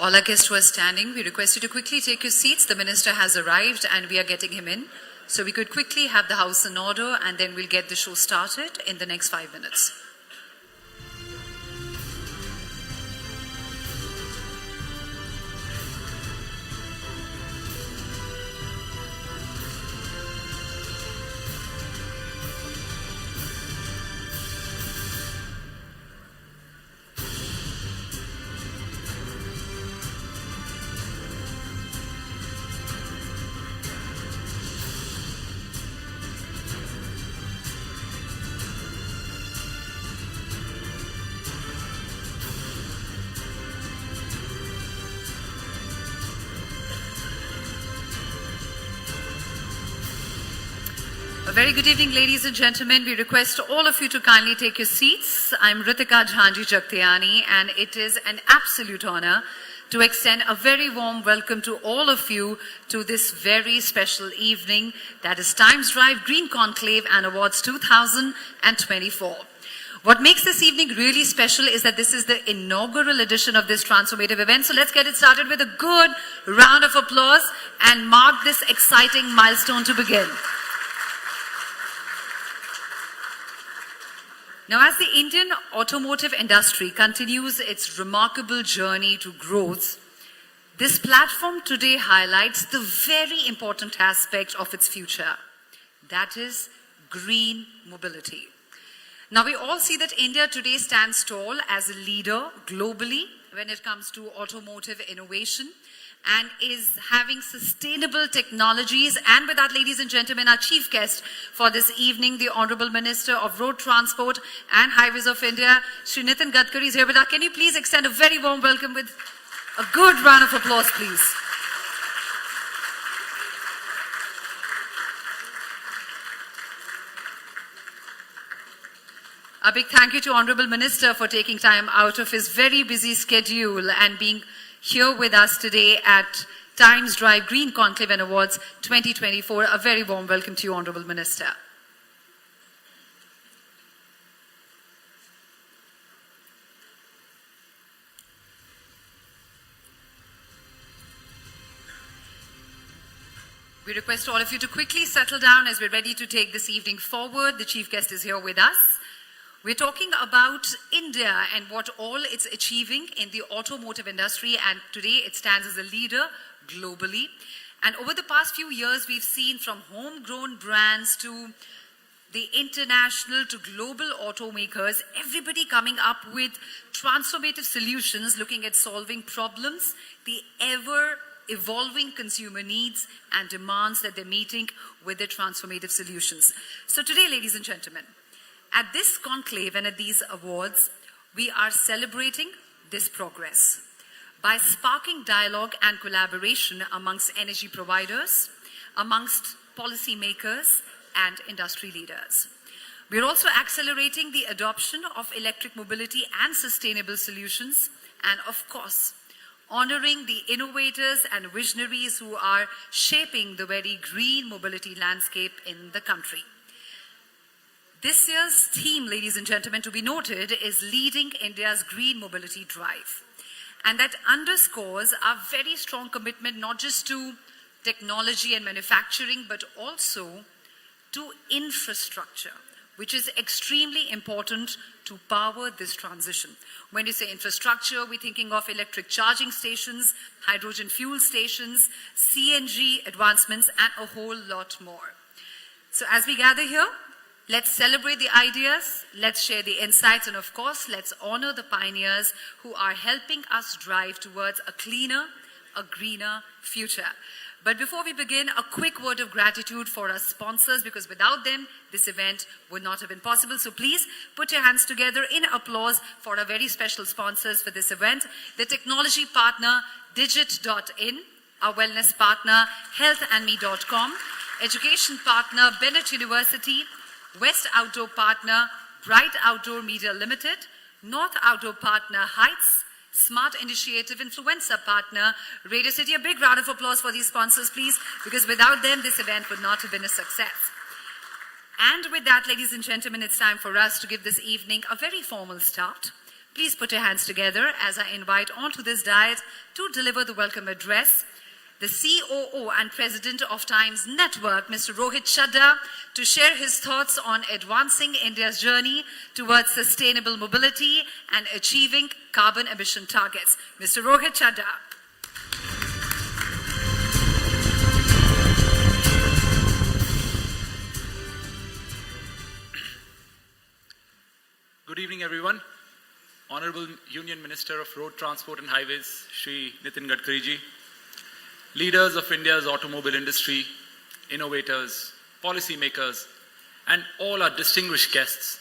All our guests who are standing, we request you to quickly take your seats. The minister has arrived and we are getting him in. So we could quickly have the house in order and then we'll get the show started in the next 5 minutes. A very good evening, ladies and gentlemen. We request all of you to kindly take your seats. I'm Ritika Jhanji Jagtiani, and it is an absolute honor to extend a very warm welcome to all of you to this very special evening, that is Times Drive Green Conclave and Awards 2024. What makes this evening really special is that this is the inaugural edition of this transformative event. So let's get it started with a good round of applause and mark this exciting milestone to begin. Now, as the Indian automotive industry continues its remarkable journey to growth, this platform today highlights the very important aspect of its future, that is green mobility. Now, we all see that India today stands tall as a leader globally when it comes to automotive innovation and is having sustainable technologies. And with that, ladies and gentlemen, our chief guest for this evening, the Honorable Minister of Road Transport and Highways of India, Shri Nitin Gadkari is here with us. Can you please extend a very warm welcome with a good round of applause, please? A big thank you to Honorable Minister for taking time out of his very busy schedule and being here with us today at Times Drive Green Conclave and Awards 2024. A very warm welcome to you, Honorable Minister. We request all of you to quickly settle down as we're ready to take this evening forward. The chief guest is here with us. We're talking about India and what all it's achieving in the automotive industry, and today it stands as a leader globally. And over the past few years, we've seen from homegrown brands to the international to global automakers, everybody coming up with transformative solutions, looking at solving problems, the ever-evolving consumer needs and demands that they're meeting with their transformative solutions. So today, ladies and gentlemen, at this conclave and at these awards, we are celebrating this progress by sparking dialogue and collaboration amongst energy providers, amongst policymakers and industry leaders. We are also accelerating the adoption of electric mobility and sustainable solutions, and of course, honoring the innovators and visionaries who are shaping the very green mobility landscape in the country. This year's theme, ladies and gentlemen, to be noted is Leading India's Green Mobility Drive. And that underscores our very strong commitment not just to technology and manufacturing, but also to infrastructure, which is extremely important to power this transition. When you say infrastructure, we're thinking of electric charging stations, hydrogen fuel stations, CNG advancements, and a whole lot more. So as we gather here, let's celebrate the ideas, let's share the insights, and of course, let's honor the pioneers who are helping us drive towards a cleaner, a greener future. But before we begin, a quick word of gratitude for our sponsors, because without them, this event would not have been possible. So please put your hands together in applause for our very special sponsors for this event. The technology partner, Digit.in, our wellness partner, healthandme.com, education partner, Bennett University, West Outdoor Partner, Bright Outdoor Media Limited, North Outdoor Partner, Heights, Smart Initiative Influencer Partner, Radio City. A big round of applause for these sponsors, please, because without them, this event would not have been a success. And with that, ladies and gentlemen, it's time for us to give this evening a very formal start Please put your hands together as I invite onto this dais to deliver the welcome address the COO and President of Times Network, Mr. Rohit Chadha, to share his thoughts on advancing India's journey towards sustainable mobility and achieving carbon emission targets. Mr. Rohit Chadha. Good evening, everyone. Honorable Union Minister of Road Transport and Highways, Shri Nitin Gadkari ji, leaders of India's automobile industry, innovators, policymakers, and all our distinguished guests,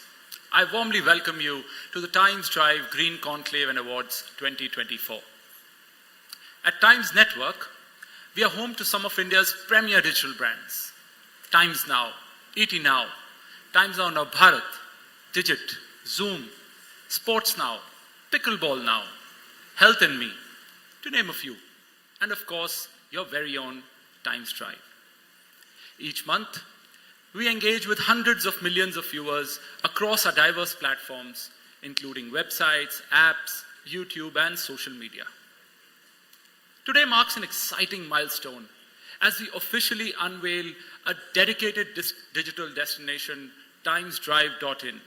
I warmly welcome you to the Times Drive Green Conclave and Awards 2024. At Times Network, we are home to some of India's premier digital brands: Times Now, ET Now, Times Now Bharat, Digit, Zoom, Sports Now, Pickleball Now, Health and Me, to name a few, and of course, your very own Times Drive. Each month, we engage with hundreds of millions of viewers across our diverse platforms, including websites, apps, YouTube, and social media. Today marks an exciting milestone as we officially unveil a dedicated digital destination, timesdrive.in,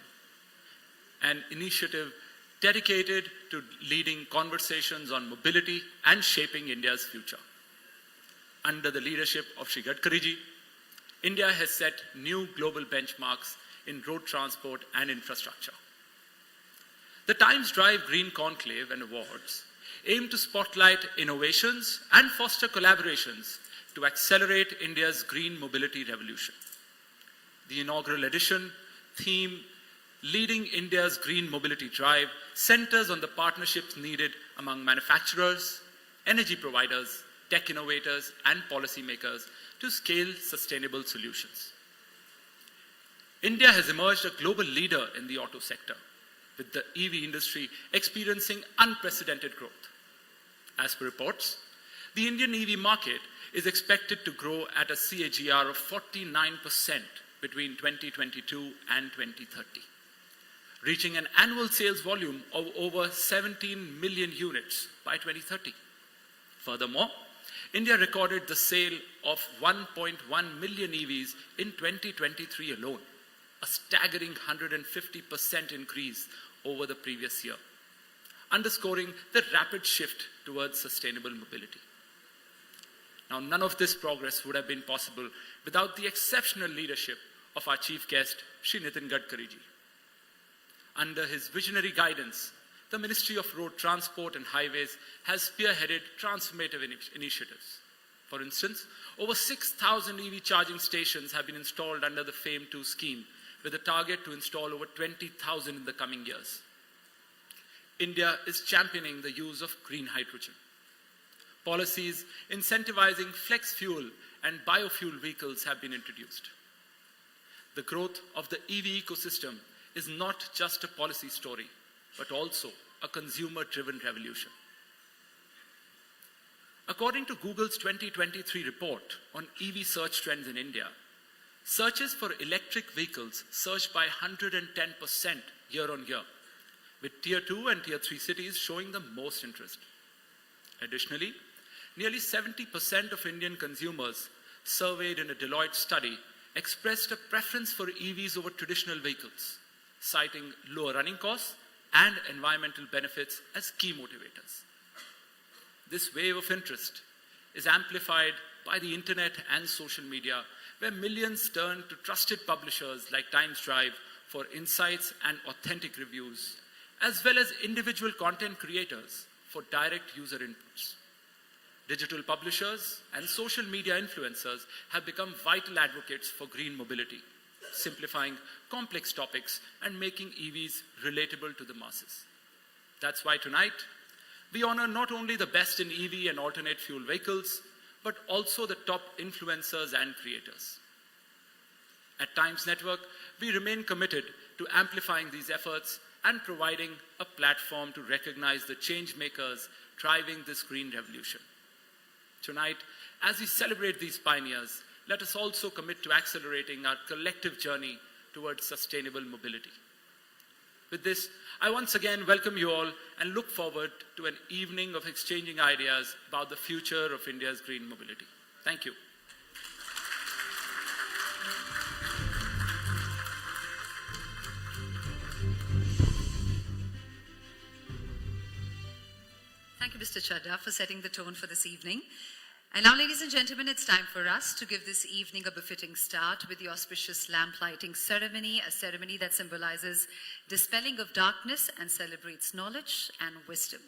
an initiative dedicated to leading conversations on mobility and shaping India's future. Under the leadership of Shri Gadkari ji, India has set new global benchmarks in road transport and infrastructure. The Times Drive Green Conclave and Awards aim to spotlight innovations and foster collaborations to accelerate India's green mobility revolution. The inaugural edition, theme Leading India's Green Mobility Drive, centers on the partnerships needed among manufacturers, energy providers, tech innovators, and policymakers to scale sustainable solutions. India has emerged a global leader in the auto sector, with the EV industry experiencing unprecedented growth. As per reports, the Indian EV market is expected to grow at a CAGR of 49% between 2022 and 2030, reaching an annual sales volume of over 17 million units by 2030. Furthermore, India recorded the sale of 1.1 million EVs in 2023 alone, a staggering 150% increase over the previous year, underscoring the rapid shift towards sustainable mobility. Now, none of this progress would have been possible without the exceptional leadership of our chief guest, Shri Nitin Gadkari ji. Under his visionary guidance, the Ministry of Road Transport and Highways has spearheaded transformative initiatives. For instance, over 6,000 EV charging stations have been installed under the FAME2 scheme, with a target to install over 20,000 in the coming years. India is championing the use of green hydrogen. Policies incentivizing flex fuel and biofuel vehicles have been introduced. The growth of the EV ecosystem is not just a policy story, but also a consumer-driven revolution. According to Google's 2023 report on EV search trends in India, searches for electric vehicles surged by 110% year on year, with Tier 2 and Tier 3 cities showing the most interest. Additionally, nearly 70% of Indian consumers surveyed in a Deloitte study expressed a preference for EVs over traditional vehicles, citing lower running costs and environmental benefits as key motivators. This wave of interest is amplified by the internet and social media, where millions turn to trusted publishers like Times Drive for insights and authentic reviews, as well as individual content creators for direct user inputs. Digital publishers and social media influencers have become vital advocates for green mobility, simplifying complex topics and making EVs relatable to the masses. That's why tonight, we honor not only the best in EV and alternate fuel vehicles, but also the top influencers and creators. At Times Network, we remain committed to amplifying these efforts and providing a platform to recognize the change makers driving this green revolution. Tonight, as we celebrate these pioneers, let us also commit to accelerating our collective journey towards sustainable mobility. With this, I once again welcome you all and look forward to an evening of exchanging ideas about the future of India's green mobility. Thank you. Thank you, Mr. Chadha, for setting the tone for this evening. And now, ladies and gentlemen, it's time for us to give this evening a befitting start with the auspicious lamp lighting ceremony, a ceremony that symbolizes dispelling of darkness and celebrates knowledge and wisdom.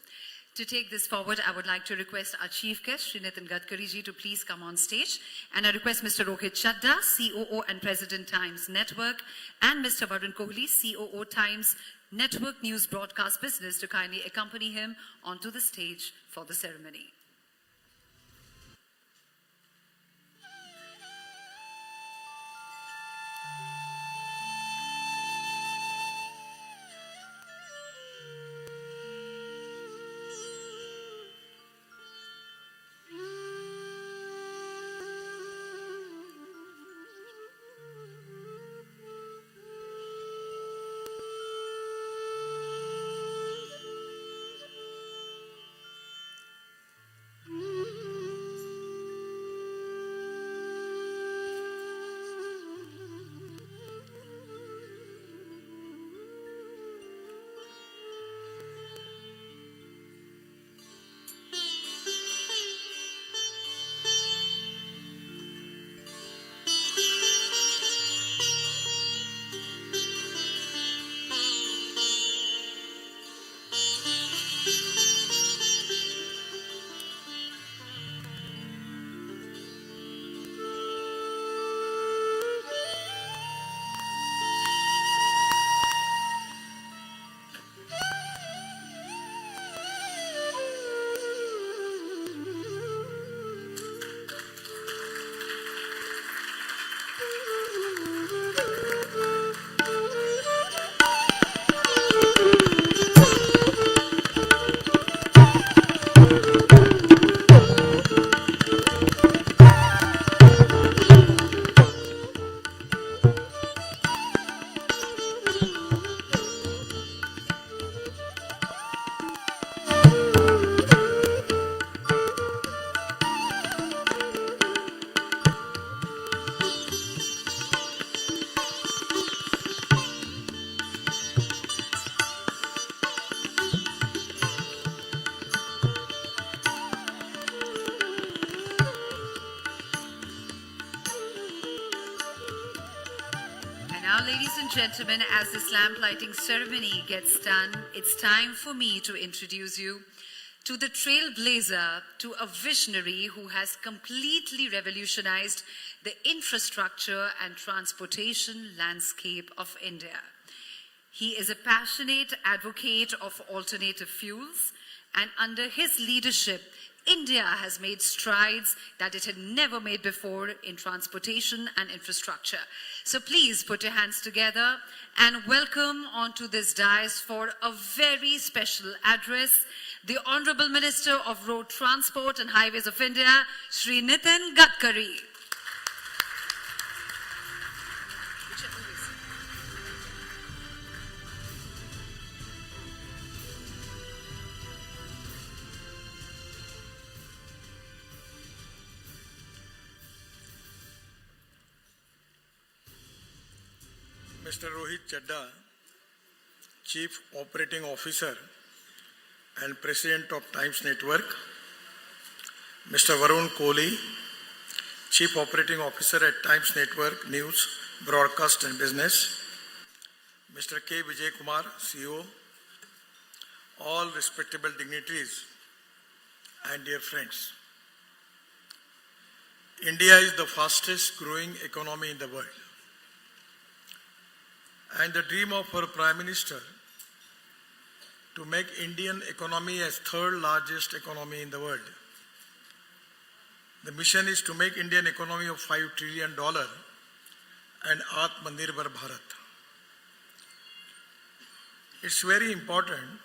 To take this forward, I would like to request our chief guest, Shri Nitin Gadkari ji, to please come on stage. And I request Mr. Rohit Chadha, COO and President Times Network, and Mr. Varun Kohli, COO Times Network News Broadcast Business, to kindly accompany him onto the stage for the ceremony. Now, ladies and gentlemen, as this lamp lighting ceremony gets done, it's time for me to introduce you to the trailblazer, to a visionary who has completely revolutionized the infrastructure and transportation landscape of India. He is a passionate advocate of alternative fuels, and under his leadership, India has made strides that it had never made before in transportation and infrastructure. So please put your hands together and welcome onto this dais for a very special address, the Honorable Minister of Road Transport and Highways of India, Shri Nitin Gadkari. Mr. Rohit Chadha, Chief Operating Officer and President of Times Network, Mr. Varun Kohli, Chief Operating Officer at Times Network News, Broadcast and Business, Mr. K. Vijay Kumar, CEO, all respectable dignitaries and dear friends. India is the fastest growing economy in the world. And the dream of our Prime Minister to make Indian economy as third largest economy in the world. The mission is to make Indian economy of $5 trillion and Atmanirbhar Bharat. It's very important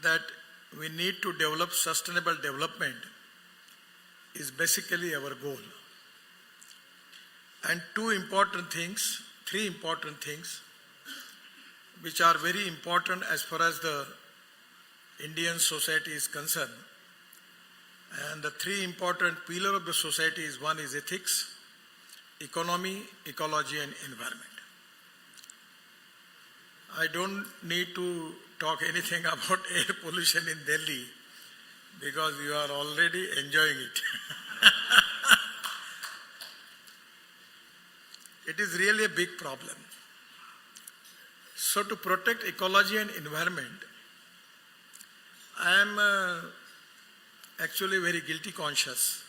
that we need to develop sustainable development is basically our goal. And three important things which are very important as far as the Indian society is concerned. And the three important pillars of the society is one is ethics, economy, ecology and environment. I don't need to talk anything about air pollution in Delhi because you are already enjoying it. It is really a big problem. So to protect ecology and environment, I am actually very guilty conscious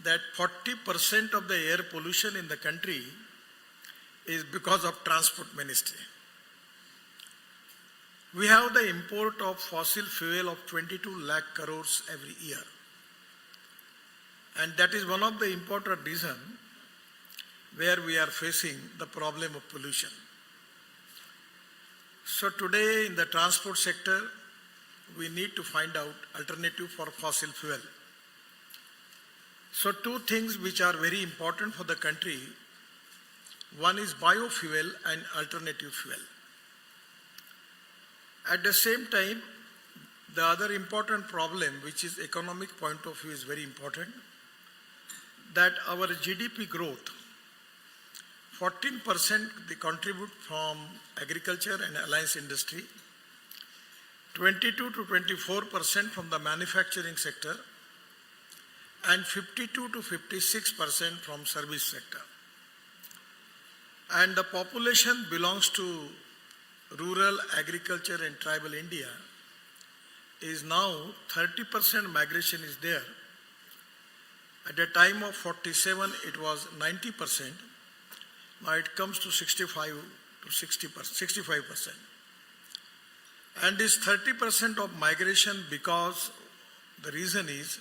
that 40% of the air pollution in the country is because of transport ministry. We have the import of fossil fuel of 22 lakh crores every year. And that is one of the important reasons where we are facing the problem of pollution. So today in the transport sector, we need to find out alternative for fossil fuel. So two things which are very important for the country, one is biofuel and alternative fuel. At the same time, the other important problem, which is economic point of view, is very important, that our GDP growth, 14% they contribute from agriculture and alliance industry, 22 to 24% from the manufacturing sector, and 52 to 56% from service sector. And the population belongs to rural agriculture and tribal India is now 30% migration is there. At the time of 47, it was 90%. Now it comes to 65 to 65%. And this 30% of migration, because the reason is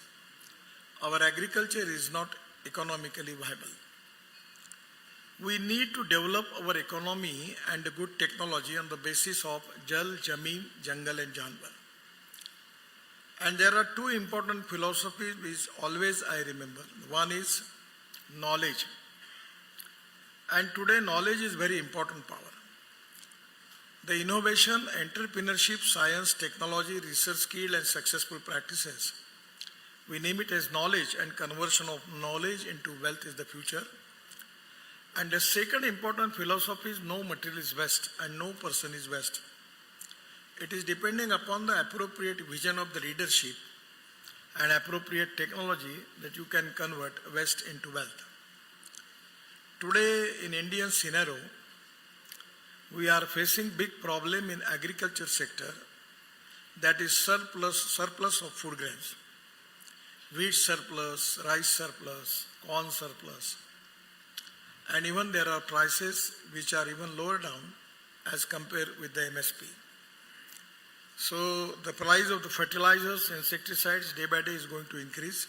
our agriculture is not economically viable. We need to develop our economy and good technology on the basis of Jal, Jameen, Jungle and Janwar. And there are two important philosophies which always I remember. One is knowledge. And today knowledge is very important power. The innovation, entrepreneurship, science, technology, research skill and successful practices, we name it as knowledge, and conversion of knowledge into wealth is the future. And the second important philosophy is no material is waste and no person is waste. It is depending upon the appropriate vision of the leadership and appropriate technology that you can convert waste into wealth. Today in Indian scenario, we are facing big problem in agriculture sector, that is surplus of food grains, wheat surplus, rice surplus, corn surplus, and even there are prices which are even lower down as compared with the MSP. So the price of the fertilizers, insecticides day by day is going to increase,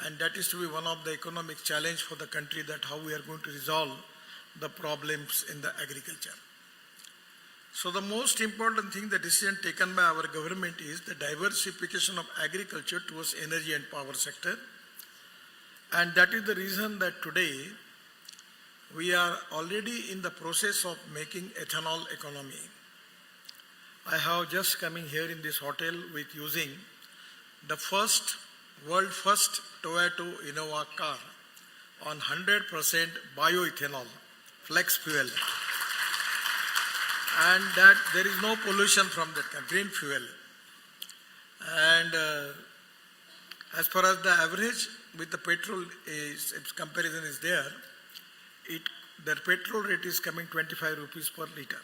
and that is to be one of the economic challenge for the country, that how we are going to resolve the problems in the agriculture. So the most important thing, the decision taken by our government is the diversification of agriculture towards energy and power sector. And that is the reason that today we are already in the process of making ethanol economy. I have just coming here in this hotel with using the world first Toyota Innova car on 100% bioethanol, flex fuel. And that there is no pollution from that car, green fuel. And as far as the average with the petrol is, its comparison is there, the petrol rate is coming 25 rupees per liter.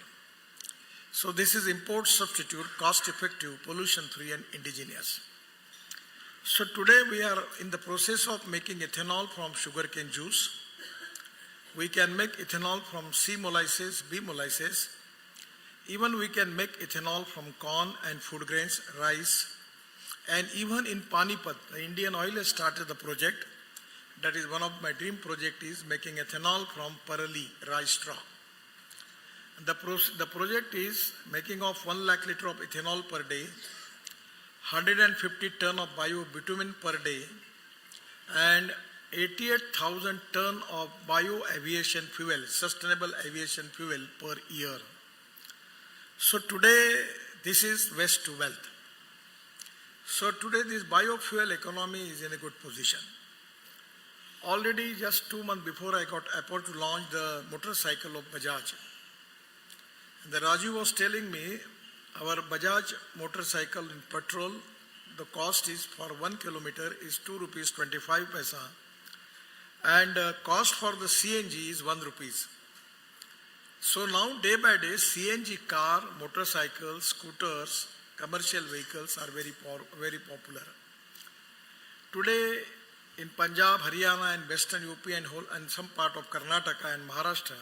So this is import substitute, cost effective, pollution free and indigenous. So today we are in the process of making ethanol from sugarcane juice. We can make ethanol from C molasses, B molasses. Even we can make ethanol from corn and food grains, rice. And even in Panipat, the Indian Oil has started the project. That is one of my dream project, is making ethanol from parali, rice straw. The project is making of 1 lakh liter of ethanol per day, 150 ton of bio-bitumen per day, and 88,000 ton of bio-aviation fuel, sustainable aviation fuel per year. So today, this is waste to wealth. So today, this biofuel economy is in a good position. Already just 2 months before, I got Apple to launch the motorcycle of Bajaj. And the Raju was telling me, our Bajaj motorcycle in petrol, the cost is for 1 kilometer is 2 rupees 25 paisa, and cost for the CNG is 1 rupees. So now day by day, CNG car, motorcycles, scooters, commercial vehicles are very popular. Today in Punjab, Haryana and Western UP and some part of Karnataka and Maharashtra,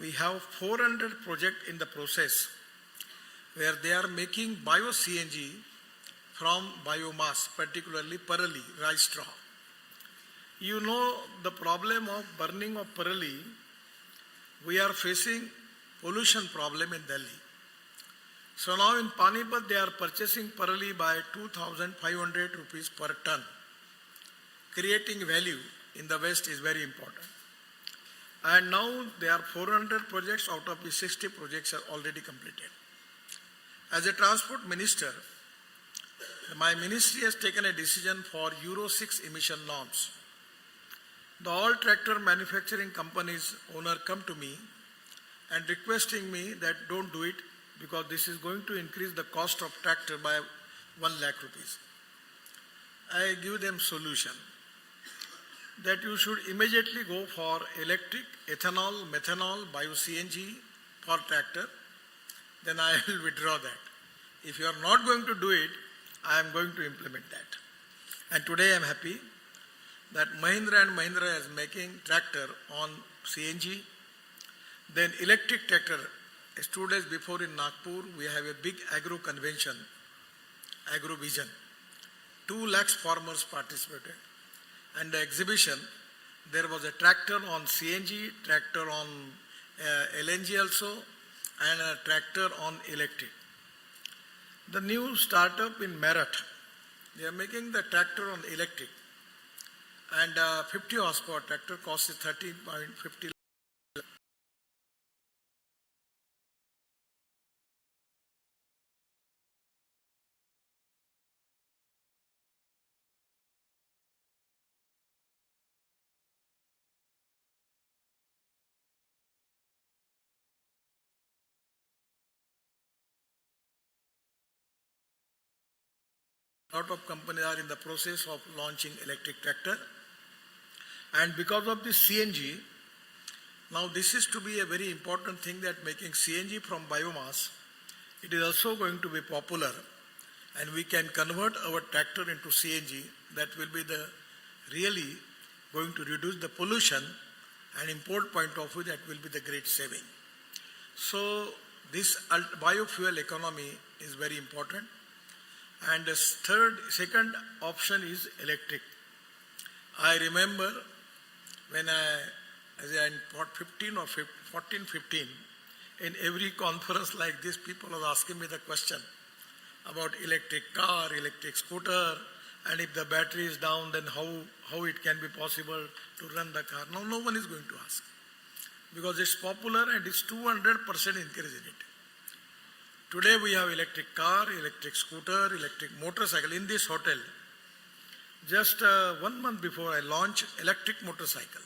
we have 400 projects in the process where they are making bio-CNG from biomass, particularly parali, rice straw. You know the problem of burning of parali, we are facing pollution problem in Delhi. So now in Panipat, they are purchasing parali by 2,500 rupees per ton. Creating value in the West is very important. And now there are 400 projects, out of the 60 projects are already completed. As a transport minister, my ministry has taken a decision for Euro 6 emission norms. The all tractor manufacturing companies owner come to me and requesting me that don't do it because this is going to increase the cost of tractor by 1 lakh rupees. I give them solution that you should immediately go for electric, ethanol, methanol, bio-CNG for tractor. Then I will withdraw that. If you are not going to do it, I am going to implement that. And today I am happy that Mahindra and Mahindra is making tractor on CNG. Then electric tractor, 2 days before in Nagpur, we have a big agro convention, Agro Vision. 2 lakhs farmers participated. And the exhibition, there was a tractor on CNG, tractor on LNG also, and a tractor on electric. The new startup in Meerut, they are making the tractor on electric. And 50 horsepower tractor costs 13.50 lot of companies are in the process of launching electric tractor. And because of this CNG, now this is to be a very important thing that making CNG from biomass, it is also going to be popular. And we can convert our tractor into CNG. That will be the really going to reduce the pollution, and import point of view, that will be the great saving. So this biofuel economy is very important. And the second option is electric. I remember when as I was 14, 15, in every conference like this, people are asking me the question about electric car, electric scooter, and if the battery is down, then how it can be possible to run the car. Now, no one is going to ask because it's popular and it's 200% increase in it. Today we have electric car, electric scooter, electric motorcycle in this hotel. Just 1 month before I launched electric motorcycle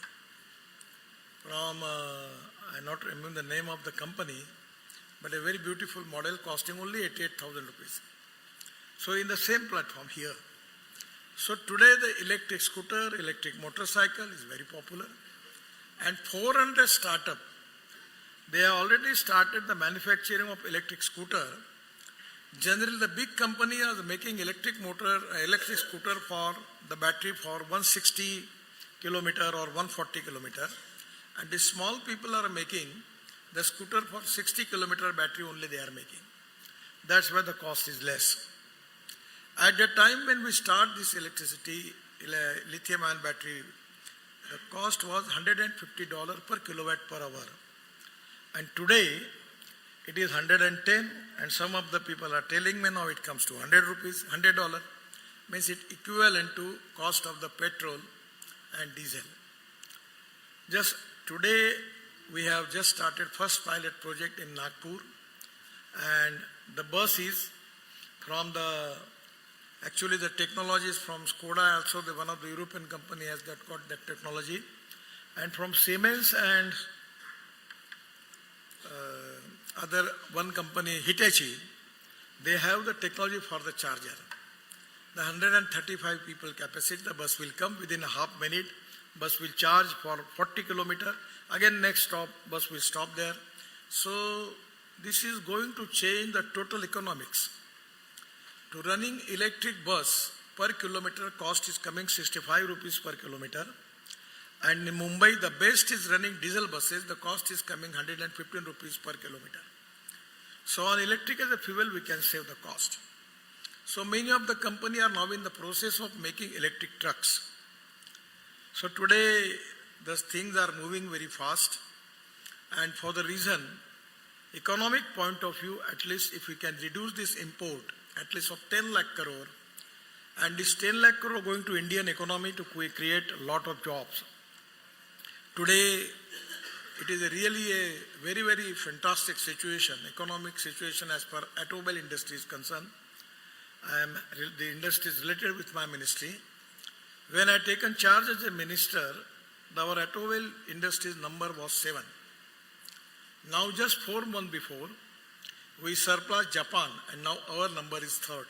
from, I not remember the name of the company, but a very beautiful model costing only 88,000 rupees. So in the same platform here. So today the electric scooter, electric motorcycle is very popular. And 400 startup, they have already started the manufacturing of electric scooter. Generally, the big companies are making electric scooter for the battery for 160 kilometer or 140 kilometer. And the small people are making the scooter for 60 kilometer battery only they are making. That's why the cost is less. At the time when we start this electricity, lithium-ion battery, the cost was $150 per kilowatt per hour. And today, it is 110, and some of the people are telling me now it comes to 100 rupees, $100, means it equivalent to cost of the petrol and diesel. Just today, we have just started first pilot project in Nagpur. And the bus is from actually the technology is from Skoda, also one of the European company has got that technology. And from Siemens and other one company, Hitachi, they have the technology for the charger. The 135 people capacity, the bus will come within a half minute. Bus will charge for 40 kilometers. Again, next stop, bus will stop there. So this is going to change the total economics. To running electric bus per kilometer cost is coming 65 rupees per kilometer. And in Mumbai, the best is running diesel buses, the cost is coming 115 rupees per kilometer. So on electric as a fuel, we can save the cost. So many of the companies are now in the process of making electric trucks. So today, the things are moving very fast. And for the reason, economic point of view, at least if we can reduce this import, at least of 10 lakh crore, and this 10 lakh crore going to Indian economy to create a lot of jobs. Today, it is really a very, very fantastic situation, economic situation as far as automobile industry is concerned. The industry is related with my ministry. When I taken charge as a minister, our automobile industry's number was 7. Now just 4 months before, we surpassed Japan and now our number is 3rd.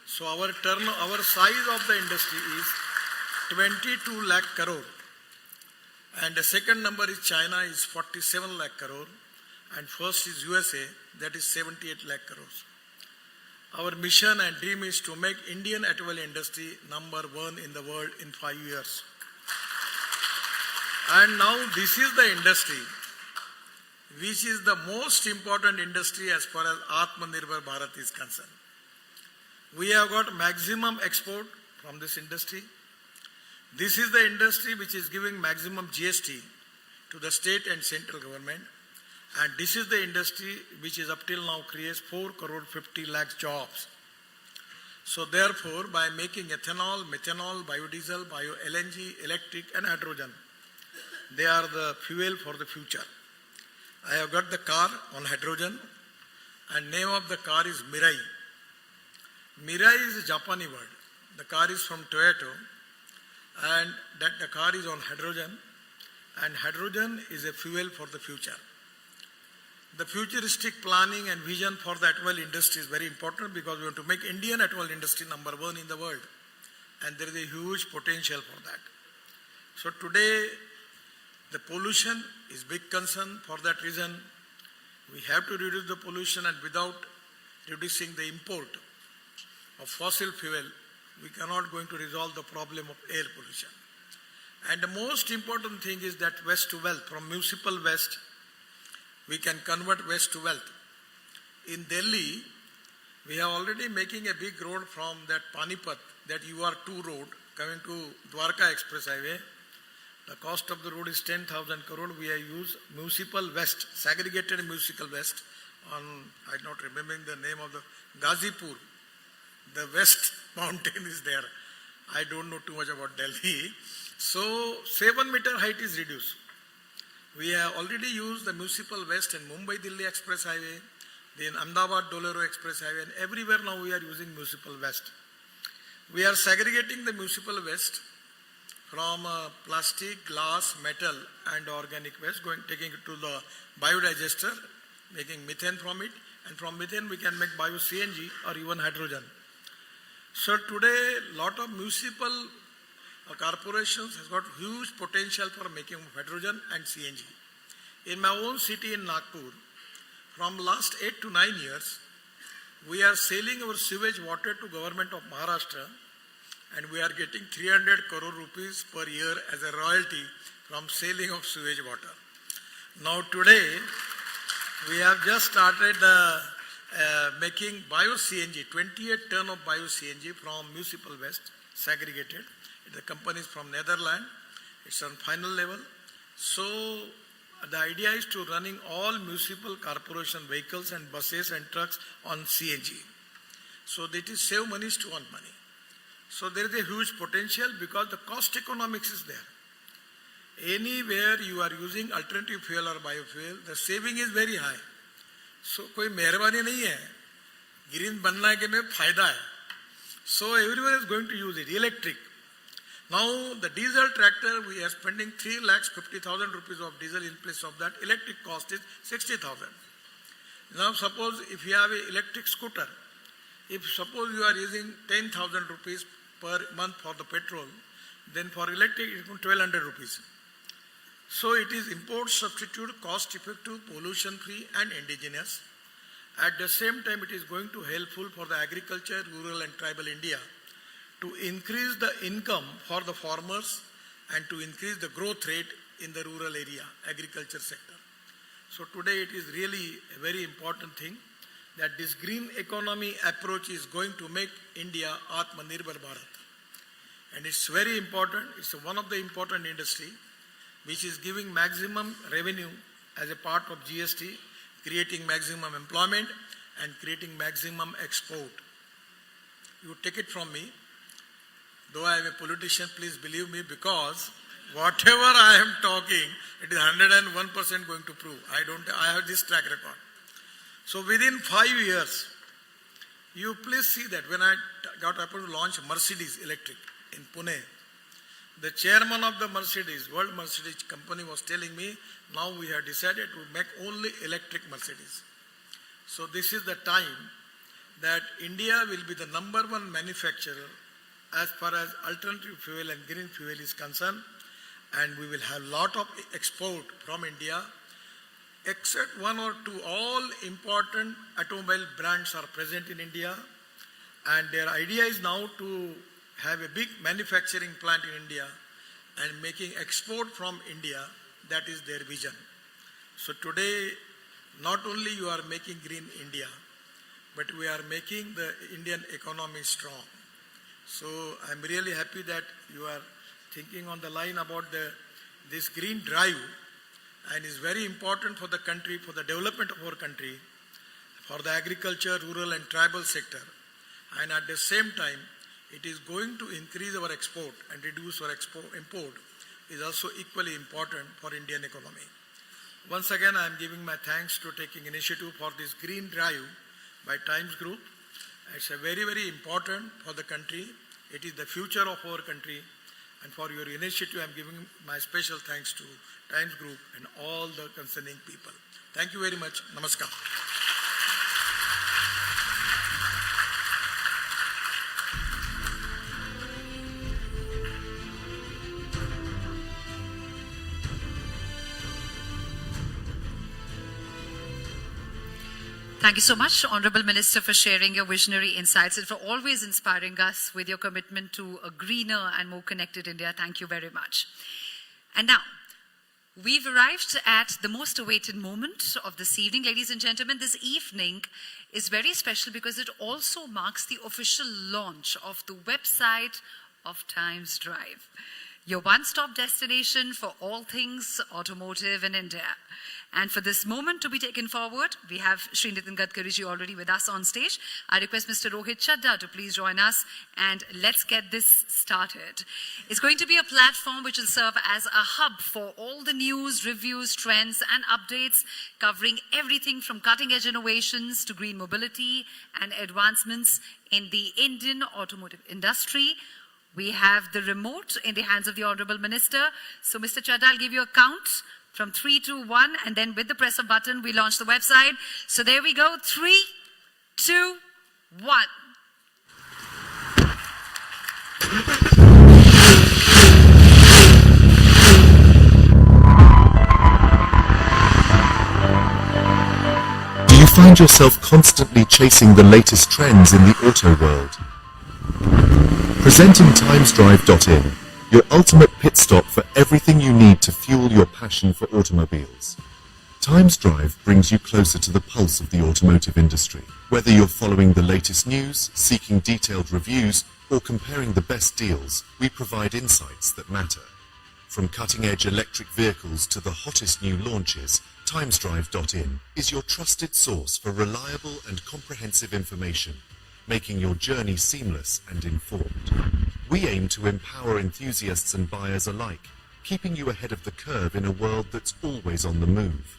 So our size of the industry is 22 lakh crore. And the second number is China is 47 lakh crore. And first is USA, that is 78 lakh crores. Our mission and dream is to make Indian automobile industry number 1 in the world in 5 years. And now this is the industry which is the most important industry as far as Atmanirbhar Bharat is concerned. We have got maximum export from this industry. This is the industry which is giving maximum GST to the state and central government. And this is the industry which is up till now creates 4 crore 50 lakhs jobs. So therefore, by making ethanol, methanol, biodiesel, bio-LNG, electric and hydrogen, they are the fuel for the future. I have got the car on hydrogen and name of the car is Mirai. Mirai is a Japanese word. The car is from Toyota and that the car is on hydrogen and hydrogen is a fuel for the future. The futuristic planning and vision for the automobile industry is very important because we want to make Indian automobile industry number 1 in the world and there is a huge potential for that. So today the pollution is big concern. For that reason, we have to reduce the pollution and without reducing the import of fossil fuel, we cannot going to resolve the problem of air pollution. And the most important thing is that waste to wealth. From municipal waste, we can convert waste to wealth. In Delhi, we are already making a big road from that Panipat, that UR2 road coming to Dwarka Express Highway. The cost of the road is 10,000 crore. We have used municipal waste, segregated municipal waste on, I'm not remembering the name of the Ghazipur. The west mountain is there. I don't know too much about Delhi. So 7-meter height is reduced. We have already used the municipal waste in Mumbai-Delhi Express Highway, then Ahmedabad-Dolero Express Highway, and everywhere now we are using municipal waste. We are segregating the municipal waste from plastic, glass, metal and organic waste, taking it to the biodigester, making methane from it, and from methane we can make bio-CNG or even hydrogen. So today, lot of municipal corporations has got huge potential for making hydrogen and CNG. In my own city in Nagpur, from last 8 to 9 years, we are selling our sewage water to government of Maharashtra and we are getting 300 crore rupees per year as a royalty from selling of sewage water. Now today, we have just started making bio-CNG, 28 ton of bio-CNG from municipal waste, segregated. The company is from Netherlands. It's on final level. So the idea is to running all municipal corporation vehicles and buses and trucks on CNG. So that is save money to earn money. So there is a huge potential because the cost economics is there. Anywhere you are using alternative fuel or biofuel, the saving is very high. सो कोई मेहरबानी नहीं है, green बनना के में फायदा है. So everyone is going to use it, electric. Now the diesel tractor, we are spending 3,50,000 rupees of diesel in place of that. Electric cost is 60,000. Now suppose if you have an electric scooter, if suppose you are using 10,000 rupees per month for the petrol, then for electric it is 1,200 rupees. So it is import substitute, cost effective, pollution free and indigenous. At the same time, it is going to helpful for the agriculture, rural and tribal India to increase the income for the farmers and to increase the growth rate in the rural area, agriculture sector. So today it is really a very important thing that this green economy approach is going to make India Atmanirbhar Bharat. And it's very important, it's one of the important industry which is giving maximum revenue as a part of GST, creating maximum employment and creating maximum export. You take it from me, though I am a politician, please believe me, because whatever I am talking, it is 101% going to prove. I have this track record. So within 5 years, you please see that when I got approval to launch Mercedes Electric in Pune, the chairman of the Mercedes, World Mercedes company was telling me, now we have decided to make only electric Mercedes. So this is the time that India will be the #1 manufacturer as far as alternative fuel and green fuel is concerned, and we will have lot of export from India, except one or two. All important automobile brands are present in India, and their idea is now to have a big manufacturing plant in India and making export from India. That is their vision. So today, not only you are making green India, but we are making the Indian economy strong. So I'm really happy that you are thinking on the line about this green drive, and is very important for the country, for the development of our country, for the agriculture, rural and tribal sector. And at the same time, it is going to increase our export and reduce our import is also equally important for Indian economy. Once again, I am giving my thanks to taking initiative for this green drive by Times Group. It's a very, very important for the country. It is the future of our country. And for your initiative, I am giving my special thanks to Times Group and all the concerning people. Thank you very much. Namaskar. Thank you so much, Honorable Minister, for sharing your visionary insights and for always inspiring us with your commitment to a greener and more connected India. Thank you very much. And now, we've arrived at the most awaited moment of this evening. Ladies and gentlemen, this evening is very special because it also marks the official launch of the website of Times Drive, your one-stop destination for all things automotive in India. And for this moment to be taken forward, we have Shri Nitin Gadkari already with us on stage. I request Mr. Rohit Chadda to please join us, and let's get this started. It's going to be a platform which will serve as a hub for all the news, reviews, trends and updates, covering everything from cutting-edge innovations to green mobility and advancements in the Indian automotive industry. We have the remote in the hands of the Honorable Minister. So, Mr. Chadda, I'll give you a count from 3, 2, 1, and then with the press of button, we launch the website. So there we go, 3, 2, 1. Do you find yourself constantly chasing the latest trends in the auto world? Presenting timesdrive.in, your ultimate pit stop for everything you need to fuel your passion for automobiles. Times Drive brings you closer to the pulse of the automotive industry. Whether you're following the latest news, seeking detailed reviews, or comparing the best deals, we provide insights that matter. From cutting-edge electric vehicles to the hottest new launches, timesdrive.in is your trusted source for reliable and comprehensive information, making your journey seamless and informed. We aim to empower enthusiasts and buyers alike, keeping you ahead of the curve in a world that's always on the move.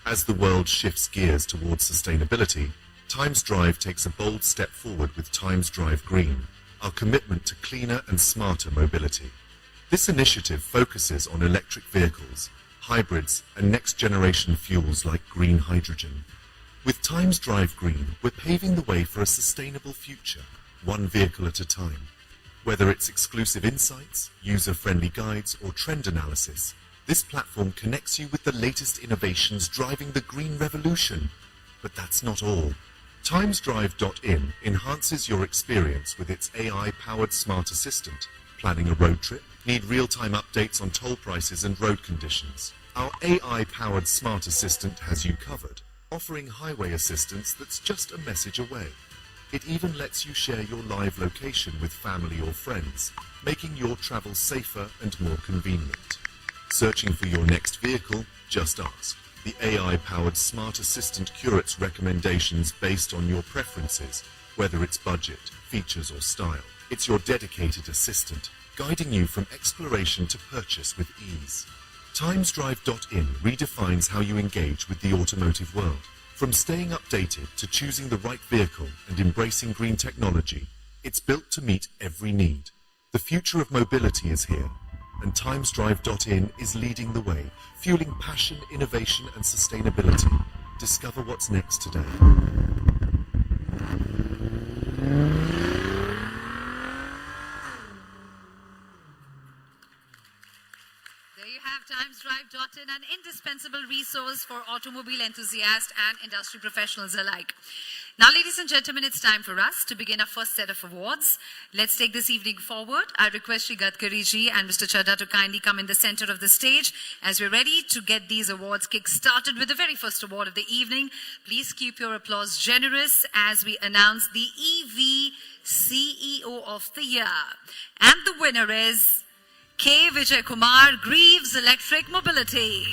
As the world shifts gears towards sustainability, Times Drive takes a bold step forward with Times Drive Green, our commitment to cleaner and smarter mobility. This initiative focuses on electric vehicles, hybrids, and next-generation fuels like green hydrogen. With Times Drive Green, we're paving the way for a sustainable future, one vehicle at a time. Whether it's exclusive insights, user-friendly guides, or trend analysis, this platform connects you with the latest innovations driving the green revolution. But that's not all. TimesDrive.in enhances your experience with its AI-powered smart assistant. Planning a road trip? Need real-time updates on toll prices and road conditions? Our AI-powered smart assistant has you covered, offering highway assistance that's just a message away. It even lets you share your live location with family or friends, making your travel safer and more convenient. Searching for your next vehicle? Just ask. The AI-powered smart assistant curates recommendations based on your preferences, whether it's budget, features, or style. It's your dedicated assistant, guiding you from exploration to purchase with ease. TimesDrive.in redefines how you engage with the automotive world. From staying updated to choosing the right vehicle and embracing green technology, it's built to meet every need. The future of mobility is here, and TimesDrive.in is leading the way, fueling passion, innovation, and sustainability. Discover what's next today. There you have TimesDrive.in, an indispensable resource for automobile enthusiasts and industry professionals alike. Now, ladies and gentlemen, it's time for us to begin our first set of awards. Let's take this evening forward. I request Shri Gadkari ji and Mr. Chadha to kindly come in the center of the stage as we're ready to get these awards kick-started with the very first award of the evening. Please keep your applause generous as we announce the EV CEO of the Year. And the winner is K. Vijay Kumar, Greaves Electric Mobility.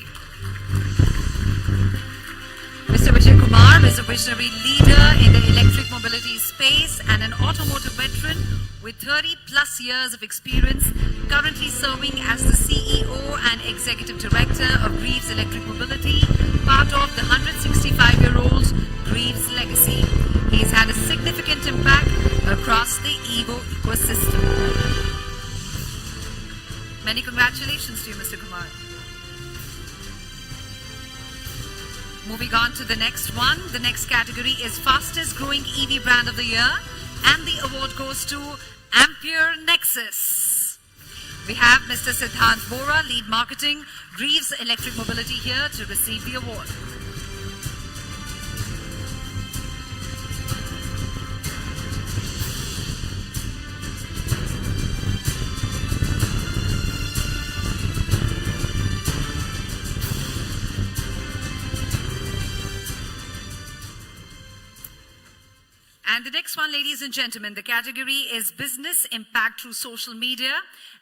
Mr. Vijay Kumar is a visionary leader in the electric mobility space and an automotive veteran with 30-plus years of experience, currently serving as the CEO and Executive Director of Greaves Electric Mobility, part of the 165-year-old Greaves legacy. He's had a significant impact across the EVO ecosystem. Many congratulations to you, Mr. Kumar. Moving on to the next one. The next category is Fastest Growing EV Brand of the Year, and the award goes to Ampere Nexus. We have Mr. Siddhant Bora, Lead Marketing, Greaves Electric Mobility, here to receive the award. And the next one, ladies and gentlemen, the category is Business Impact Through Social Media.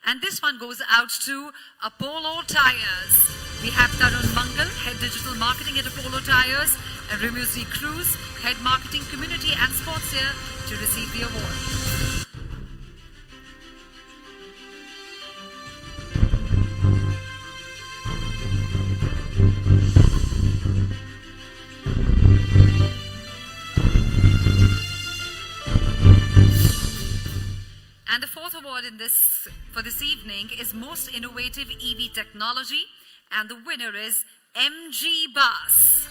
And this one goes out to Apollo Tires. We have Tarun Mangal, Head Digital Marketing at Apollo Tires, and Rimuzi Cruz, Head Marketing Community and Sports here to receive the award. And the fourth award for this evening is Most Innovative EV Technology, and the winner is MG Bus.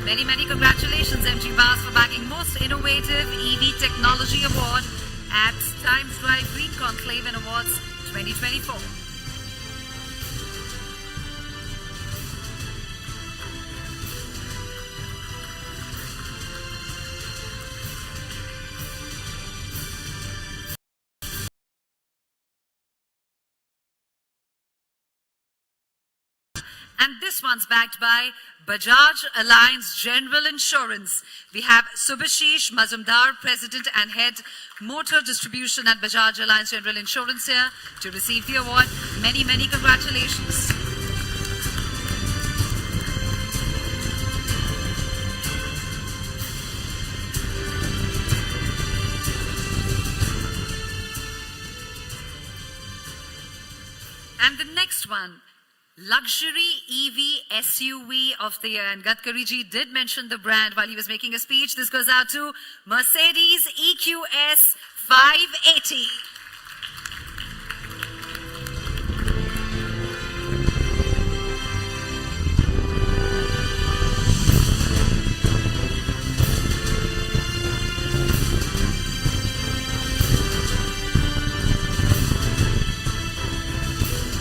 Many, many congratulations, MG Bus, for bagging Most Innovative EV Technology Award at Times Drive Green Conclave and Awards 2024. And this one's backed by Bajaj Alliance General Insurance. We have Subhashish Mazumdar, President and Head Motor Distribution at Bajaj Alliance General Insurance, here to receive the award. Many, many congratulations. And the next one Luxury EV SUV of the year. And Gadkari ji did mention the brand while he was making a speech. This goes out to Mercedes EQS 580.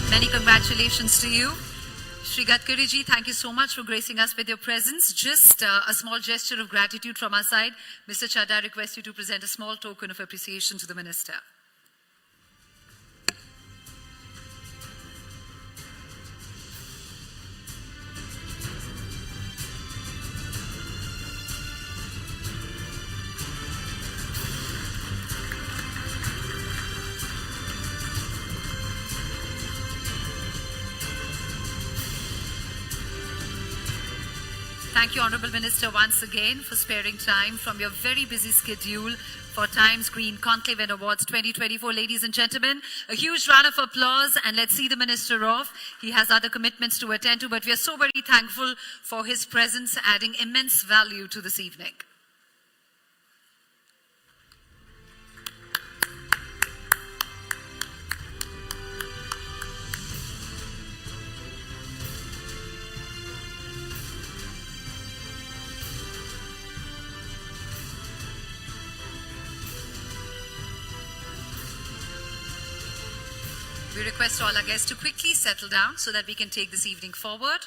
Many congratulations to you. Shri Gadkari ji, thank you so much for gracing us with your presence. Just a small gesture of gratitude from our side. Mr. Chadha, I request you to present a small token of appreciation to the Minister. Thank you, Honourable Minister, once again for sparing time from your very busy schedule for Times Green Conclave and Awards 2024. Ladies and gentlemen, a huge round of applause, and let's see the Minister off. He has other commitments to attend to, but we are so very thankful for his presence, adding immense value to this evening. We request all our guests to quickly settle down so that we can take this evening forward.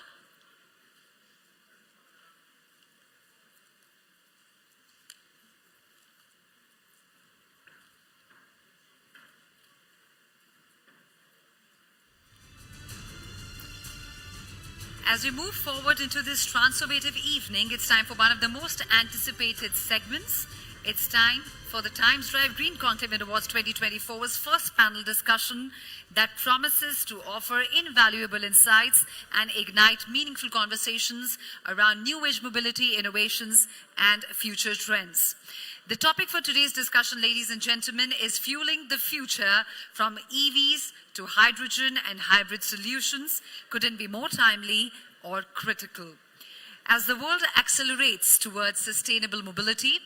As we move forward into this transformative evening, it's time for one of the most anticipated segments. It's time for the Times Drive Green Conclave and Awards 2024's first panel discussion that promises to offer invaluable insights and ignite meaningful conversations around new age mobility, innovations, and future trends. The topic for today's discussion, ladies and gentlemen, is fueling the future from EVs to hydrogen and hybrid solutions. Couldn't be more timely or critical. As the world accelerates towards sustainable mobility,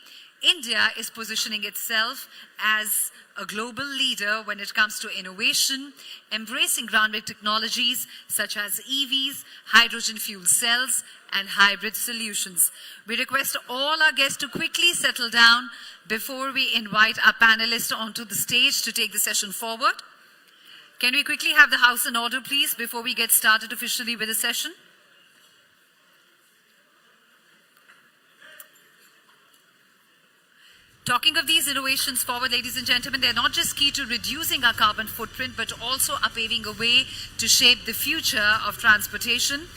India is positioning itself as a global leader when it comes to innovation, embracing groundbreaking technologies such as EVs, hydrogen fuel cells, and hybrid solutions. We request all our guests to quickly settle down before we invite our panelists onto the stage to take the session forward. Can we quickly have the house in order, please, before we get started officially with the session? Talking of these innovations forward, ladies and gentlemen, they're not just key to reducing our carbon footprint, but also are paving a way to shape the future of transportation.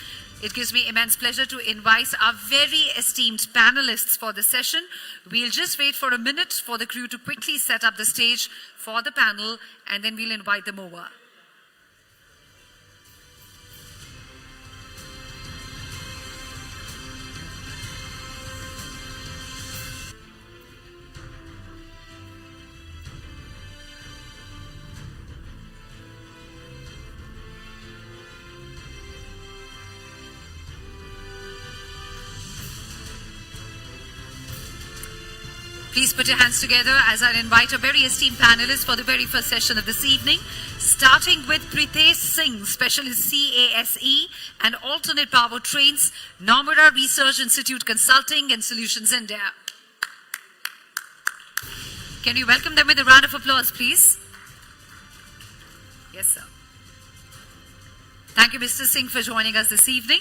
It gives me immense pleasure to invite our very esteemed panelists for the session. We'll just wait for a minute for the crew to quickly set up the stage for the panel, and then we'll invite them over. Please put your hands together as I invite a very esteemed panelist for the very first session of this evening, starting with Pritesh Singh, Specialist CASE and Alternate Power Trains, Nomura Research Institute Consulting and Solutions India. Can we welcome them with a round of applause, please? Yes, sir. Thank you, Mr. Singh, for joining us this evening.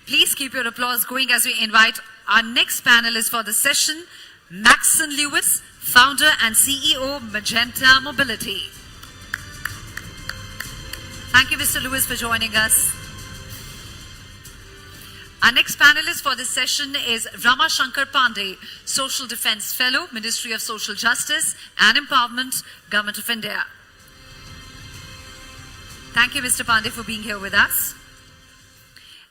Please keep your applause going as we invite our next panelist for the session, Maxon Lewis, founder and CEO, Magenta Mobility. Thank you, Mr. Lewis, for joining us. Our next panelist for this session is Rama Shankar Pandey, Social Defense Fellow, Ministry of Social Justice and Empowerment, Government of India. Thank you, Mr. Pandey, for being here with us.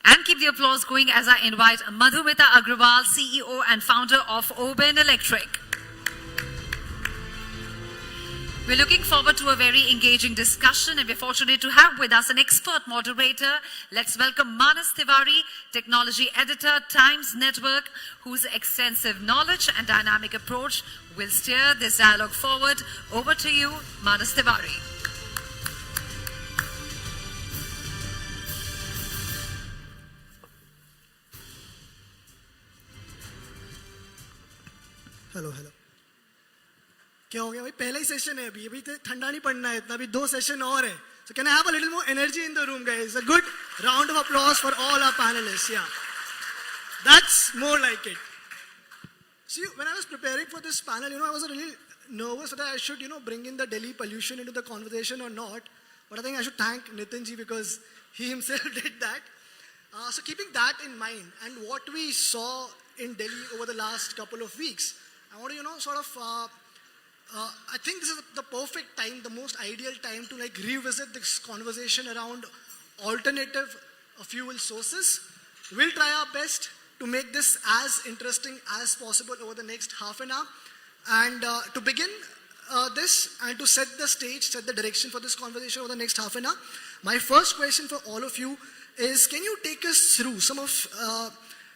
And keep the applause going as I invite Madhumita Agrawal, CEO and founder of Oben Electric. We're looking forward to a very engaging discussion, and we're fortunate to have with us an expert moderator. Let's welcome Manas Tiwari, Technology Editor, Times Network, whose extensive knowledge and dynamic approach will steer this dialogue forward. Over to you, Manas Tiwari. Hello hello क्या हो गया भाई पहला ही session है अभी तो ठंडा नहीं पड़ना है इतना अभी 2 सेशन और है so can I have a little more energy in the room guys a good round of applause for all our panelists yeah that's more like it see when I was preparing for this panel I was really nervous that I should bring in the Delhi pollution into the conversation or not but I think I should thank Nitin ji because he himself did that so keeping that in mind and what we saw in Delhi over the last couple of weeks I want to I think this is the perfect time, the most ideal time to revisit this conversation around alternative fuel sources. We'll try our best to make this as interesting as possible over the next half an hour. And to begin this and to set the stage, set the direction for this conversation over the next half an hour, my first question for all of you is, can you take us through some of,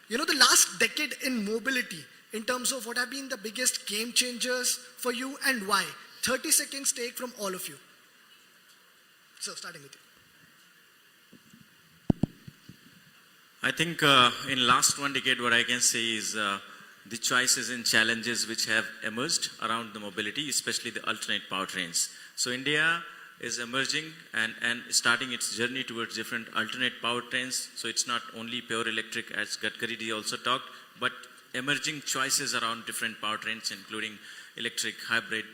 the last decade in mobility? In terms of what have been the biggest game changers for you and why? 30 seconds take from all of you. So, starting with you. I think in last 1 decade, what I can say is the choices and challenges which have emerged around the mobility, especially the alternate powertrains. So, India is emerging and starting its journey towards different alternate powertrains. So, it's not only pure electric, as Gadkari ji also talked, but emerging choices around different powertrains, including electric, hybrid,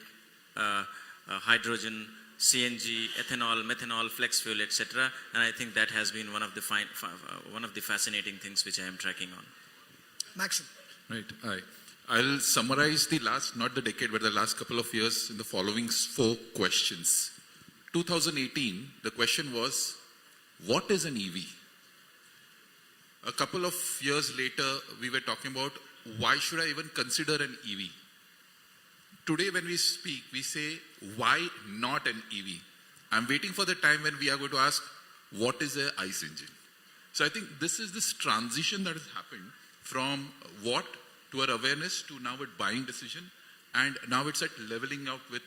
hydrogen, CNG, ethanol, methanol, flex fuel, etc. And I think that has been one of the fascinating things which I am tracking on. Maxim. Right. I'll summarize the last, not the decade, but the last couple of years in the following 4 questions. 2018, the question was, what is an EV? A couple of years later, we were talking about why should I even consider an EV? Today when we speak, we say, why not an EV? I'm waiting for the time when we are going to ask, what is an ICE engine? So I think this transition that has happened from what to our awareness to now a buying decision, and now it's at leveling out with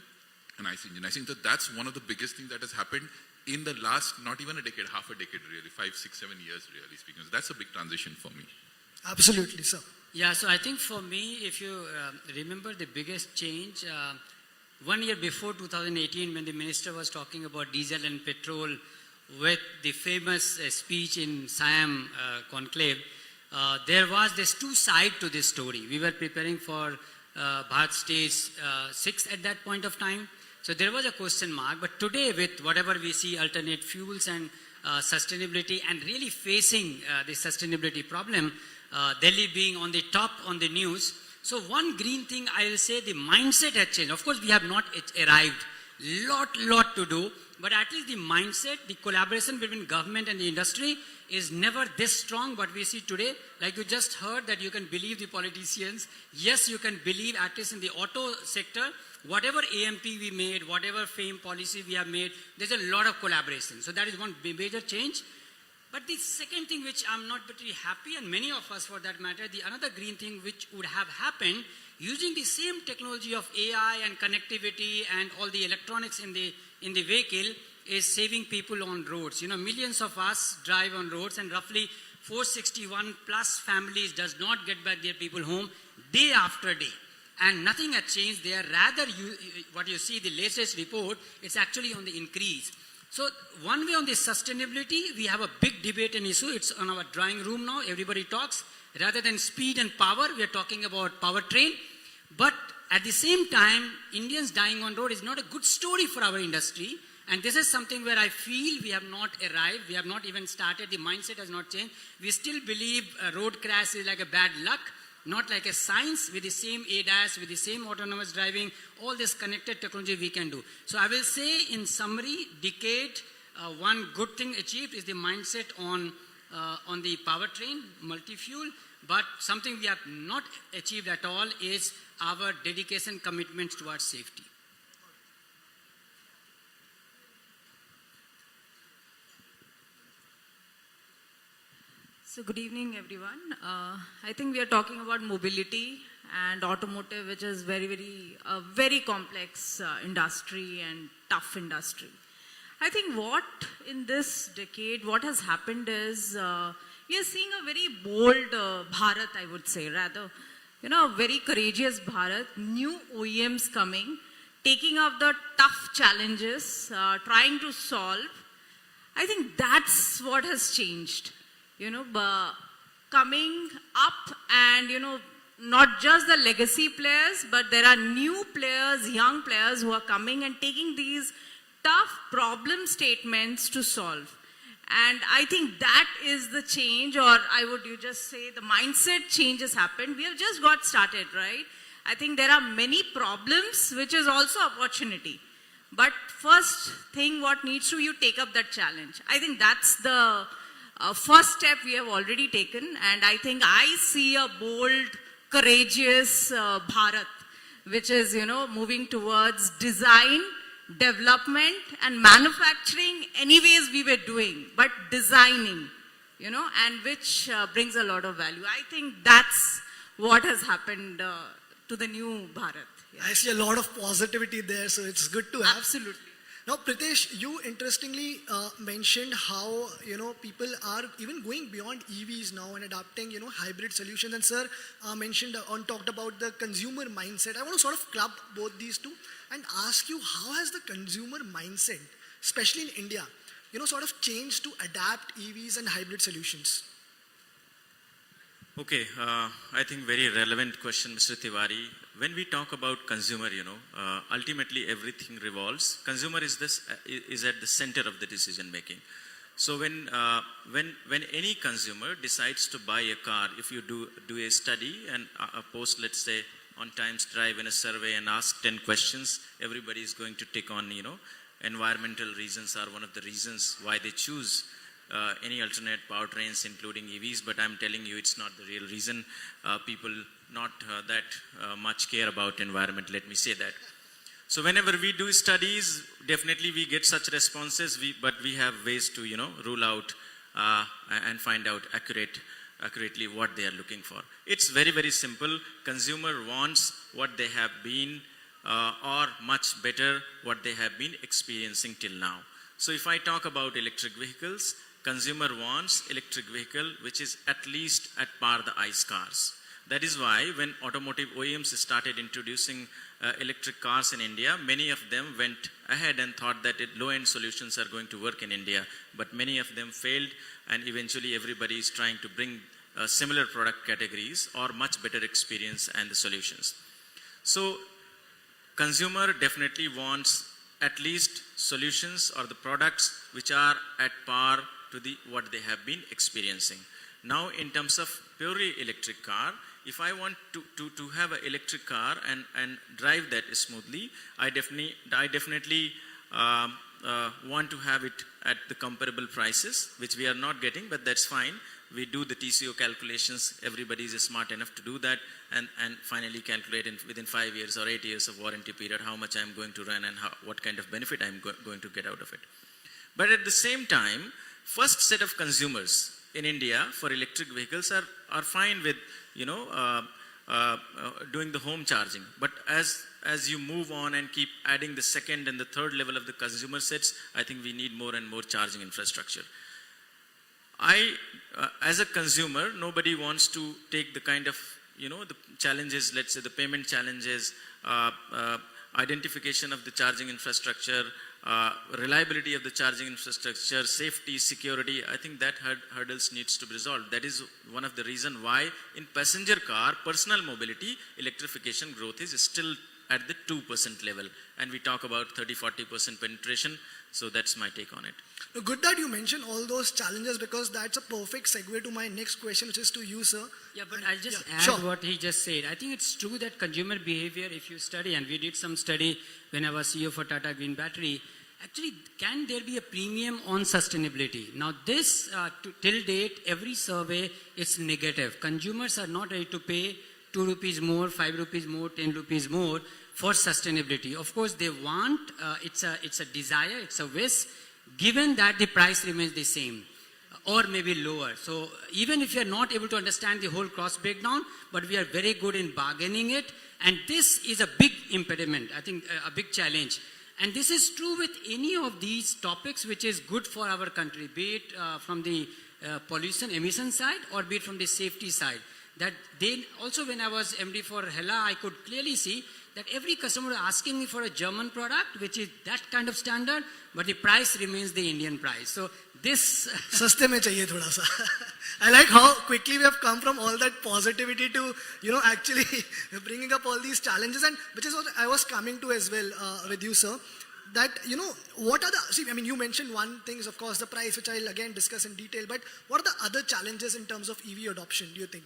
an ICE engine. I think that's one of the biggest things that has happened in the last, not even a decade, half a decade really, 5, 6, 7 years really speaking. So that's a big transition for me. Absolutely, sir. Yeah, so I think for me, if you remember the biggest change, 1 year before 2018, when the minister was talking about diesel and petrol with the famous speech in Siam Conclave, there was this 2 sides to this story. We were preparing for Bharat Stage 6 at that point of time. So there was a question mark, but today with whatever we see, alternate fuels and sustainability and really facing the sustainability problem, Delhi being on the top on the news. So one green thing I will say, the mindset has changed. Of course, we have not arrived. Lot to do, but at least the mindset, the collaboration between government and the industry is never this strong. But we see today, like you just heard, that you can believe the politicians. Yes, you can believe, at least in the auto sector, whatever AMP we made, whatever FAME policy we have made, there's a lot of collaboration. So that is one major change. But the second thing which I'm not particularly happy, and many of us for that matter, the another green thing which would have happened using the same technology of AI and connectivity and all the electronics in the vehicle is saving people on roads. Millions of us drive on roads, and roughly 461 plus families does not get back their people home day after day. And nothing has changed there. Rather, what you see, the latest report, it's actually on the increase. So one way on the sustainability, we have a big debate and issue. It's on our drawing room now. Everybody talks. Rather than speed and power, we are talking about powertrain. But at the same time, Indians dying on road is not a good story for our industry. And this is something where I feel we have not arrived. We have not even started. The mindset has not changed. We still believe a road crash is like a bad luck, not like a science. With the same ADAS, with the same autonomous driving, all this connected technology we can do. So I will say in summary, decade, one good thing achieved is the mindset on the powertrain, multi-fuel. But something we have not achieved at all is our dedication, commitments towards safety. So good evening, everyone. I think we are talking about mobility and automotive, which is very complex industry and tough industry. I think what in this decade, what has happened is we are seeing a very bold Bharat, I would say, rather, a very courageous Bharat, new OEMs coming, taking up the tough challenges, trying to solve. I think that's what has changed, coming up and, not just the legacy players, but there are new players, young players who are coming and taking these tough problem statements to solve. And I think that is the change, or you just say the mindset change has happened. We have just got started, right? I think there are many problems, which is also opportunity. But first thing, what needs to, you take up that challenge. I think that's the first step we have already taken. And I think I see a bold, courageous Bharat, which is, moving towards design, development and manufacturing anyways we were doing, but designing, and which brings a lot of value. I think that's what has happened to the new Bharat. Yeah. I see a lot of positivity there, so it's good to have. Absolutely. Now, Pritesh, you interestingly mentioned how, people are even going beyond EVs now and adopting, hybrid solutions. And sir talked about the consumer mindset. I want to sort of club both these two and ask you, how has the consumer mindset, especially in India, sort of changed to adapt EVs and hybrid solutions? Okay, I think very relevant question, Mr. Tiwari. When we talk about consumer, ultimately everything revolves. Consumer is at the center of the decision making. So when any consumer decides to buy a car, if you do a study and a post, let's say, on Times Drive in a survey and ask 10 questions, everybody is going to tick on, environmental reasons are one of the reasons why they choose any alternate powertrains, including EVs. But I'm telling you, it's not the real reason. People not that much care about environment, let me say that. So whenever we do studies, definitely we get such responses, but we have ways to, rule out and find out accurately what they are looking for. It's very simple. Consumer wants what they have been or much better what they have been experiencing till now. So if I talk about electric vehicles, consumer wants electric vehicle which is at least at par the ICE cars. That is why when automotive OEMs started introducing electric cars in India, many of them went ahead and thought that low-end solutions are going to work in India, but many of them failed, and eventually everybody is trying to bring similar product categories or much better experience and the solutions. So consumer definitely wants at least solutions or the products which are at par to what they have been experiencing. Now in terms of purely electric car, if I want to have an electric car and drive that smoothly, I definitely want to have it at the comparable prices, which we are not getting, but that's fine. We do the TCO calculations. Everybody is smart enough to do that and finally calculate within 5 years or 8 years of warranty period how much I'm going to run and what kind of benefit I'm going to get out of it. But at the same time, first set of consumers in India for electric vehicles are fine with doing the home charging. But as you move on and keep adding the second and the third level of the consumer sets, I think we need more and more charging infrastructure. As a consumer, nobody wants to take the kind of, the challenges, let's say the payment challenges, identification of the charging infrastructure, reliability of the charging infrastructure, safety, security. I think that hurdles needs to be resolved. That is one of the reasons why in passenger car, personal mobility, electrification growth is still at the 2% level. And we talk about 30-40% penetration. So that's my take on it. Good that you mentioned all those challenges, because that's a perfect segue to my next question, which is to you, sir. Yeah, but I'll just add what he just said. I think it's true that consumer behavior, if you study, and we did some study when I was CEO for Tata Green Battery, actually, can there be a premium on sustainability? Now this, till date, every survey is negative. Consumers are not ready to pay 2 rupees more, 5 rupees more, 10 rupees more for sustainability. Of course, they want, it's a desire, it's a wish, given that the price remains the same. or maybe lower. So even if you are not able to understand the whole cost breakdown, but we are very good in bargaining it, and this is a big impediment, I think a big challenge. And this is true with any of these topics which is good for our country, be it from the pollution emission side or be it from the safety side. That they also, when I was MD for Hella, I could clearly see that every customer was asking me for a German product, which is that kind of standard, but the price remains the Indian price. So this... Saste mein chahiye thoda sa. I like how quickly we have come from all that positivity to, actually bringing up all these challenges, and which is what I was coming to as well with you, sir. That, what are you mentioned one thing is, of course, the price, which I'll again discuss in detail, but what are the other challenges in terms of EV adoption, do you think?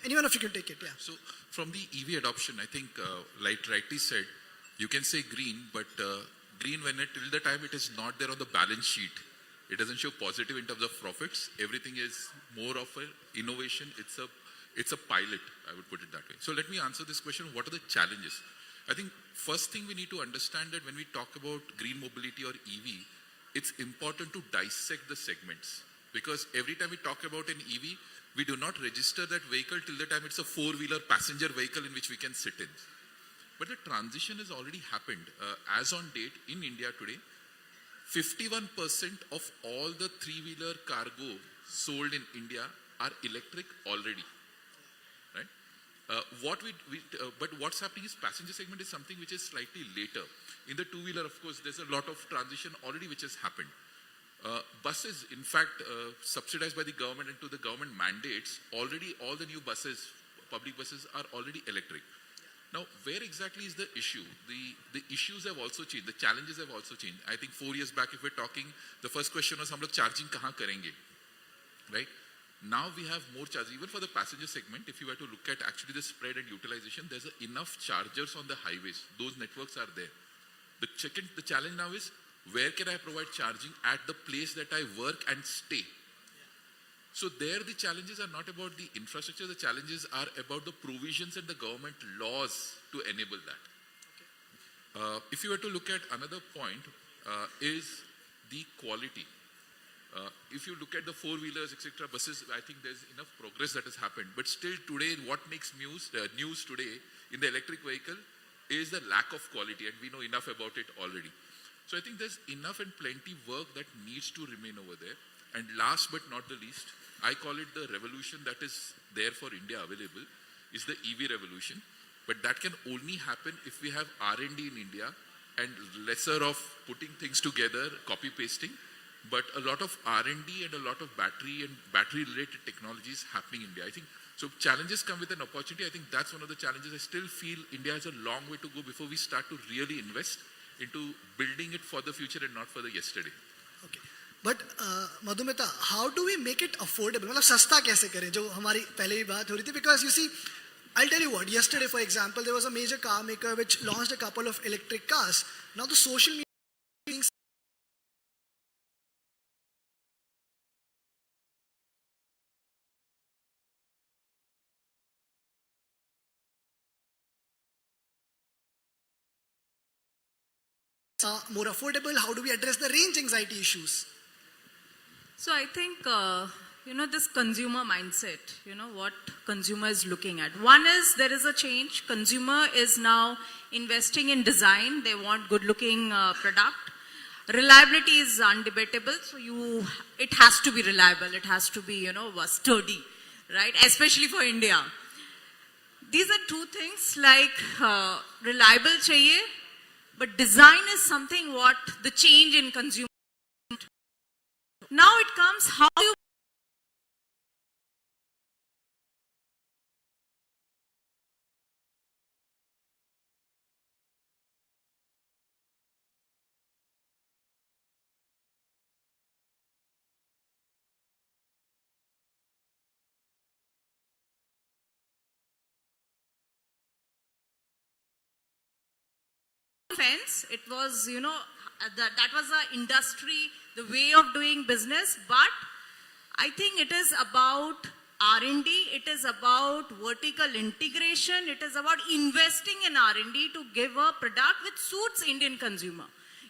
Anyone of you can take it, yeah. So from the EV adoption, I think, like rightly said, you can say green, but green till the time it is not there on the balance sheet, it doesn't show positive in terms of profits. Everything is more of an innovation. It's a pilot, I would put it that way. So let me answer this question. What are the challenges? I think first thing we need to understand that when we talk about green mobility or EV, it's important to dissect the segments. Because every time we talk about an EV, we do not register that vehicle till the time it's a four-wheeler passenger vehicle in which we can sit in. But the transition has already happened. As on date, in India today, 51% of all the three-wheeler cargo sold in India are electric already. Right? But what's happening is passenger segment is something which is slightly later. In the two-wheeler, of course, there's a lot of transition already which has happened. Buses, in fact, subsidized by the government and to the government mandates, already all the new buses, public buses, are already electric. Now, where exactly is the issue? The issues have also changed. The challenges have also changed. I think 4 years back, if we're talking, the first question was, hum log charging kahan karenge? Right? Now we have more charging. Even for the passenger segment, if you were to look at actually the spread and utilization, there's enough chargers on the highways. Those networks are there. The challenge now is, where can I provide charging at the place that I work and stay? So there the challenges are not about the infrastructure, the challenges are about the provisions and the government laws to enable that. Okay. If you were to look at another point, is the quality. If you look at the four-wheelers, etc., buses, I think there's enough progress that has happened. But still today, what makes news today in the electric vehicle is the lack of quality, and we know enough about it already. So I think there's enough and plenty work that needs to remain over there. And last but not the least, I call it the revolution that is there for India available, is the EV revolution. But that can only happen if we have R&D in India and lesser of putting things together, copy-pasting, but a lot of R&D and a lot of battery and battery-related technologies happening in India. I think so. Challenges come with an opportunity. I think that's one of the challenges. I still feel India has a long way to go before we start to really invest into building it for the future and not for the yesterday. Okay. But Madhumita, how do we make it affordable? मतलब सस्ता कैसे करें? जो हमारी पहले भी बात हो रही थी. Because you see, I'll tell you what. Yesterday, for example, there was a major car maker which launched a couple of electric cars. Now the social media more affordable. How do we address the range anxiety issues? So I think, this consumer mindset, what consumer is looking at. One is there is a change. Consumer is now investing in design. They want good looking product. Reliability is undebatable. So it has to be reliable. It has to be, sturdy, right? Especially for India. These are two things like reliable chahiye, but design is something what the change in consumer. Now it comes how you fence. It was, that was an industry, the way of doing business. But I think it is about R&D. It is about vertical integration. It is about investing in R&D to give a product which suits Indian consumer.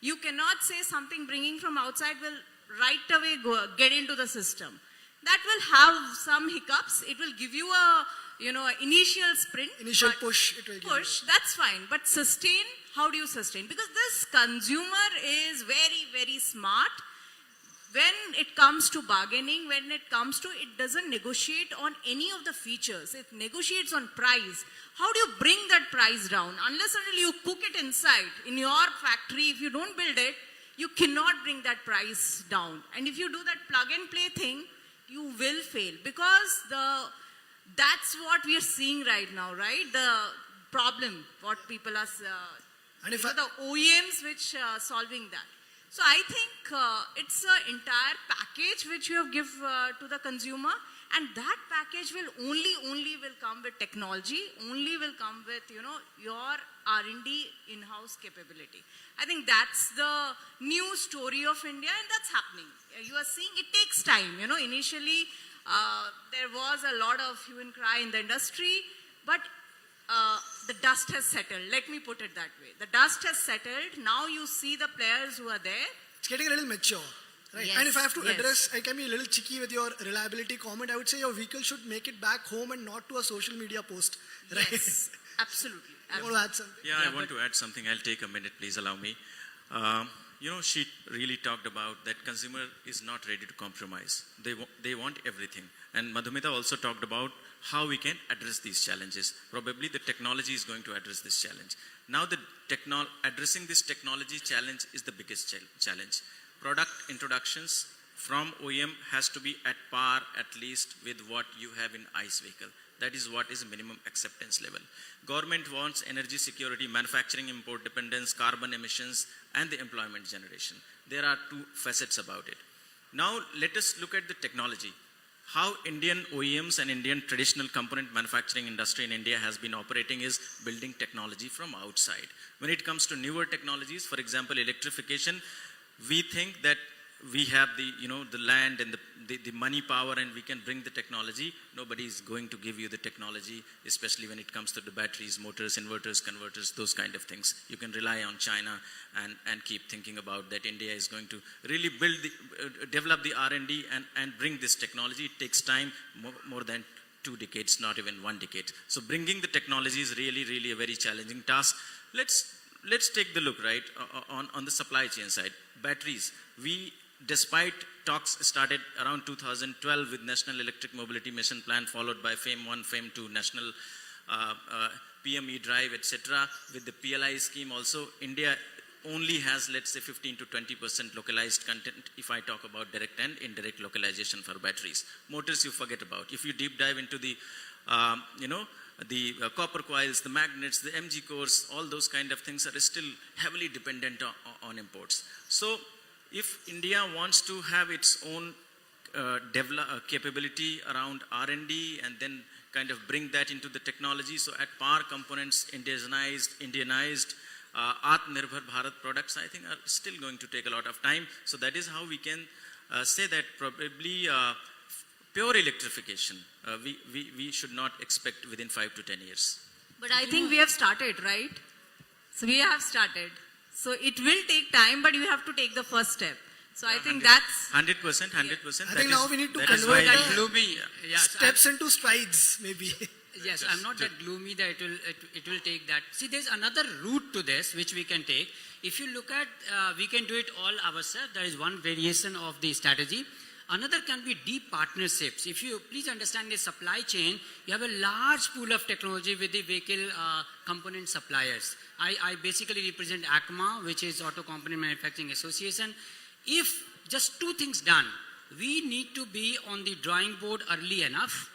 You cannot say something bringing from outside will right away get into the system. That will have some hiccups. It will give you a, initial sprint. Initial but push, it will give push, that's fine. But sustain, how do you sustain? Because this consumer is very, very smart. When it comes to bargaining, when it comes to, it doesn't negotiate on any of the features. It negotiates on price. How do you bring that price down? Unless until you cook it inside, in your factory, if you don't build it, you cannot bring that price down. And if you do that plug and play thing, you will fail. Because that's what we are seeing right now, right? The problem, what people are, And if the OEMs which are solving that. So I think it's an entire package which you have give to the consumer, and that package will only will come with technology, only will come with your R&D in-house capability. I think that's the new story of India, and that's happening. You are seeing it takes time. Initially there was a lot of hue and cry in the industry, but the dust has settled. Let me put it that way. The dust has settled. Now you see the players who are there. it's getting a little mature. Right. Yes, And if I have to yes. address, I can be a little cheeky with your reliability comment. I would say your vehicle should make it back home and not to a social media post. Right? Yes, absolutely. You want to add something? Yeah, I want to add something. I'll take a minute, please allow me. She really talked about that consumer is not ready to compromise. They want everything. And Madhumita also talked about how we can address these challenges. Probably the technology is going to address this challenge. Now, addressing this technology challenge is the biggest challenge. Product introductions from OEM has to be at par at least with what you have in ICE vehicle. That is what is minimum acceptance level. Government wants energy security, manufacturing import dependence, carbon emissions, and the employment generation. There are two facets about it. Now, let us look at the technology. How Indian OEMs and Indian traditional component manufacturing industry in India has been operating is building technology from outside. When it comes to newer technologies, for example, electrification, we think that we have the land and the money power, and we can bring the technology. Nobody is going to give you the technology, especially when it comes to the batteries, motors, inverters, converters, those kind of things. You can rely on China and keep thinking about that India is going to really develop the R&D and bring this technology. It takes time, more than 2 decades, not even 1 decade. So bringing the technology is really, really a very challenging task. Let's take the look, right, on the supply chain side. Batteries, despite talks started around 2012 with National Electric Mobility Mission Plan, followed by FAME 1, FAME 2, National PME Drive, etc. With the PLI scheme also, India only has, let's say, 15 to 20% localized content if I talk about direct and indirect localization for batteries. Motors you forget about. If you deep dive into the, the copper coils, the magnets, the MG cores, all those kind of things are still heavily dependent on imports. So if India wants to have its own capability around R&D and then kind of bring that into the technology, so at par components, Indianized, Atmanirbhar Bharat products, I think are still going to take a lot of time. So that is how we can say that probably pure electrification, we should not expect within 5 to 10 years. But I think we have started, right? So we have started. So it will take time, but you have to take the first step. So I think that's 100%, 100%. I think now we need to that is convert why the gloomy. Yes, steps into strides, maybe. Yes, I'm not that gloomy that it will take that. See, there's another route to this which we can take. If you look at, we can do it all ourselves. There is one variation of the strategy. Another can be deep partnerships. If you please understand the supply chain, you have a large pool of technology with the vehicle component suppliers. I basically represent ACMA, which is Auto Component Manufacturing Association. If just 2 things done, we need to be on the drawing board early enough,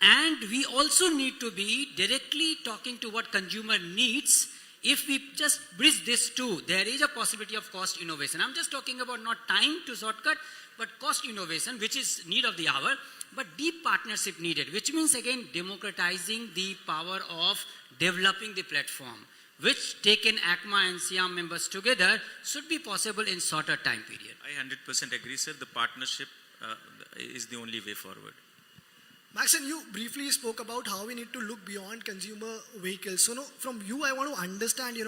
and we also need to be directly talking to what consumer needs. If we just bridge this two, there is a possibility of cost innovation. I'm just talking about not time to shortcut, but cost innovation, which is need of the hour, but deep partnership needed, which means again democratizing the power of developing the platform, which taken ACMA and SIAM members together should be possible in shorter time period. I 100% agree, sir. The partnership is the only way forward. Maxon, you briefly spoke about how we need to look beyond consumer vehicles. So, from you, I want to understand,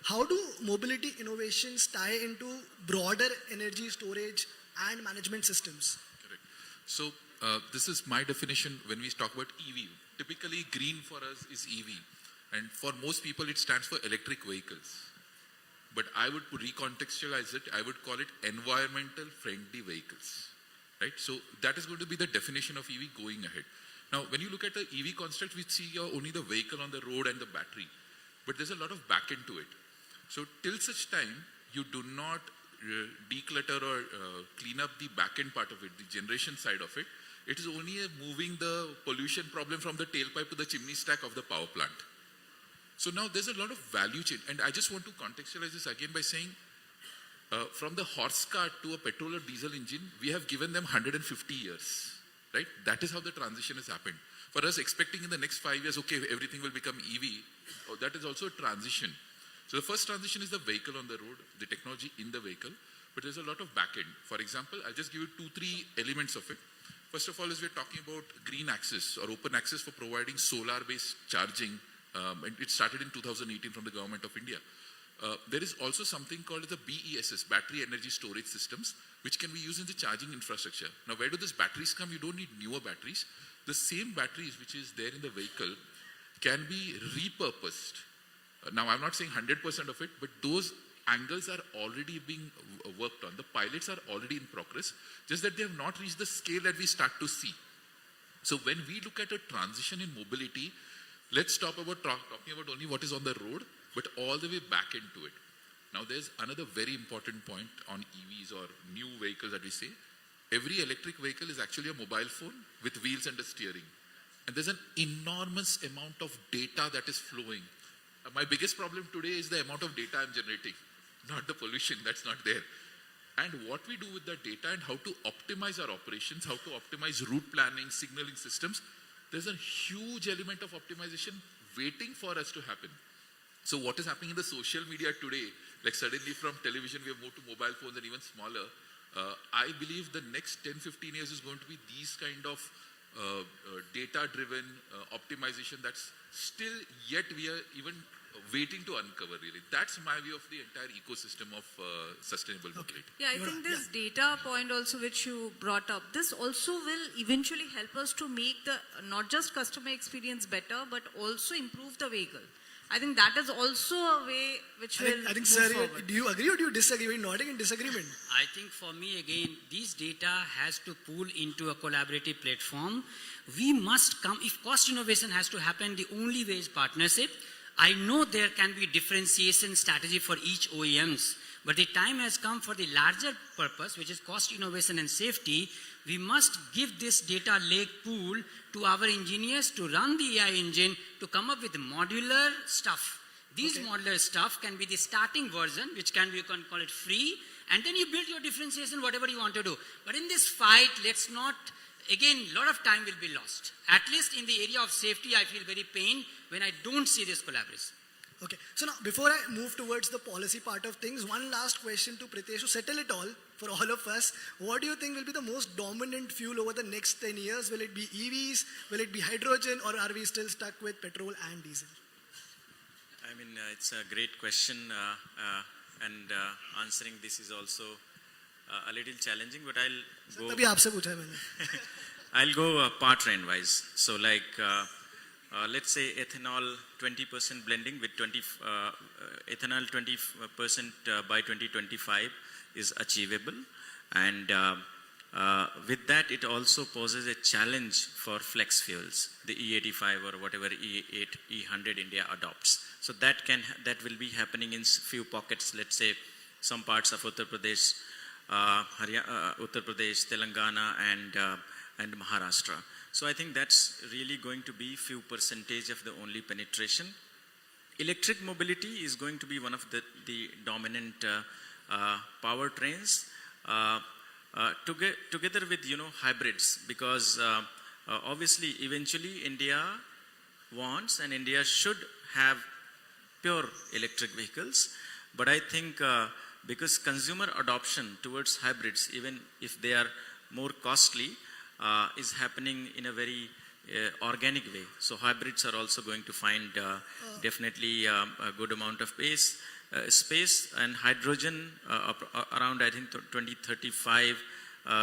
how do mobility innovations tie into broader energy storage and management systems? Correct. So this is my definition when we talk about EV. Typically, green for us is EV. And for most people, it stands for electric vehicles. But I would recontextualize it. I would call it environmental friendly vehicles. Right? So that is going to be the definition of EV going ahead. Now, when you look at the EV construct, we see only the vehicle on the road and the battery. But there's a lot of back end to it. So till such time, you do not declutter or clean up the back end part of it, the generation side of it. It is only moving the pollution problem from the tailpipe to the chimney stack of the power plant. So now there's a lot of value chain. And I just want to contextualize this again by saying, from the horse cart to a petrol or diesel engine, we have given them 150 years, right? That is how the transition has happened. For us, expecting in the next 5 years, okay, everything will become EV, that is also a transition. So the first transition is the vehicle on the road, the technology in the vehicle, but there's a lot of back end. For example, I'll just give you 2-3 elements of it. First of all, is we're talking about green access or open access for providing solar-based charging. And it started in 2018 from the government of India. There is also something called the BESS, Battery Energy Storage Systems, which can be used in the charging infrastructure. Now, where do these batteries come? You don't need newer batteries. The same batteries which is there in the vehicle can be repurposed. Now, I'm not saying 100% of it, but those angles are already being worked on. The pilots are already in progress, just that they have not reached the scale that we start to see. So when we look at a transition in mobility, let's stop about talking about only what is on the road, but all the way back into it. Now there's another very important point on EVs or new vehicles that we say. Every electric vehicle is actually a mobile phone with wheels and a steering. And there's an enormous amount of data that is flowing. My biggest problem today is the amount of data I'm generating, not the pollution, that's not there. And what we do with that data and how to optimize our operations, how to optimize route planning, signaling systems, there's a huge element of optimization waiting for us to happen. So what is happening in the social media today, like suddenly from television we have moved to mobile phones and even smaller, I believe the next 10-15 years is going to be these kind of data-driven optimization that's still yet we are even waiting to uncover really. That's my view of the entire ecosystem of sustainable mobility. Yeah, I think this data point also which you brought up, this also will eventually help us to make the not just customer experience better, but also improve the vehicle. I think that is also a way which will I think, move sir, forward. do you agree or do you disagree? We're nodding in disagreement. I think for me, again, this data has to pool into a collaborative platform. We must come, if cost innovation has to happen, the only way is partnership. I know there can be differentiation strategy for each OEMs, but the time has come for the larger purpose, which is cost innovation and safety. We must give this data lake pool to our engineers to run the AI engine to come up with modular stuff. These modular stuff can be the starting version, which can be, you can call it free, and then you build your differentiation, whatever you want to do. But in this fight, let's not, again, a lot of time will be lost. At least in the area of safety, I feel very pain when I don't see this collaboration. Okay, so now before I move towards the policy part of things, one last question to Pritesh to settle it all for all of us. What do you think will be the most dominant fuel over the next 10 years? Will it be EVs? Will it be hydrogen? Or are we still stuck with petrol and diesel? I mean, it's a great question, and answering this is also a little challenging, but I'll go. तभी आपसे पूछा है मैंने. I'll go part trend wise. So like, let's say ethanol 20% blending with ethanol 20% by 2025 is achievable. And with that, it also poses a challenge for flex fuels, the E85 or whatever E8, E100 India adopts. So that will be happening in few pockets, let's say some parts of Uttar Pradesh, Telangana and Maharashtra. So I think that's really going to be few percentage of the only penetration. Electric mobility is going to be one of the dominant powertrains together with hybrids, because obviously eventually India wants and India should have pure electric vehicles. But I think because consumer adoption towards hybrids, even if they are more costly, is happening in a very organic way. So hybrids are also going to find definitely a good amount of space, and hydrogen around, I think, 2035,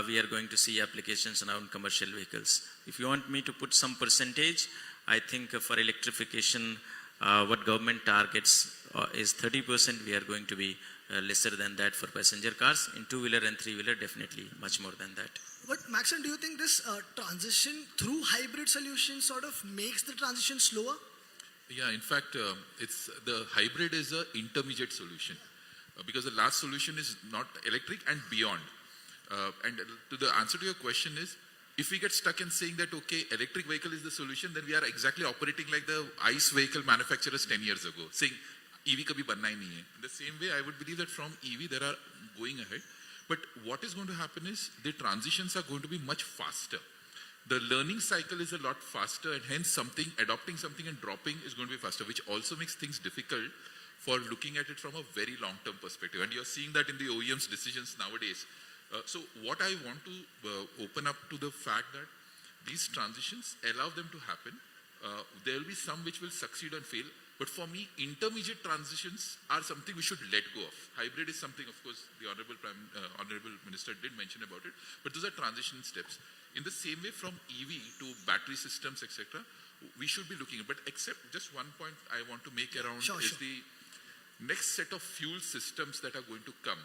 we are going to see applications around commercial vehicles. If you want me to put some percentage, I think for electrification, what government targets is 30%. We are going to be lesser than that for passenger cars. In two-wheeler and three-wheeler, definitely much more than that. But Maxon, do you think this transition through hybrid solutions sort of makes the transition slower? Yeah, in fact, it's the hybrid is an intermediate solution because the last solution is not electric and beyond. And to the answer to your question is, if we get stuck in saying that, okay, electric vehicle is the solution, then we are exactly operating like the ICE vehicle manufacturers 10 years ago, saying EV kabhi banna hi nahi hai. In the same way, I would believe that from EV, there are going ahead. But what is going to happen is the transitions are going to be much faster. The learning cycle is a lot faster, and hence adopting something and dropping is going to be faster, which also makes things difficult for looking at it from a very long-term perspective. And you're seeing that in the OEM's decisions nowadays. So what I want to open up to the fact that these transitions, allow them to happen. There will be some which will succeed and fail. But for me, intermediate transitions are something we should let go of. Hybrid is something, of course, the Honorable Minister did mention about it. But those are transition steps. In the same way, from EV to battery systems, etc., we should be looking at. But except just one point I want to make around the next set of fuel systems that are going to come.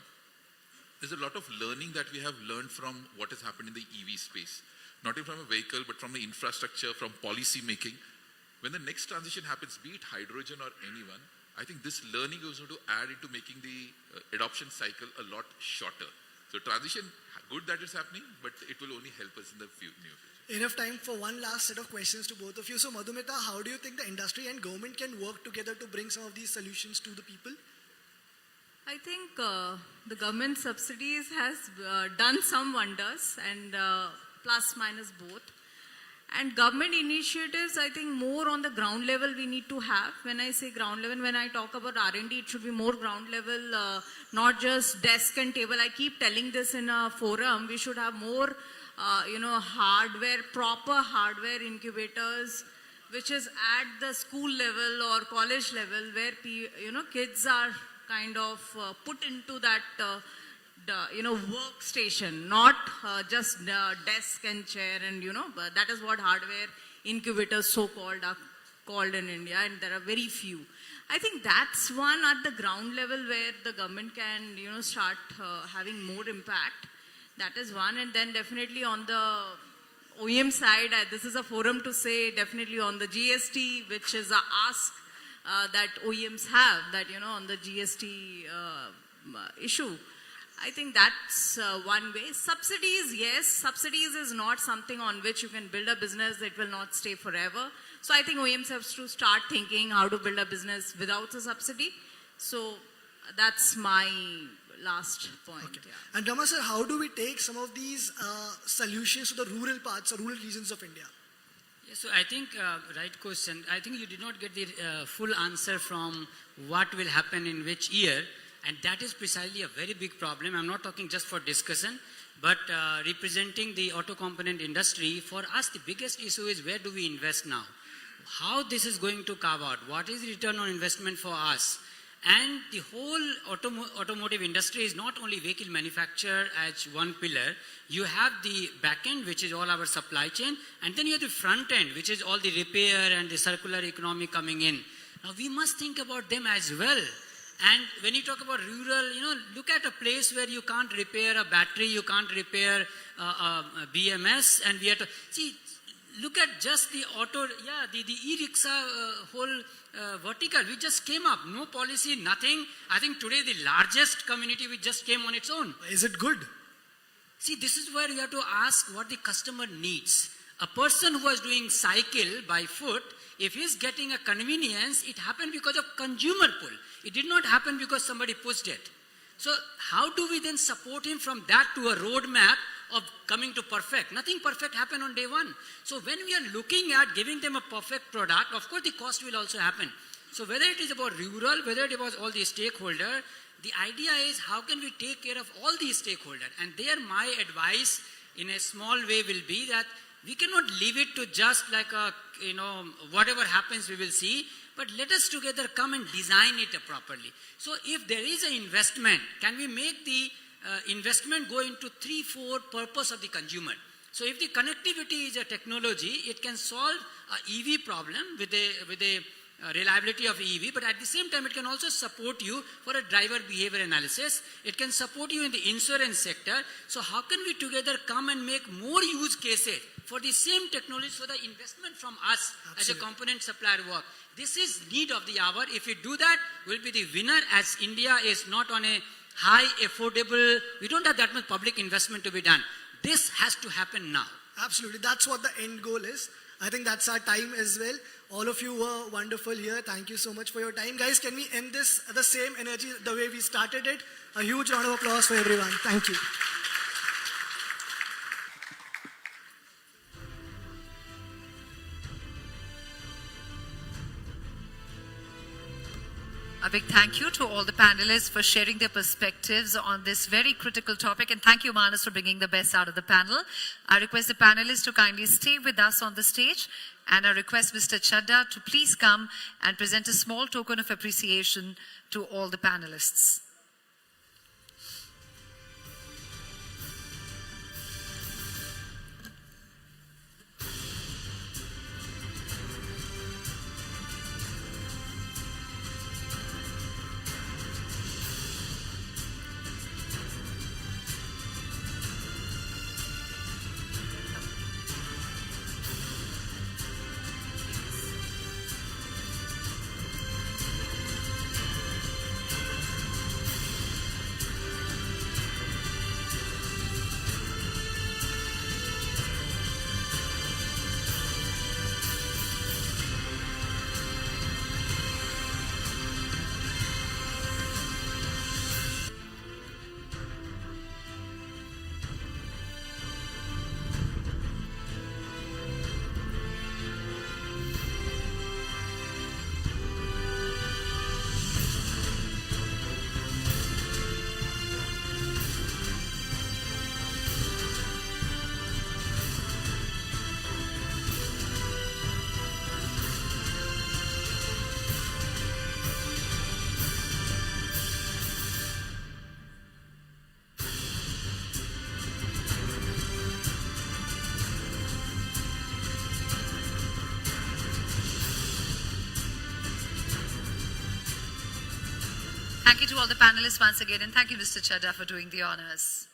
There's a lot of learning that we have learned from what has happened in the EV space. Not even from a vehicle, but from the infrastructure, from policy making. When the next transition happens, be it hydrogen or anyone, I think this learning is going to add into making the adoption cycle a lot shorter. So transition, good that it's happening, but it will only help us in the near future. Enough time for one last set of questions to both of you. So Madhumita, how do you think the industry and government can work together to bring some of these solutions to the people? I think the government subsidies has done some wonders, and plus minus both. And government initiatives, I think more on the ground level we need to have. When I say ground level, when I talk about R&D, it should be more ground level, not just desk and table. I keep telling this in a forum. We should have more, hardware, proper hardware incubators, which is at the school level or college level, where kids are kind of put into that workstation, not just desk and chair, and that is what hardware incubators so-called are called in India, and there are very few. I think that's one at the ground level where the government can start having more impact. That is one. And then definitely on the OEM side, this is a forum to say definitely on the GST, which is a ask that OEMs have, that on the GST issue. I think that's one way. Subsidies, yes. Subsidies is not something on which you can build a business. It will not stay forever. So I think OEMs have to start thinking how to build a business without a subsidy. So that's my last point. Okay. Yeah. And Rama sir, how do we take some of these solutions to the rural parts or rural regions of India? Yeah, so I think, right question. I think you did not get the full answer from what will happen in which year. And that is precisely a very big problem. I'm not talking just for discussion, but representing the auto component industry. For us, the biggest issue is where do we invest now? How this is going to carve out? What is the return on investment for us? And the whole automotive industry is not only vehicle manufacture as one pillar. You have the back end, which is all our supply chain, and then you have the front end, which is all the repair and the circular economy coming in. Now we must think about them as well. And when you talk about rural, look at a place where you can't repair a battery, you can't repair a BMS, and we have to see. Look at just the auto, the e-rickshaw whole vertical. We just came up, no policy, nothing. I think today the largest community which just came on its own. Is it good? See, this is where you have to ask what the customer needs. A person who was doing cycle by foot, if he's getting a convenience, it happened because of consumer pull. It did not happen because somebody pushed it. So how do we then support him from that to a roadmap of coming to perfect? Nothing perfect happened on day one. So when we are looking at giving them a perfect product, of course the cost will also happen. So whether it is about rural, whether it is all the stakeholder, the idea is how can we take care of all these stakeholders? And there my advice in a small way will be that We cannot leave it to just like a, whatever happens we will see, but let us together come and design it properly. So if there is an investment, can we make the investment go into 3-4 purpose of the consumer? So if the connectivity is a technology, it can solve a EV problem with a reliability of EV, but at the same time, it can also support you for a driver behavior analysis. It can support you in the insurance sector. So how can we together come and make more use cases for the same technology so the investment from us as a component supplier work? This is need of the hour. If we do that, we'll be the winner, as India is not on a high, affordable, we don't have that much public investment to be done. This has to happen now. Absolutely. That's what the end goal is. I think that's our time as well. All of you were wonderful here. Thank you so much for your time. Guys, can we end this the same energy, the way we started it? A huge round of applause for everyone. Thank you. A big thank you to all the panelists for sharing their perspectives on this very critical topic. And thank you, Manas, for bringing the best out of the panel. I request the panelists to kindly stay with us on the stage. And I request Mr. Chadda to please come and present a small token of appreciation to all the panelists. Thank you to all the panelists once again, and thank you, Mr. Chadda, for doing the honors.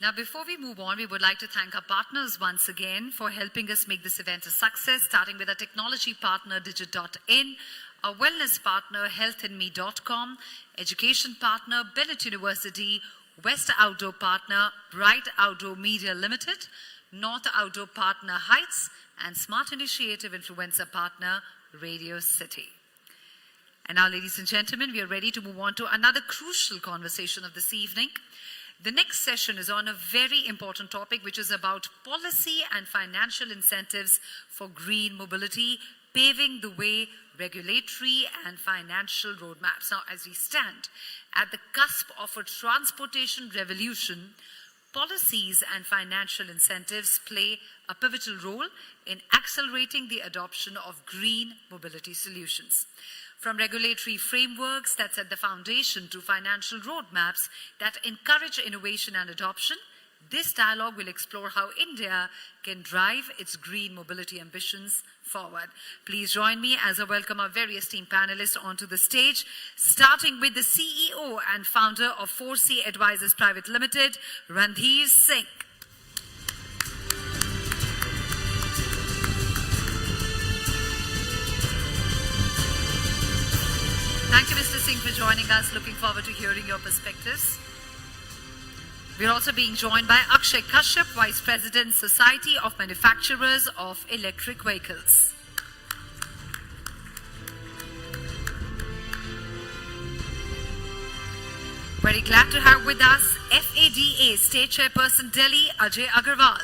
Now, before we move on, we would like to thank our partners once again for helping us make this event a success, starting with our technology partner, Digit.in, our wellness partner, healthandme.com, education partner, Bennett University, West Outdoor partner, Bright Outdoor Media Limited, North Outdoor partner, Heights, and Smart Initiative influencer partner, Radio City. And now, ladies and gentlemen, we are ready to move on to another crucial conversation of this evening. The next session is on a very important topic, which is about policy and financial incentives for green mobility, paving the way, regulatory and financial roadmaps. Now, as we stand at the cusp of a transportation revolution, policies and financial incentives play a pivotal role in accelerating the adoption of green mobility solutions. From regulatory frameworks that set the foundation to financial roadmaps that encourage innovation and adoption, this dialogue will explore how India can drive its green mobility ambitions forward. Please join me as I welcome our very esteemed panelists onto the stage, starting with the CEO and founder of 4C Advisors Private Limited, Randhir Singh. Thank you, Mr. Singh, for joining us. Looking forward to hearing your perspectives. We're also being joined by Akshay Kashyap, Vice President, Society of Manufacturers of Electric Vehicles. Very glad to have with us FADA State Chairperson Delhi, Ajay Agarwal.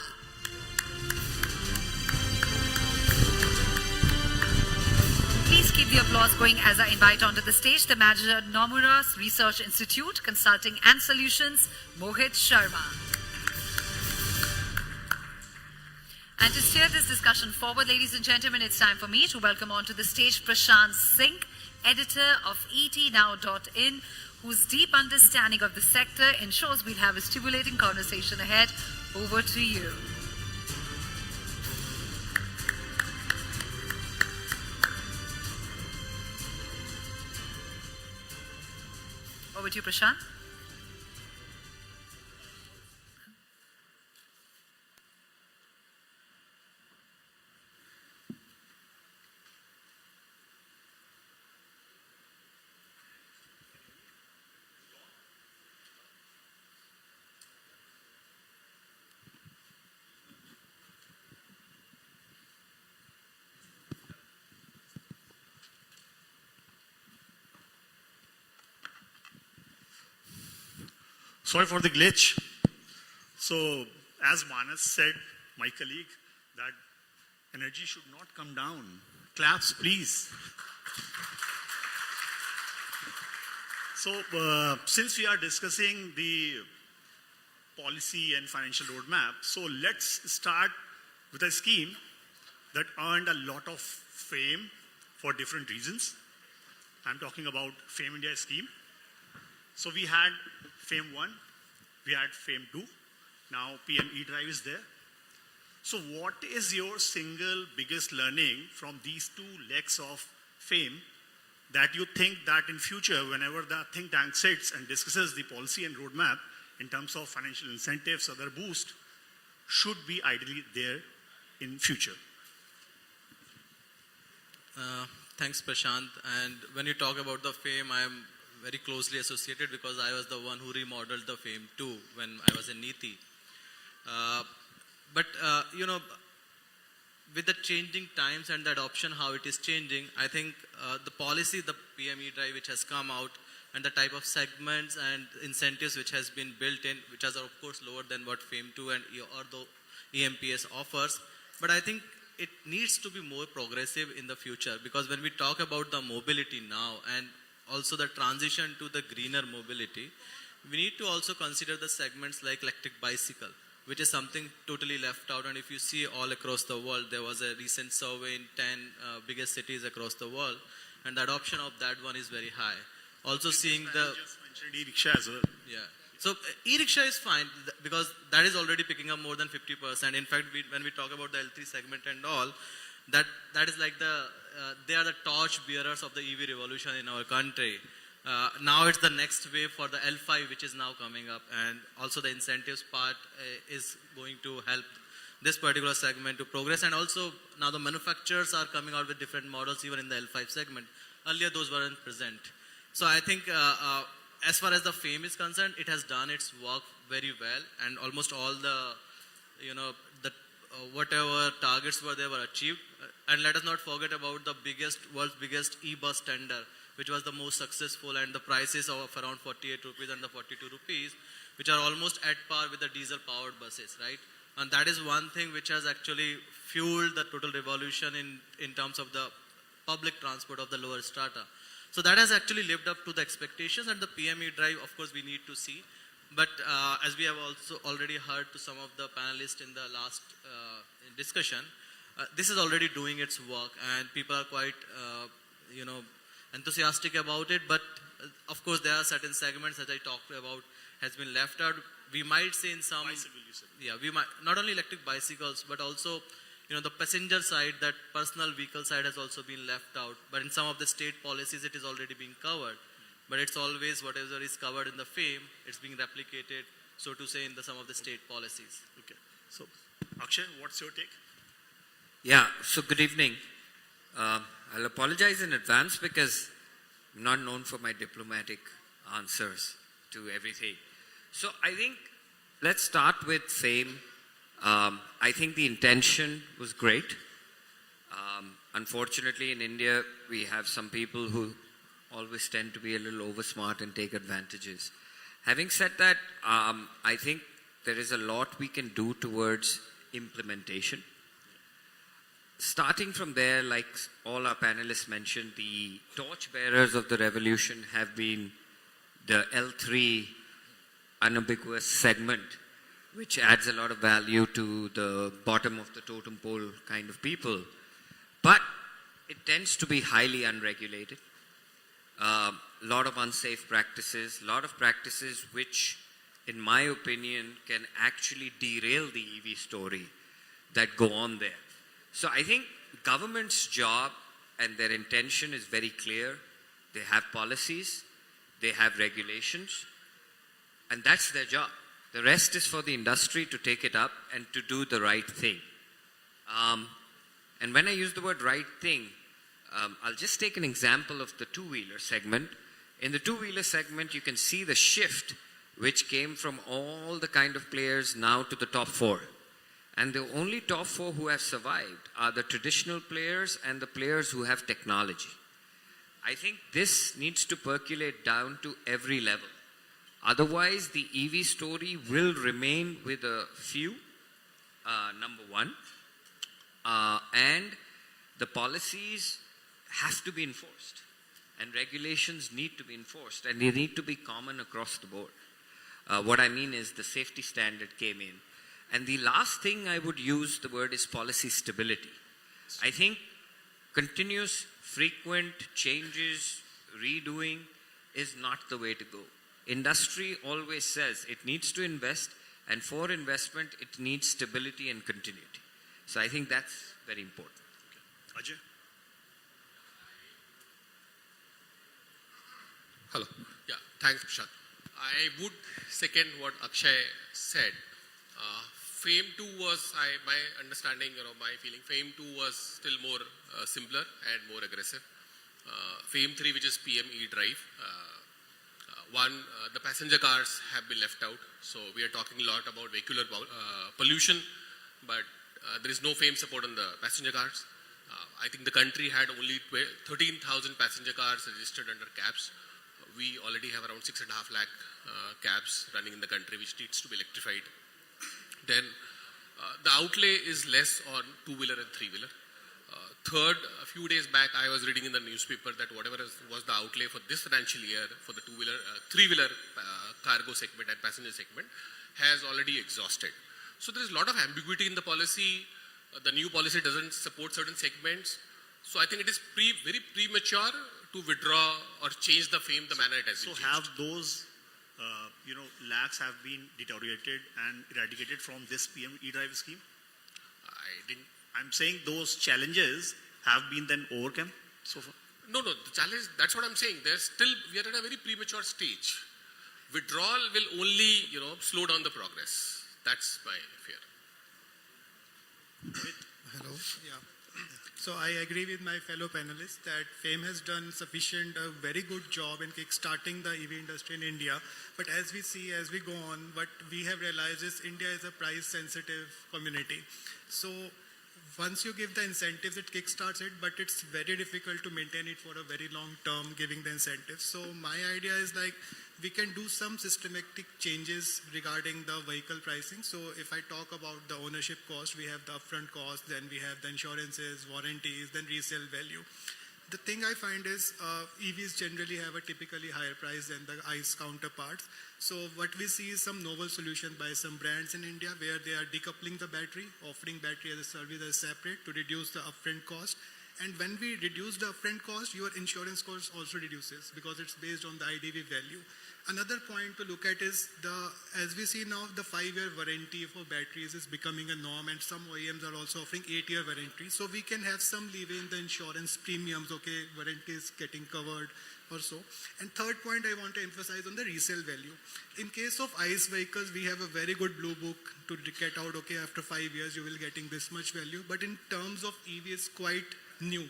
Please keep the applause going as I invite onto the stage the manager, Nomura Research Institute, Consulting and Solutions, Mohit Sharma. And to steer this discussion forward, ladies and gentlemen, it's time for me to welcome onto the stage Prashant Singh, editor of etnow.in, whose deep understanding of the sector ensures we'll have a stimulating conversation ahead. Over to you. Over to you, Prashant. Sorry for the glitch. So, as Manas said, my colleague, that energy should not come down. Claps, please. So, since we are discussing the policy and financial roadmap, so let's start with a scheme that earned a lot of fame for different reasons. I'm talking about FAME India scheme. So we had FAME 1, we had FAME 2, now PM E-Drive is there. So what is your single biggest learning from these two legs of FAME that you think that in future, whenever the think tank sits and discusses the policy and roadmap in terms of financial incentives, other boost, should be ideally there in future? Thanks, Prashant. And when you talk about the FAME, I am very closely associated because I was the one who remodeled the FAME 2 when I was in Niti. You know, with the changing times and the adoption, how it is changing, I think the policy, the PME drive which has come out and the type of segments and incentives which has been built in, which are of course lower than what FAME 2 and or the EMPS offers. But I think it needs to be more progressive in the future, because when we talk about the mobility now and also the transition to the greener mobility, we need to also consider the segments like electric bicycle, which is something totally left out. And if you see all across the world, there was a recent survey in 10 biggest cities across the world, and the adoption of that one is very high. Also seeing the... just mentioned e-rickshaw as well. Yeah. So e-rickshaw is fine because that is already picking up more than 50%. In fact, when we talk about the L3 segment and all, that is like they are the torch bearers of the EV revolution in our country. Now it's the next wave for the L5, which is now coming up, and also the incentives part is going to help this particular segment to progress. And also now the manufacturers are coming out with different models even in the L5 segment. Earlier those weren't present. So I think as far as the FAME is concerned, it has done its work very well, and almost all the, whatever targets were there were achieved. And let us not forget about the world's biggest e-bus tender, which was the most successful, and the prices of around 48 rupees and the 42 rupees, which are almost at par with the diesel powered buses, right? And that is one thing which has actually fueled the total revolution in terms of the public transport of the lower strata. So that has actually lived up to the expectations, and the PME drive, of course, we need to see. But as we have also already heard to some of the panelists in the last discussion, this is already doing its work, and people are quite, enthusiastic about it. But of course, there are certain segments that I talked about has been left out. We might say in some, we might not only electric bicycles, but also, the passenger side, that personal vehicle side has also been left out. But in some of the state policies, it is already being covered. But it's always whatever is covered in the FAME, it's being replicated, so to say, in some of the state policies. Okay. So, Akshay, what's your take? Yeah, so good evening. I'll apologize in advance because I'm not known for my diplomatic answers to everything. So I think let's start with FAME. I think the intention was great. Unfortunately, in India, we have some people who always tend to be a little oversmart and take advantages. Having said that, I think there is a lot we can do towards implementation. Starting from there, like all our panelists mentioned, the torchbearers of the revolution have been the L3 unambiguous segment, which adds a lot of value to the bottom of the totem pole kind of people. But it tends to be highly unregulated. A lot of unsafe practices, a lot of practices which, in my opinion, can actually derail the EV story that go on there. So I think government's job and their intention is very clear. They have policies, they have regulations, and that's their job. The rest is for the industry to take it up and to do the right thing. And when I use the word right thing, I'll just take an example of the two-wheeler segment. In the two-wheeler segment, you can see the shift which came from all the kind of players now to the top four. And the only top four who have survived are the traditional players and the players who have technology. I think this needs to percolate down to every level. Otherwise, the EV story will remain with a few, number one. And the policies have to be enforced. And regulations need to be enforced. And they need to be common across the board. What I mean is the safety standard came in. And the last thing I would use the word is policy stability. I think continuous, frequent changes, redoing is not the way to go. Industry always says it needs to invest, and for investment, it needs stability and continuity. So I think that's very important. Ajay? Hello. Yeah, thanks, Prashant. I would second what Akshay said. FAME 2 was, my understanding, my feeling, FAME 2 was still more simpler and more aggressive. FAME 3, which is PM e-drive, the passenger cars have been left out. So we are talking a lot about vehicular pollution, but there is no FAME support on the passenger cars. I think the country had only 13,000 passenger cars registered under cabs. We already have around 6.5 lakh cabs running in the country, which needs to be electrified. Then the outlay is less on two-wheeler and three-wheeler. Third, a few days back, I was reading in the newspaper that whatever was the outlay for this financial year for the two-wheeler, three-wheeler cargo segment and passenger segment has already exhausted. So there is a lot of ambiguity in the policy. The new policy doesn't support certain segments. So I think it is very premature to withdraw or change the FAME the manner it has been changed. So have those lakhs have been deteriorated and eradicated from this PM e-drive scheme? I'm saying those challenges have been then overcome so far? No, the challenge, that's what I'm saying. We are at a very premature stage. Withdrawal will only, slow down the progress. That's my fear. Hello. Yeah. So I agree with my fellow panelists that FAME has done a very good job in kickstarting the EV industry in India. But as we see, as we go on, what we have realized is India is a price-sensitive community. So once you give the incentives, it kickstarts it, but it's very difficult to maintain it for a very long term, giving the incentives. So my idea is we can do some systematic changes regarding the vehicle pricing. So if I talk about the ownership cost, we have the upfront cost, then we have the insurances, warranties, then resale value. The thing I find is EVs generally have a typically higher price than the ICE counterparts. So what we see is some novel solution by some brands in India where they are decoupling the battery, offering battery as a service as separate to reduce the upfront cost. And when we reduce the upfront cost, your insurance cost also reduces because it's based on the IDV value. Another point to look at is as we see now, the 5-year warranty for batteries is becoming a norm, and some OEMs are also offering 8-year warranty. So we can have some leeway in the insurance premiums, warranty is getting covered or so. And third point I want to emphasize on the resale value. In case of ICE vehicles, we have a very good blue book to get out, after 5 years you will getting this much value. But in terms of EV, it's quite new.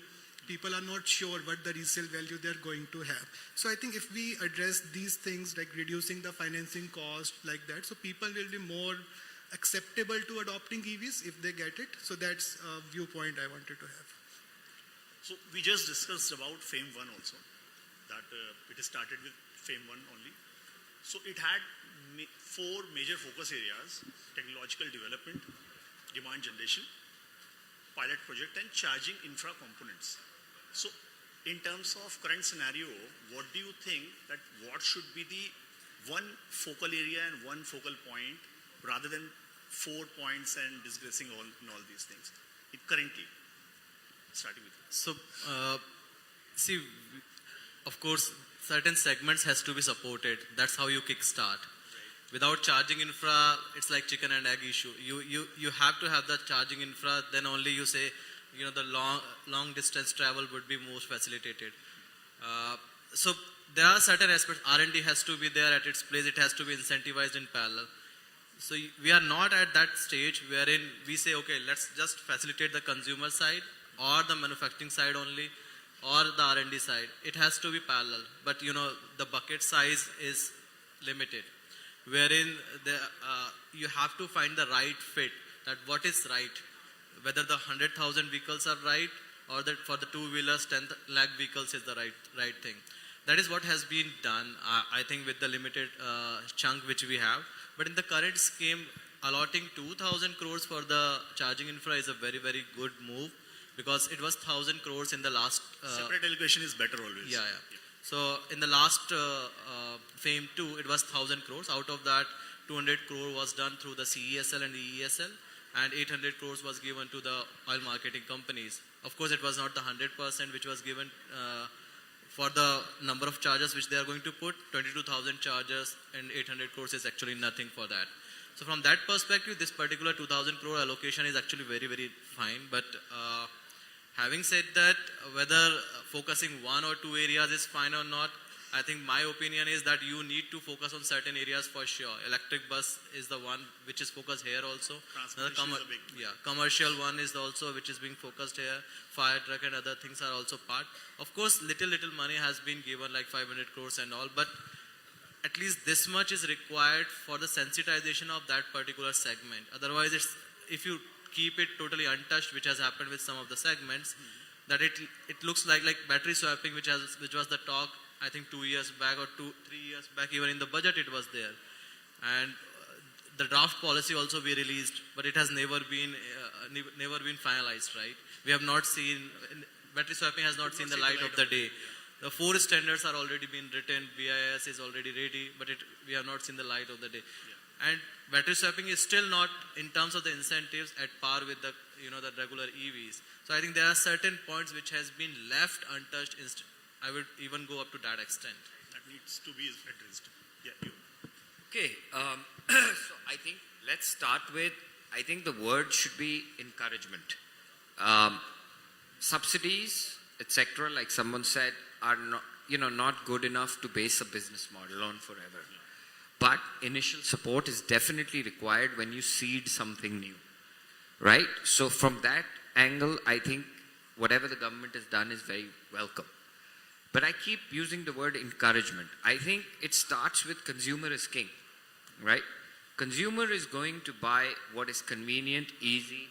People are not sure what the resale value they're going to have. So I think if we address these things like reducing the financing cost like that, so people will be more acceptable to adopting EVs if they get it. So that's a viewpoint I wanted to have. So we just discussed about FAME 1 also, that it started with FAME 1 only. So it had 4 major focus areas: technological development, demand generation, pilot project, and charging infra components. So in terms of current scenario, what do you think that what should be the one focal area and one focal point rather than 4 points and discussing all these things. Currently, starting with you. So, see, of course, certain segments has to be supported. That's how you kickstart. Without charging infra, it's like chicken and egg issue. You have to have the charging infra, then only you say, the long distance travel would be most facilitated. So there are certain aspects. R&D has to be there at its place. It has to be incentivized in parallel. So we are not at that stage wherein we say, okay, let's just facilitate the consumer side or the manufacturing side only or the R&D side. It has to be parallel. But the bucket size is limited, wherein you have to find the right fit, that what is right, whether the 100,000 vehicles are right or that for the two-wheelers 10 lakh vehicles is the right thing. That is what has been done, I think, with the limited chunk which we have. But in the current scheme, allotting 2,000 crores for the charging infra is a very, very good move, because it was 1,000 crores in the last... Separate allocation is better always. Yeah. So in the last FAME 2, it was 1,000 crores. Out of that, 200 crore was done through the CESL and the EESL, and 800 crores was given to the oil marketing companies. Of course, it was not the 100% which was given for the number of chargers which they are going to put. 22,000 chargers and 800 crores is actually nothing for that. So from that perspective, this particular 2,000 crore allocation is actually very, very fine. But having said that, whether focusing one or two areas is fine or not, I think my opinion is that you need to focus on certain areas for sure. Electric bus is the one which is focused here also. Commercial one is also which is being focused here. Fire truck and other things are also part. Of course, little money has been given, like 500 crores and all, but at least this much is required for the sensitization of that particular segment. Otherwise, if you keep it totally untouched, which has happened with some of the segments, that it looks like battery swapping, which was the talk, I think 2 years back or 3 years back, even in the budget it was there. And the draft policy also we released, but it has never been finalized, right? We have not seen, battery swapping has not seen the light of the day. The 4 standards are already been written, BIS is already ready, but we have not seen the light of the day. Yeah. And battery swapping is still not, in terms of the incentives, at par with the the regular EVs. So I think there are certain points which has been left untouched. I would even go up to that extent. That needs to be addressed. Yeah, you. Okay, so I think let's start with, I think the word should be encouragement. Subsidies, etc., like someone said, are not good enough to base a business model on forever. But initial support is definitely required when you seed something new, right? So from that angle, I think whatever the government has done is very welcome. But I keep using the word encouragement. I think it starts with consumer is king, right? Consumer is going to buy what is convenient, easy,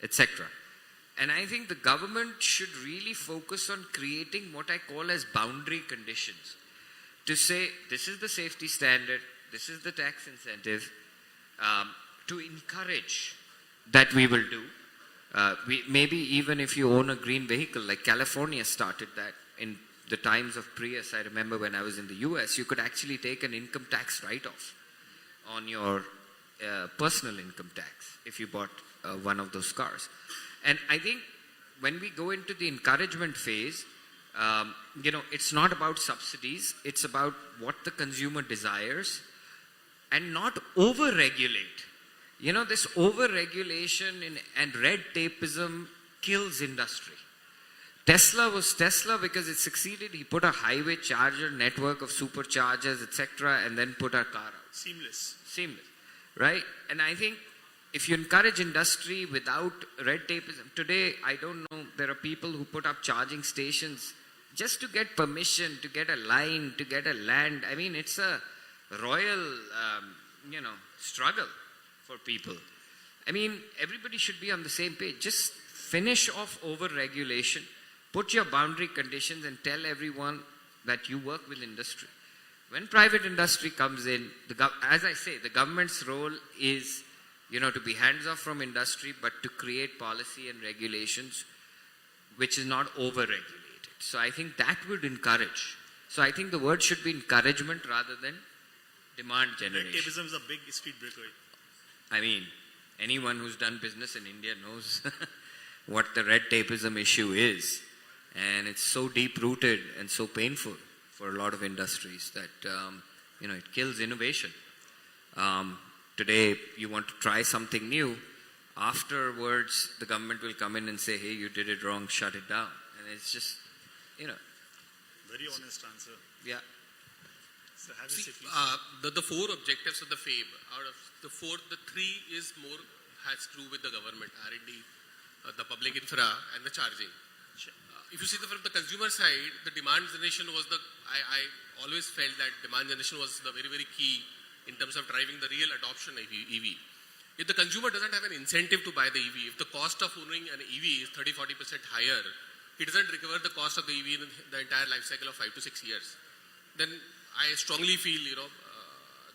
etc. And I think the government should really focus on creating what I call as boundary conditions. To say, this is the safety standard, this is the tax incentive, to encourage that we will do. Maybe even if you own a green vehicle, like California started that in the times of Prius. I remember when I was in the US, you could actually take an income tax write-off on your personal income tax if you bought one of those cars. And I think when we go into the encouragement phase, it's not about subsidies, it's about what the consumer desires and not over-regulate. This over-regulation and red tapeism kills industry. Tesla was Tesla because it succeeded. He put a highway charger network of superchargers, etc., and then put our car out. Seamless, right? And I think if you encourage industry without red tapeism, today, I don't know, there are people who put up charging stations just to get permission, to get a line, to get a land. I mean, it's a royal, struggle for people. I mean, everybody should be on the same page. Just finish off over-regulation, put your boundary conditions and tell everyone that you work with industry. When private industry comes in, as I say, the government's role is, to be hands-off from industry, but to create policy and regulations which is not over-regulated. So I think that would encourage. So I think the word should be encouragement rather than demand generation. Red tapeism is a big speed breaker. I mean, anyone who's done business in India knows what the red tapeism issue is. And it's so deep-rooted and so painful for a lot of industries that, it kills innovation. Today, you want to try something new. Afterwards, the government will come in and say, hey, you did it wrong, shut it down. And it's just, Very honest answer. Yeah. So have you See, say, please? the four objectives of the FAME, out of the four, the three is more has to do with the government, R&D, the public infra, and the charging. If you see from the consumer side, the demand generation was I always felt that demand generation was the very, very key in terms of driving the real adoption of EV. If the consumer doesn't have an incentive to buy the EV, if the cost of owning an EV is 30-40% higher, he doesn't recover the cost of the EV in the entire life cycle of 5 to 6 years, then I strongly feel,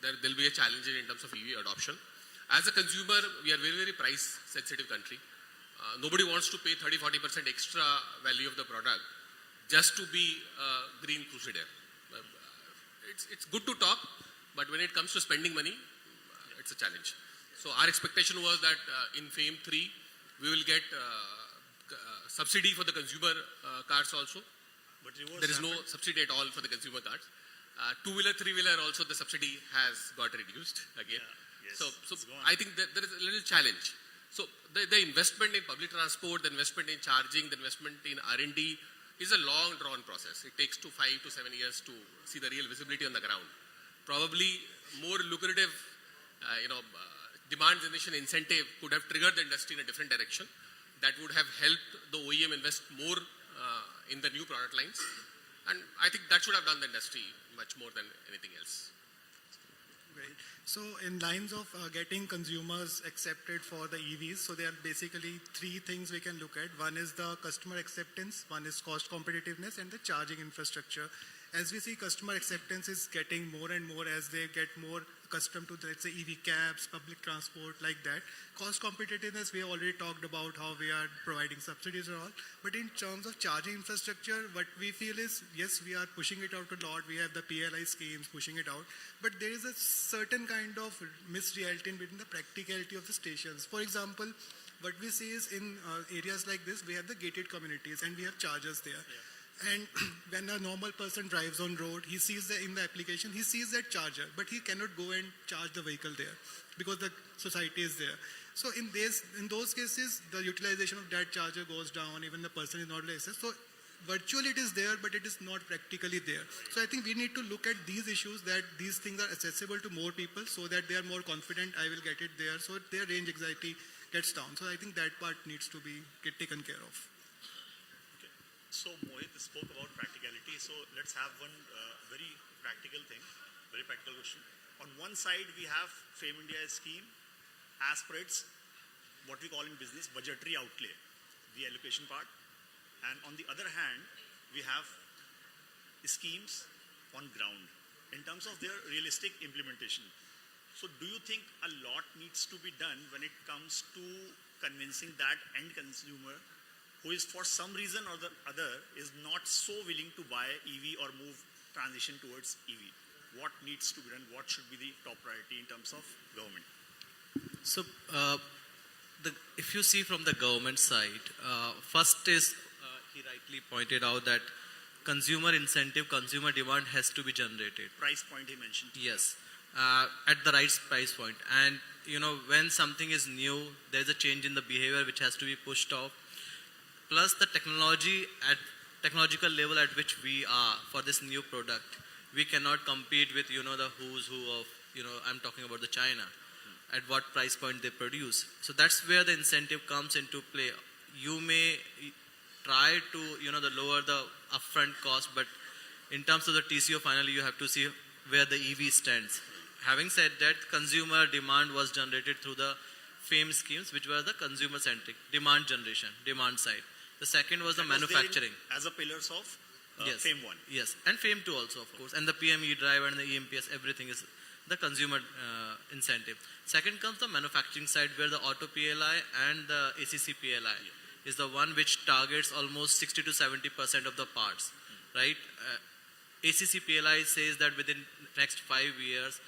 there'll be a challenge in terms of EV adoption. As a consumer, we are very, very price sensitive country. Nobody wants to pay 30-40% extra value of the product just to be a green crusader. It's good to talk, but when it comes to spending money, it's a challenge. So our expectation was that in FAME 3, we will get subsidy for the consumer cars also. But There is no subsidy at all for the consumer cars. Two-wheeler, three-wheeler also the subsidy has got reduced again. Yes, So it's gone. I think that there is a little challenge. So the investment in public transport, the investment in charging, the investment in R&D is a long drawn process. It takes 5 to 7 years to see the real visibility on the ground. Probably more lucrative, demand generation incentive could have triggered the industry in a different direction. That would have helped the OEM invest more in the new product lines. And I think that should have done the industry much more than anything else. Great. So in lines of getting consumers accepted for the EVs, so there are basically three things we can look at. One is the customer acceptance, one is cost competitiveness, and the charging infrastructure. As we see, customer acceptance is getting more and more as they get more accustomed to, let's say, EV cabs, public transport, like that. Cost competitiveness, we have already talked about how we are providing subsidies and all. But in terms of charging infrastructure, what we feel is, yes, we are pushing it out a lot. We have the PLI schemes pushing it out. But there is a certain kind of misreality between the practicality of the stations. For example, what we see is in areas like this, we have the gated communities and we have chargers there. Yeah. And when a normal person drives on road, he sees in the application, he sees that charger, but he cannot go and charge the vehicle there because the society is there. So in those cases, the utilization of that charger goes down, even the person is not licensed. So virtually it is there, but it is not practically there. So I think we need to look at these issues, that these things are accessible to more people so that they are more confident, I will get it there, so their range anxiety gets down. So I think that part needs to get taken care of. So Mohit spoke about practicality. So let's have one very practical thing, very practical question. On one side, we have FAME India scheme as per its, what we call in business, budgetary outlay, the allocation part. And on the other hand, we have schemes on ground in terms of their realistic implementation. So do you think a lot needs to be done when it comes to convincing that end consumer who is for some reason or the other is not so willing to buy EV or move transition towards EV? What needs to be done? What should be the top priority in terms of government? So, if you see from the government side, first is, he rightly pointed out that consumer incentive, consumer demand has to be generated. Price point he mentioned. Yes, at the right price point. And, when something is new, there's a change in the behavior which has to be pushed off. Plus the technological level at which we are for this new product. We cannot compete with, the who's who of, I'm talking about the China, at what price point they produce. So that's where the incentive comes into play. You may try to, lower the upfront cost, but in terms of the TCO, finally you have to see where the EV stands. Having said that, consumer demand was generated through the FAME schemes, which were the consumer-centric, demand generation, demand side. The second was the manufacturing. As a pillars of yes. FAME 1. Yes, and FAME 2 also, of course. And the PME drive and the EMPS, everything is the consumer incentive. Second comes the manufacturing side, where the auto PLI and the ACC PLI is the one which targets almost 60 to 70% of the parts, right? ACC PLI says that within next 5 years,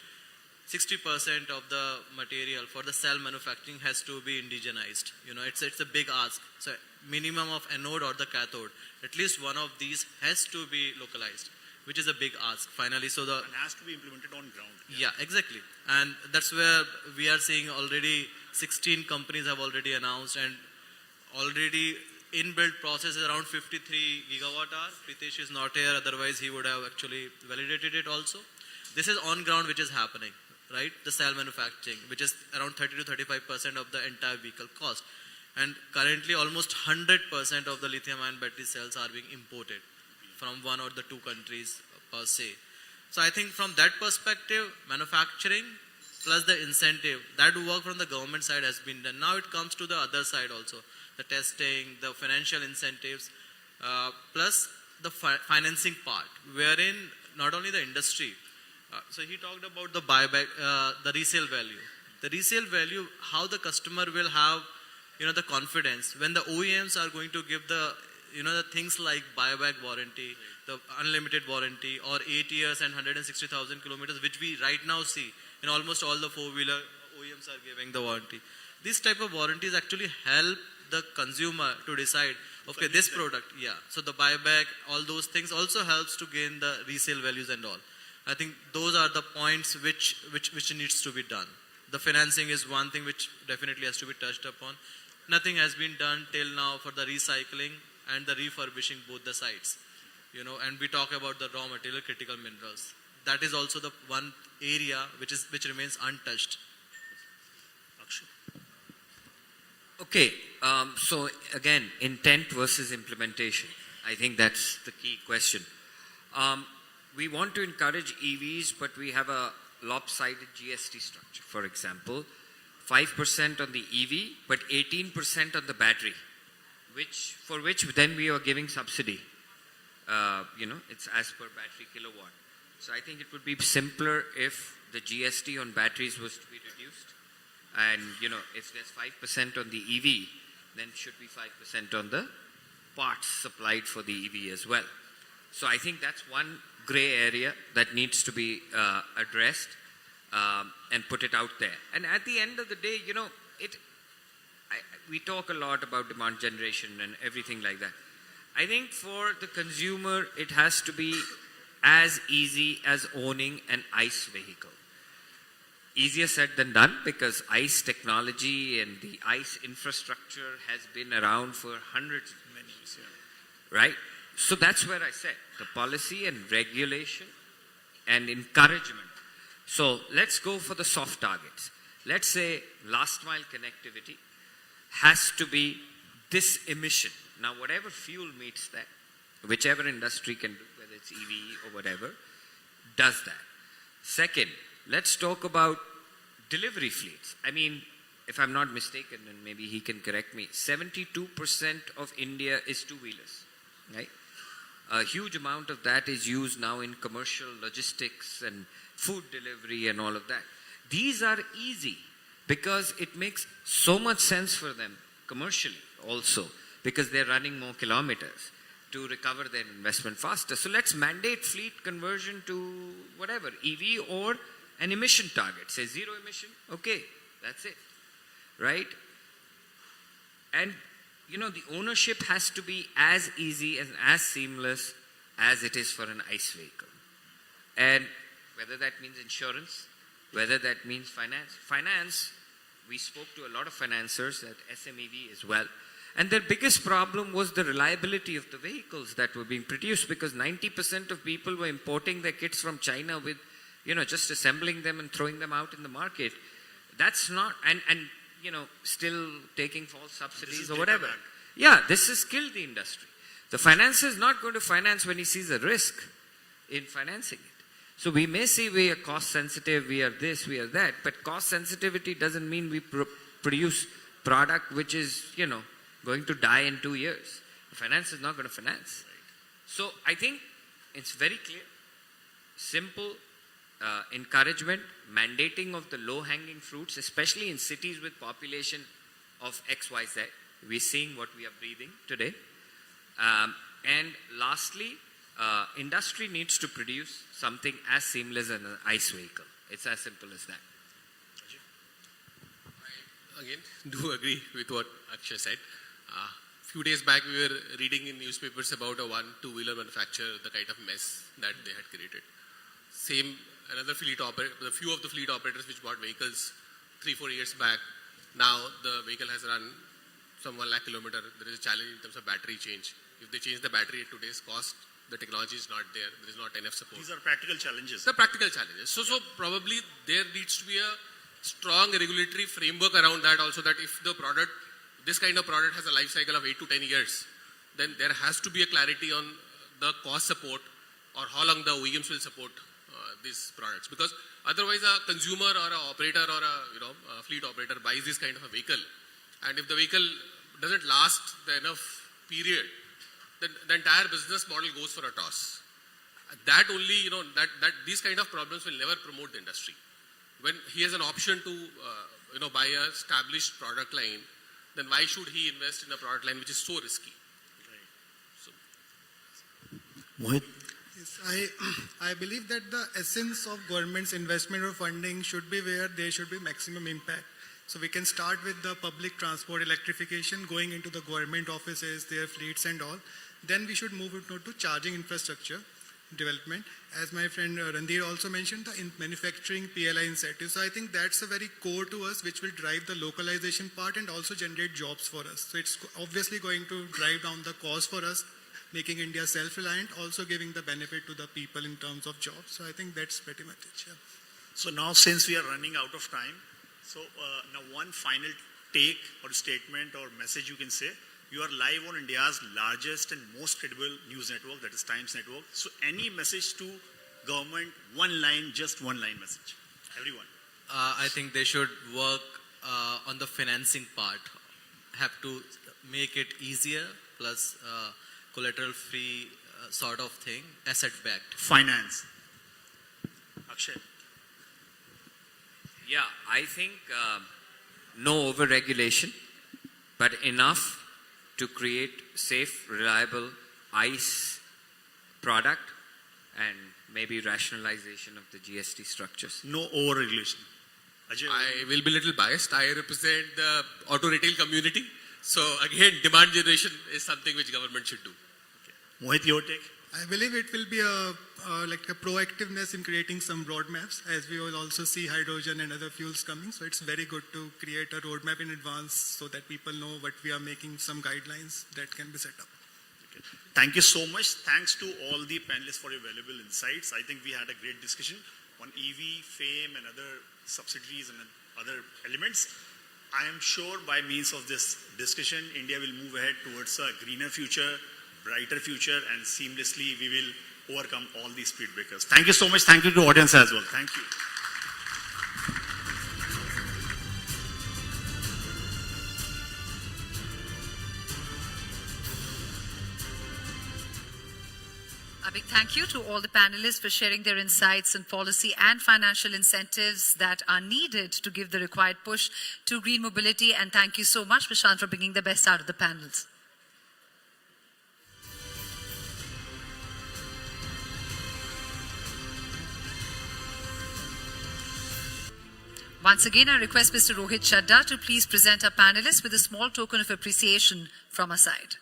60% of the material for the cell manufacturing has to be indigenized. It's a big ask. So minimum of anode or the cathode, at least one of these has to be localized, which is a big ask finally. So and has to be implemented on ground. yeah, exactly. And that's where we are seeing already 16 companies have already announced, and already inbuilt process is around 53 gigawatt hour. Pritesh is not here, otherwise he would have actually validated it also. This is on ground which is happening, right? The cell manufacturing, which is around 30 to 35% of the entire vehicle cost. And currently almost 100% of the lithium ion battery cells are being imported from one or the two countries per se. So I think from that perspective, manufacturing plus the incentive, that work from the government side has been done. Now it comes to the other side also, the testing, the financial incentives, plus the financing part, wherein not only the industry, so he talked about the buyback, the resale value. The resale value, how the customer will have, the confidence when the OEMs are going to give the, the things like buyback warranty, the unlimited warranty, or 8 years and 160,000 kilometers, which we right now see in almost all the four-wheeler OEMs are giving the warranty. These type of warranties actually help the consumer to decide, okay, this product, yeah. So the buyback, all those things also helps to gain the resale values and all. I think those are the points which needs to be done. The financing is one thing which definitely has to be touched upon. Nothing has been done till now for the recycling and the refurbishing both the sites. And we talk about the raw material, critical minerals. That is also the one area which remains untouched. Okay, so again, intent versus implementation. I think that's the key question. We want to encourage EVs, but we have a lopsided GST structure. For example, 5% on the EV, but 18% on the battery, for which then we are giving subsidy. It's as per battery kilowatt. So I think it would be simpler if the GST on batteries was to be reduced. And, if there's 5% on the EV, then it should be 5% on the parts supplied for the EV as well. So I think that's one gray area that needs to be addressed and put it out there. And at the end of the day, we talk a lot about demand generation and everything like that. I think for the consumer, it has to be as easy as owning an ICE vehicle. Easier said than done, because ICE technology and the ICE infrastructure has been around for hundreds of years, right? So that's where I said the policy and regulation and encouragement. So let's go for the soft targets. Let's say last mile connectivity has to be this emission. Now, whatever fuel meets that, whichever industry can do, whether it's EV or whatever, does that. Second, let's talk about delivery fleets. I mean, if I'm not mistaken, and maybe he can correct me, 72% of India is two-wheelers, right? A huge amount of that is used now in commercial logistics and food delivery and all of that. These are easy because it makes so much sense for them commercially also, because they're running more kilometers to recover their investment faster. So let's mandate fleet conversion to whatever, EV or an emission target. Say zero emission, okay, that's it, right? And the ownership has to be as easy and as seamless as it is for an ICE vehicle. And whether that means insurance, whether that means finance, we spoke to a lot of financiers at SMEV as well. And their biggest problem was the reliability of the vehicles that were being produced, because 90% of people were importing their kits from China with, just assembling them and throwing them out in the market. That's not, and still taking false subsidies or whatever. Yeah, this has killed the industry. The financier is not going to finance when he sees a risk in financing it. So we may say we are cost sensitive, we are this, we are that, but cost sensitivity doesn't mean we produce product which is, going to die in 2 years. The finance is not going to finance. So I think it's very clear, simple encouragement, mandating of the low-hanging fruits, especially in cities with population of XYZ. We're seeing what we are breathing today. And lastly, industry needs to produce something as seamless as an ICE vehicle. It's as simple as that. Again, do agree with what Akshay said. Few days back, we were reading in newspapers about a two-wheeler manufacturer, the kind of mess that they had created. Same, another fleet operator, a few of the fleet operators which bought vehicles 3-4 years back, now the vehicle has run some 1 lakh kilometer. There is a challenge in terms of battery change. If they change the battery at today's cost, the technology is not there. There is not enough support. These are practical challenges. The practical challenges. So probably there needs to be a strong regulatory framework around that also, that if the product, this kind of product has a life cycle of 8 to 10 years, then there has to be a clarity on the cost support or how long the OEMs will support these products. Because otherwise a consumer or an operator or a fleet operator buys this kind of a vehicle, and if the vehicle doesn't last the enough period, then the entire business model goes for a toss. That only, that these kind of problems will never promote the industry. When he has an option to, buy a established product line, then why should he invest in a product line which is so risky? Mohit? Yes, I believe that the essence of government's investment or funding should be where there should be maximum impact. So we can start with the public transport electrification, going into the government offices, their fleets and all. Then we should move it to charging infrastructure development. As my friend Randhir also mentioned, the manufacturing PLI incentives. So I think that's a very core to us, which will drive the localization part and also generate jobs for us. So it's obviously going to drive down the cost for us, making India self-reliant, also giving the benefit to the people in terms of jobs. So I think that's pretty much it. Yeah. So now, since we are running out of time, so now one final take or statement or message you can say. You are live on India's largest and most credible news network, that is Times Network. So any message to government, just one line message. Everyone. I think they should work on the financing part. Have to make it easier, plus collateral free sort of thing, asset backed. Finance. Akshay. Yeah, I think no over-regulation, but enough to create safe, reliable ICE product and maybe rationalization of the GST structures. No over-regulation. Ajay, I will be a little biased. I represent the auto retail community. So again, demand generation is something which government should do. Okay. Mohit, your take? I believe it will be a proactiveness in creating some roadmaps, as we will also see hydrogen and other fuels coming. So it's very good to create a roadmap in advance so that people know what we are making, some guidelines that can be set up. Okay. Thank you so much. Thanks to all the panelists for your valuable insights. I think we had a great discussion on EV, FAME, and other subsidiaries and other elements. I am sure by means of this discussion, India will move ahead towards a greener future, brighter future, and seamlessly we will overcome all these speed breakers. Thank you so much. Thank you to the audience as well. Thank you. A big thank you to all the panelists for sharing their insights on policy and financial incentives that are needed to give the required push to green mobility. And thank you so much, Prashant, for bringing the best out of the panels. Once again, I request Mr. Rohit Chadda to please present our panelists with a small token of appreciation from our side.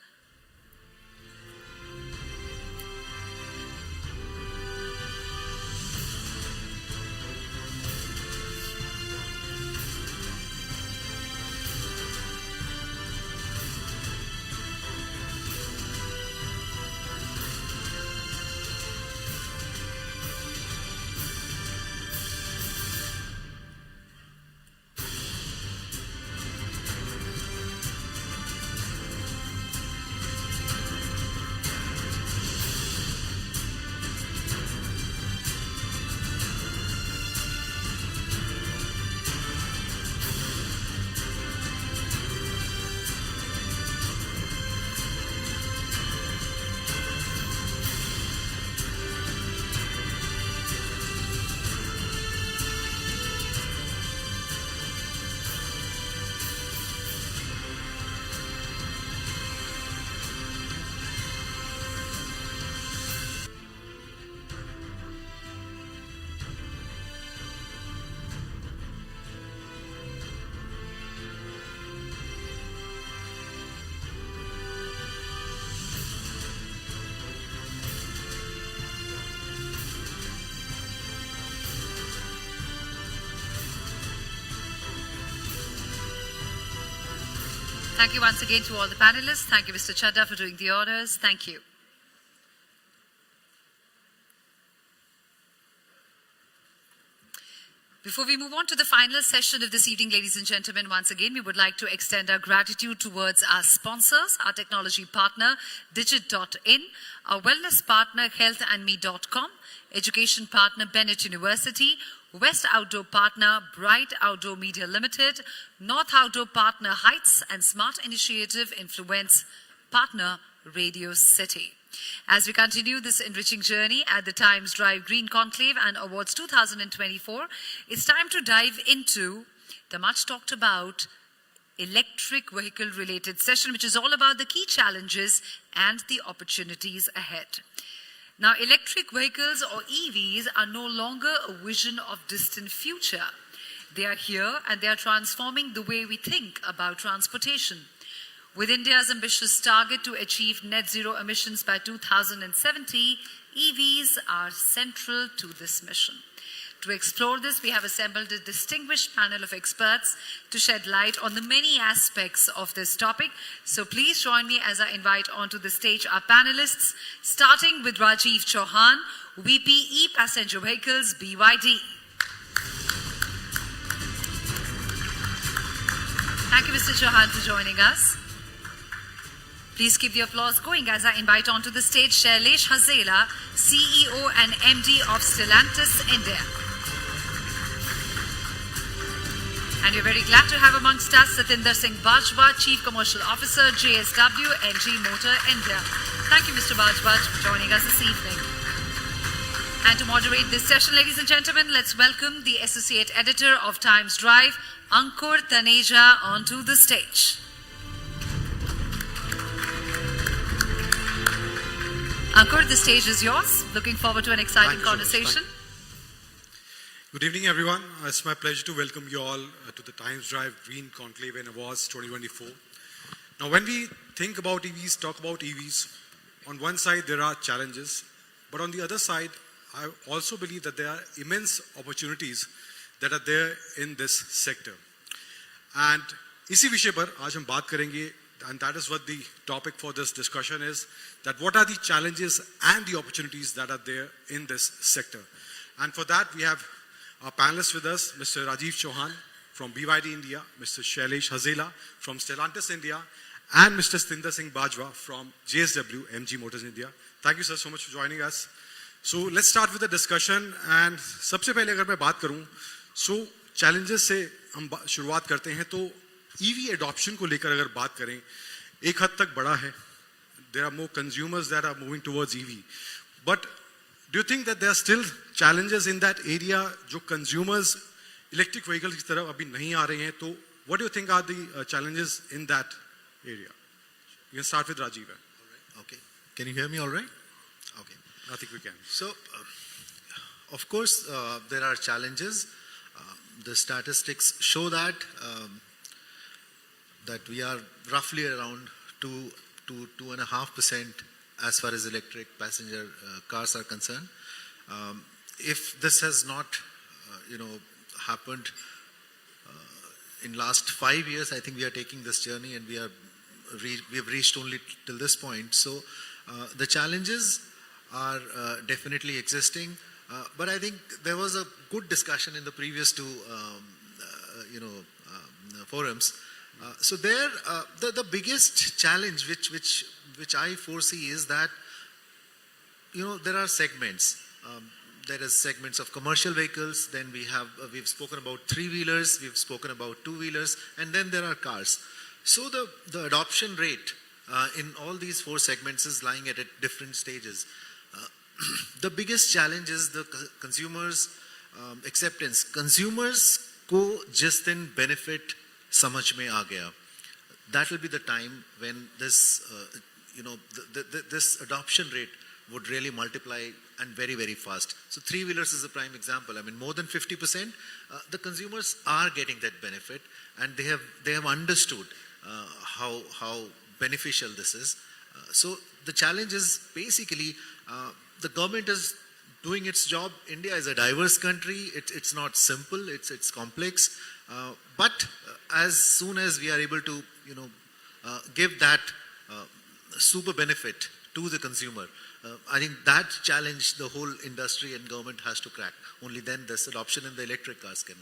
Thank you once again to all the panelists. Thank you, Mr. Chadda, for doing the honors. Thank you. Before we move on to the final session of this evening, ladies and gentlemen, once again, we would like to extend our gratitude towards our sponsors, our technology partner, Digit.in, our wellness partner, healthandme.com, education partner, Bennett University, West Outdoor partner, Bright Outdoor Media Limited, North Outdoor partner, Heights, and Smart Initiative Influence partner, Radio City. As we continue this enriching journey at the Times Drive Green Conclave and Awards 2024, it's time to dive into the much talked about electric vehicle related session, which is all about the key challenges and the opportunities ahead. Now, electric vehicles or EVs are no longer a vision of distant future. They are here and they are transforming the way we think about transportation. With India's ambitious target to achieve net zero emissions by 2070, EVs are central to this mission. To explore this, we have assembled a distinguished panel of experts to shed light on the many aspects of this topic. So please join me as I invite onto the stage our panelists, starting with Rajiv Chauhan, VP E-Passenger Vehicles, BYD. Thank you, Mr. Chauhan, for joining us. Please keep the applause going as I invite onto the stage Shailesh Hazela, CEO and MD of Stellantis India. And we're very glad to have amongst us Satinder Singh Bajwa, Chief Commercial Officer, JSW NG Motor India. Thank you, Mr. Bajwa, for joining us this evening. And to moderate this session, ladies and gentlemen, let's welcome the Associate Editor of Times Drive, Ankur Taneja, onto the stage. Ankur, the stage is yours. Looking forward to an exciting conversation. Good evening, everyone. It's my pleasure to welcome you all to the Times Drive Green Conclave and Awards 2024. Now, when we think about EVs, talk about EVs, on one side there are challenges, but on the other side, I also believe that there are immense opportunities that are there in this sector. And इसी विषय पर आज हम बात करेंगे, and that is what the topic for this discussion is, that what are the challenges and the opportunities that are there in this sector. And for that, we have our panelists with us, Mr. Rajiv Chauhan from BYD India, Mr. Shailesh Hazela from Stellantis India, and Mr. Satinder Singh Bajwa from JSW MG Motors India. Thank you, sir, so much for joining us. So let's start with the discussion. And सबसे पहले अगर मैं बात करूं, so challenges से हम शुरुआत करते हैं. तो EV adoption को लेकर अगर बात करें, एक हद तक बड़ा है. There are more consumers that are moving towards EV. But do you think that there are still challenges in that area जो consumers electric vehicles की तरफ अभी नहीं आ रहे हैं? तो what do you think are the challenges in that area? You can start with Rajiv. Okay. Can you hear me all right? Okay. I think we can. So, of course, there are challenges. The statistics show that that we are roughly around 2.5% as far as electric passenger cars are concerned. If this has not, happened in last 5 years, I think we are taking this journey and we have reached only till this point. So the challenges are definitely existing. But I think there was a good discussion in the previous two, forums. So there, the biggest challenge which I foresee is that, there are segments. There is segments of commercial vehicles. Then we've spoken about three-wheelers. We've spoken about two-wheelers, and then there are cars. So the adoption rate in all these four segments is lying at different stages. The biggest challenge is the consumers' acceptance. Consumers को जिस दिन benefit समझ में आ गया, that will be the time when this, this adoption rate would really multiply and very, very fast. So three-wheelers is a prime example. I mean, more than 50%, the consumers are getting that benefit, and they have understood how beneficial this is. So the challenge is basically the government is doing its job. India is a diverse country. It's not simple. It's complex. But as soon as we are able to, give that super benefit to the consumer. I think that challenge the whole industry and government has to crack. Only then this adoption in the electric cars can.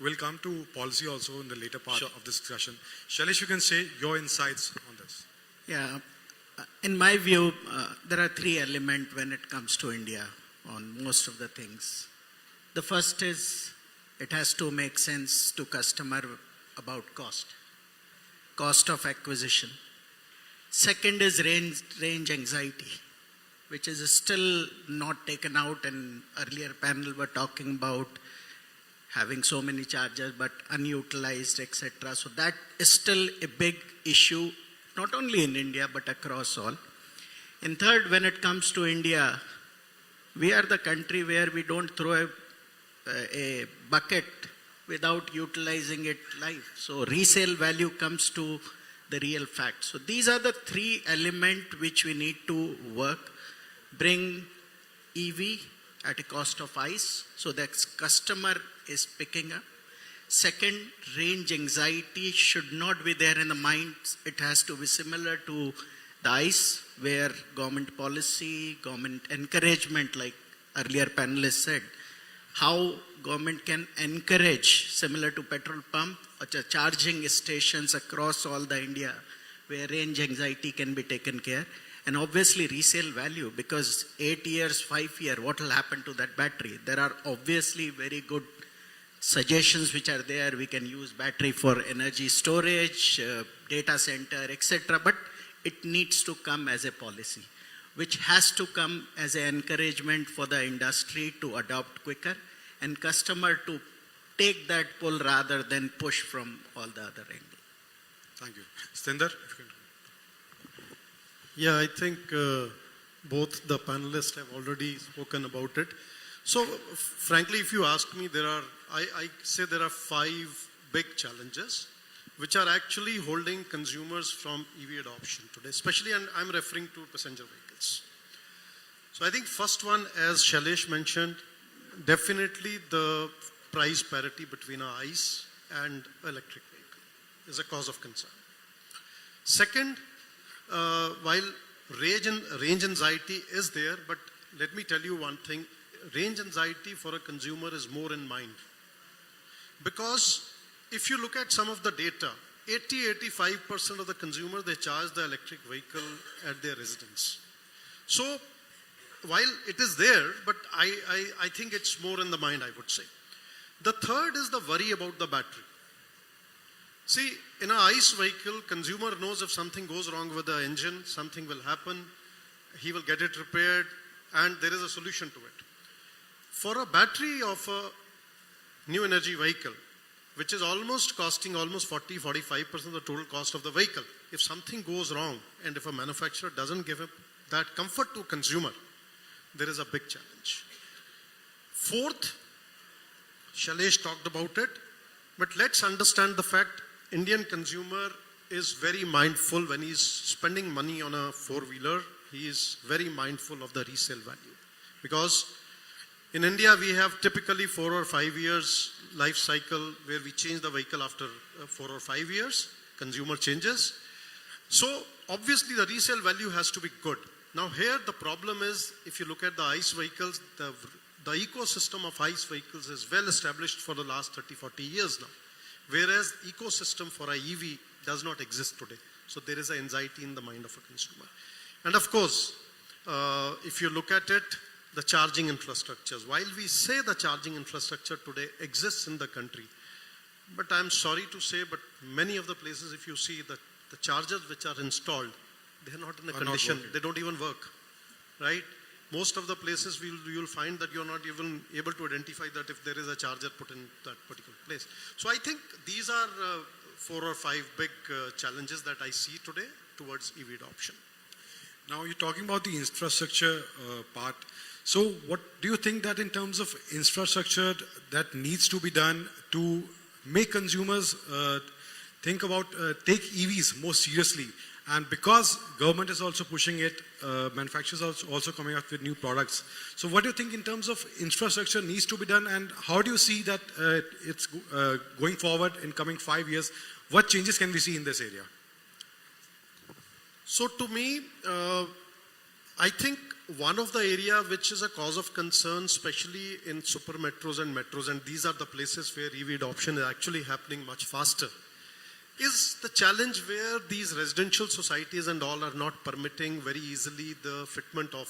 We'll come to policy also in the later part of this discussion. Shailesh, you can say your insights on this. Yeah, in my view, there are three elements when it comes to India on most of the things. The first is it has to make sense to customer about cost of acquisition. Second is range anxiety, which is still not taken out, and earlier panel were talking about having so many chargers but unutilized, etc. So that is still a big issue, not only in India but across all. And third, when it comes to India, we are the country where we don't throw a bucket without utilizing it live. So resale value comes to the real fact. So these are the three elements which we need to work. Bring EV at a cost of ICE so that customer is picking up. Second, range anxiety should not be there in the mind. It has to be similar to the ICE, where government policy, government encouragement, like earlier panelists said, how government can encourage, similar to petrol pump or charging stations across all the India, where range anxiety can be taken care. And obviously resale value, because 8 years, 5 years, what will happen to that battery? There are obviously very good suggestions which are there. We can use battery for energy storage, data center, etc. But it needs to come as a policy, which has to come as an encouragement for the industry to adopt quicker and customer to take that pull rather than push from all the other angle. Thank you. Stinder, if you can. Yeah, I think both the panelists have already spoken about it. So, frankly, if you ask me, I say there are 5 big challenges which are actually holding consumers from EV adoption today, especially, and I'm referring to passenger vehicles. So I think first one, as Shailesh mentioned, definitely the price parity between an ICE and electric vehicle is a cause of concern. Second, while range anxiety is there, but let me tell you one thing, range anxiety for a consumer is more in mind. Because if you look at some of the data, 80-85% of the consumers, they charge the electric vehicle at their residence. So while it is there, but I think it's more in the mind, I would say. The third is the worry about the battery. See, in an ICE vehicle, consumer knows if something goes wrong with the engine, something will happen, he will get it repaired, and there is a solution to it. For a battery of a new energy vehicle, which is almost costing almost 40-45% of the total cost of the vehicle, if something goes wrong and if a manufacturer doesn't give that comfort to consumer, there is a big challenge. Fourth, Shailesh talked about it, but let's understand the fact Indian consumer is very mindful when he's spending money on a four-wheeler. He is very mindful of the resale value. Because in India, we have typically 4 or 5 years life cycle where we change the vehicle after 4 or 5 years. Consumer changes. So obviously the resale value has to be good. Now here the problem is, if you look at the ICE vehicles, the ecosystem of ICE vehicles is well established for the last 30-40 years now. Whereas ecosystem for a EV does not exist today. So there is an anxiety in the mind of a consumer. And of course, if you look at it, the charging infrastructures. While we say the charging infrastructure today exists in the country, but I'm sorry to say, but many of the places, if you see the chargers which are installed, they are not in a condition, they don't even work, right? Most of the places you'll find that you're not even able to identify that if there is a charger put in that particular place. So I think these are 4 or 5 big challenges that I see today towards EV adoption. Now you're talking about the infrastructure part. So what do you think that in terms of infrastructure that needs to be done to make consumers think about, take EVs more seriously? And because government is also pushing it, manufacturers are also coming up with new products. So what do you think in terms of infrastructure needs to be done, and how do you see that it's going forward in coming 5 years? What changes can we see in this area? So to me, I think one of the area which is a cause of concern, especially in super metros and metros, and these are the places where EV adoption is actually happening much faster, is the challenge where these residential societies and all are not permitting very easily the fitment of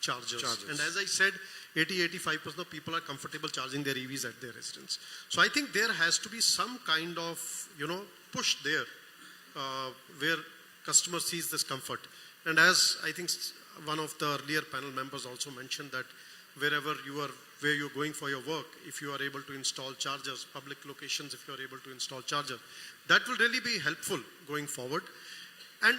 chargers. And as I said, 80-85% of people are comfortable charging their EVs at their residence. So I think there has to be some kind of, push there where customer sees this comfort. And as I think one of the earlier panel members also mentioned that where you're going for your work, if you are able to install chargers, public locations, if you are able to install charger, that will really be helpful going forward. And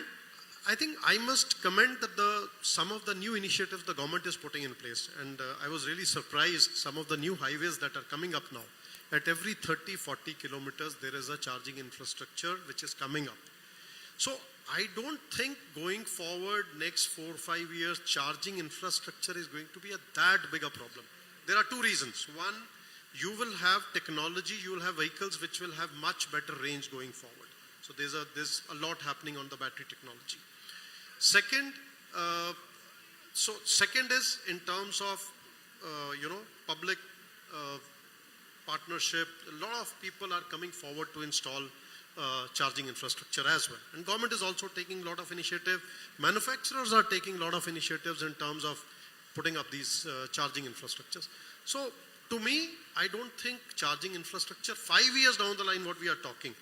I think I must commend that some of the new initiatives the government is putting in place. And I was really surprised some of the new highways that are coming up now. At every 30-40 kilometers, there is a charging infrastructure which is coming up. So I don't think going forward next 4 or 5 years, charging infrastructure is going to be that big a problem. There are two reasons. One, you will have technology, you will have vehicles which will have much better range going forward. So there's a lot happening on the battery technology. Second, second is in terms of, public partnership. A lot of people are coming forward to install charging infrastructure as well. And government is also taking a lot of initiative. Manufacturers are taking a lot of initiatives in terms of putting up these charging infrastructures. So to me, I don't think charging infrastructure 5 years down the line, what we are talking,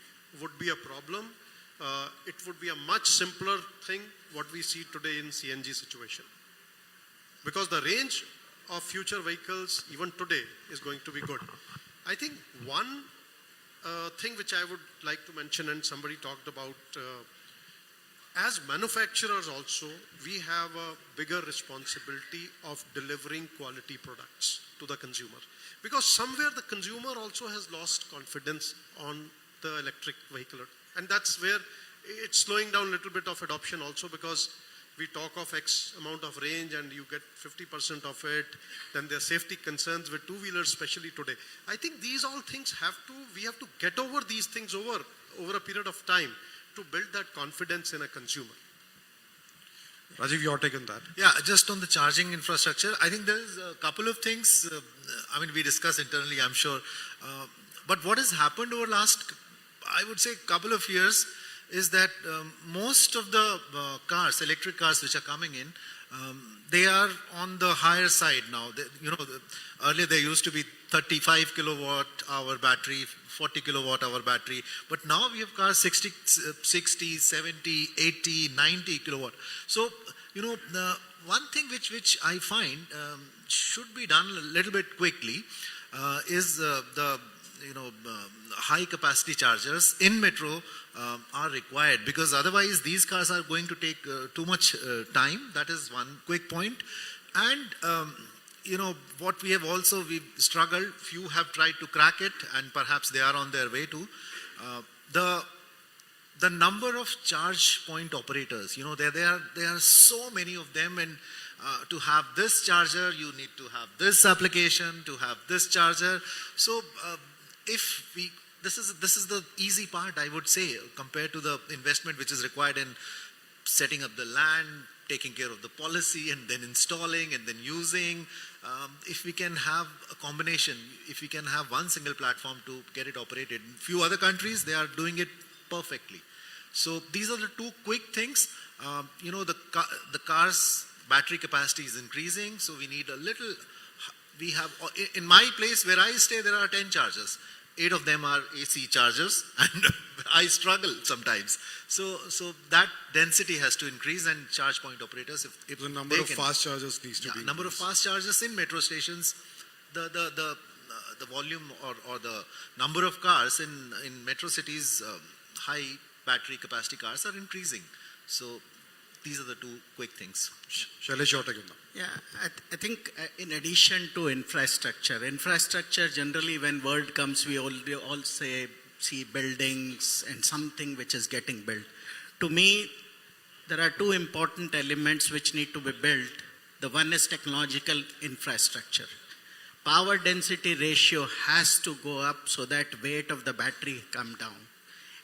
would be a problem. It would be a much simpler thing what we see today in CNG situation. Because the range of future vehicles even today is going to be good. I think one thing which I would like to mention, and somebody talked about, as manufacturers also, we have a bigger responsibility of delivering quality products to the consumer. Because somewhere the consumer also has lost confidence on the electric vehicle. And that's where it's slowing down a little bit of adoption also, because we talk of X amount of range and you get 50% of it. Then there are safety concerns with two-wheelers, especially today. I think these all things we have to get over these things over a period of time to build that confidence in a consumer. Rajiv, your take on that? Yeah, just on the charging infrastructure, I think there's a couple of things, we discuss internally, I'm sure. But what has happened over last, I would say, couple of years is that most of the electric cars which are coming in, they are on the higher side now. Earlier there used to be 35 kilowatt hour battery, 40 kilowatt hour battery, but now we have cars 60, 70, 80, 90 kilowatt. So, the one thing which I find should be done a little bit quickly is the high capacity chargers in metro are required, because otherwise these cars are going to take too much time. That is one quick point. And what we've struggled, few have tried to crack it, and perhaps they are on their way to the number of charge point operators. There are so many of them, and to have this charger you need to have this application, to have this charger. So this is the easy part, I would say, compared to the investment which is required in setting up the land, taking care of the policy, and then installing and then using. If we can have a combination, if we can have one single platform to get it operated. In few other countries, they are doing it perfectly. So these are the two quick things. The car's battery capacity is increasing, so we need a little. We have, in my place where I stay, there are 10 chargers. 8 of them are AC chargers, and I struggle sometimes. So that density has to increase, and charge point operators, if the number of fast chargers needs to be number of fast chargers in metro stations, the volume or the number of cars in metro cities, high battery capacity cars are increasing. So these are the two quick things. Shailesh, your take on that? Yeah, I think in addition to infrastructure generally when world comes, we all see buildings and something which is getting built. To me, there are two important elements which need to be built. The one is technological infrastructure. Power density ratio has to go up so that weight of the battery come down.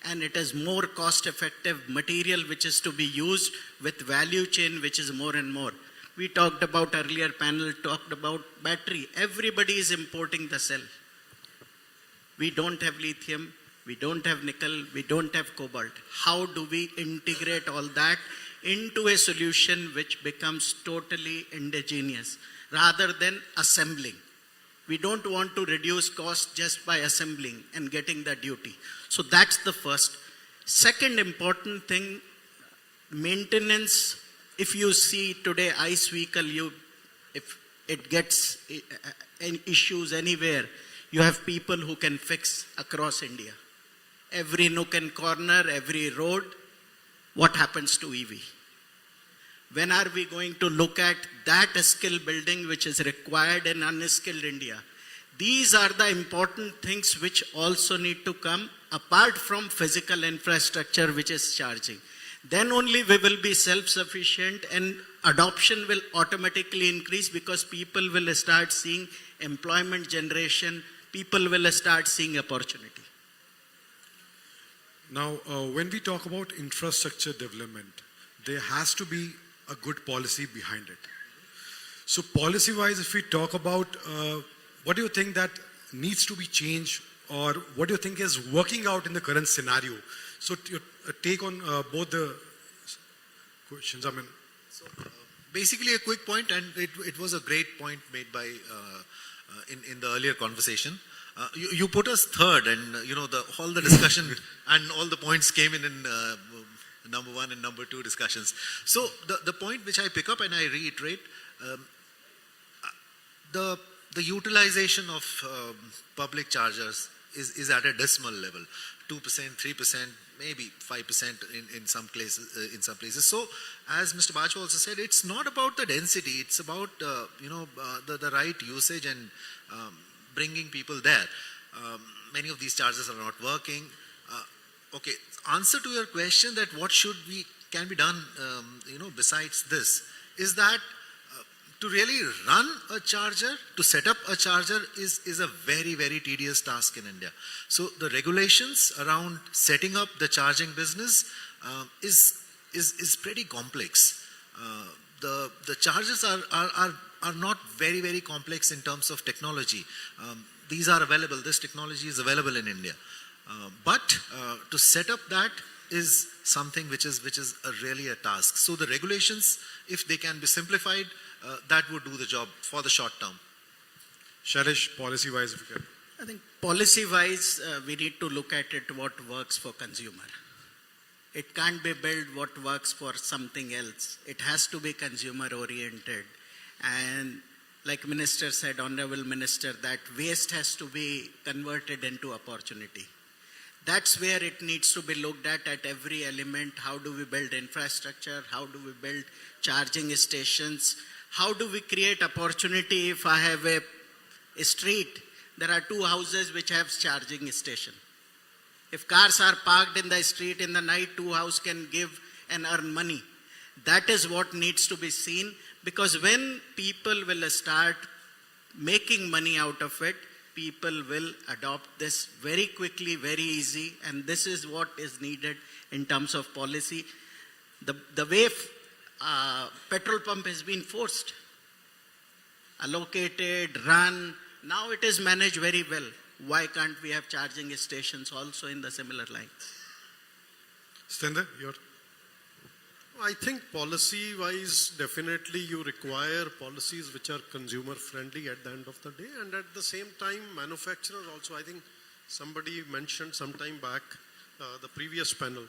and it is more cost effective material which is to be used with value chain which is more and more. We talked about earlier panel, talked about battery. Everybody is importing the cell. We don't have lithium, we don't have nickel, we don't have cobalt. How do we integrate all that into a solution which becomes totally indigenous rather than assembling? We don't want to reduce cost just by assembling and getting the duty. So that's the first. Second important thing, maintenance. If you see today ICE vehicle, if it gets any issues anywhere, you have people who can fix across India. Every nook and corner, every road, what happens to EV? When are we going to look at that skill building which is required in unskilled India? These are the important things which also need to come apart from physical infrastructure which is charging. Then only we will be self-sufficient and adoption will automatically increase because people will start seeing employment generation, people will start seeing opportunity. Now, when we talk about infrastructure development, there has to be a good policy behind it. So policy-wise, if we talk about what do you think that needs to be changed or what do you think is working out in the current scenario? So your take on both the questions. I mean, so, basically a quick point, and it was a great point made by in the earlier conversation. You put us third, and all the discussion and all the points came in number one and number two discussions. So the point which I pick up and I reiterate, the utilization of public chargers is at a dismal level, 2%, 3%, maybe 5% in some places. So as Mr. Bacho also said, it's not about the density, it's about the right usage and bringing people there. Many of these chargers are not working. Okay, answer to your question that what can be done, besides this, is that to really run a charger, to set up a charger is a very, very tedious task in India. So the regulations around setting up the charging business is pretty complex. The chargers are not very, very complex in terms of technology. These are available, this technology is available in India. But to set up that is something which is really a task. So the regulations, if they can be simplified, that would do the job for the short term. Shailesh, policy-wise, if you can. I think policy-wise, we need to look at it what works for consumer. It can't be built what works for something else. It has to be consumer-oriented. And like Minister said, Honorable Minister, that waste has to be converted into opportunity. That's where it needs to be looked at every element. How do we build infrastructure? How do we build charging stations? How do we create opportunity? If I have a street, there are 2 houses which have charging station. If cars are parked in the street in the night, 2 houses can give and earn money. That is what needs to be seen, because when people will start making money out of it, people will adopt this very quickly, very easy, and this is what is needed in terms of policy. The way petrol pump has been forced, allocated, run, now it is managed very well. Why can't we have charging stations also in the similar lines? Stender, I think policy-wise, definitely you require policies which are consumer-friendly at the end of the day, and at the same time, manufacturers also. I think somebody mentioned some time back, the previous panel.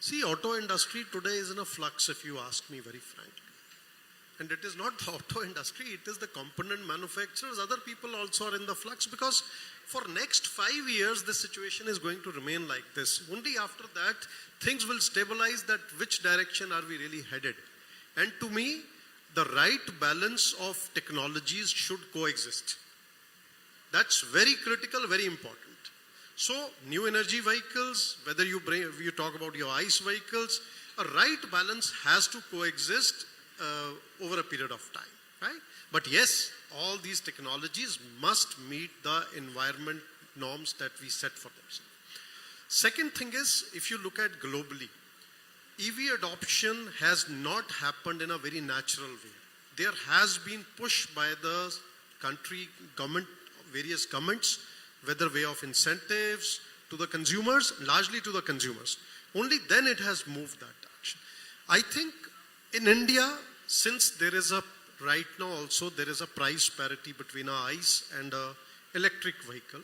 See, auto industry today is in a flux, if you ask me very frankly. And it is not the auto industry, it is the component manufacturers. Other people also are in the flux, because for next 5 years, this situation is going to remain like this. Only after that, things will stabilize that which direction are we really headed. And to me, the right balance of technologies should coexist. That's very critical, very important. So, new energy vehicles, whether you talk about your ICE vehicles, a right balance has to coexist over a period of time, right? But yes, all these technologies must meet the environment norms that we set for themselves. Second thing is, if you look at globally, EV adoption has not happened in a very natural way. There has been push by the country, government, various governments, whether way of incentives to the consumers, largely to the consumers. Only then it has moved that direction. I think in India, since there is a, right now also, there is a price parity between a ICE and a electric vehicle,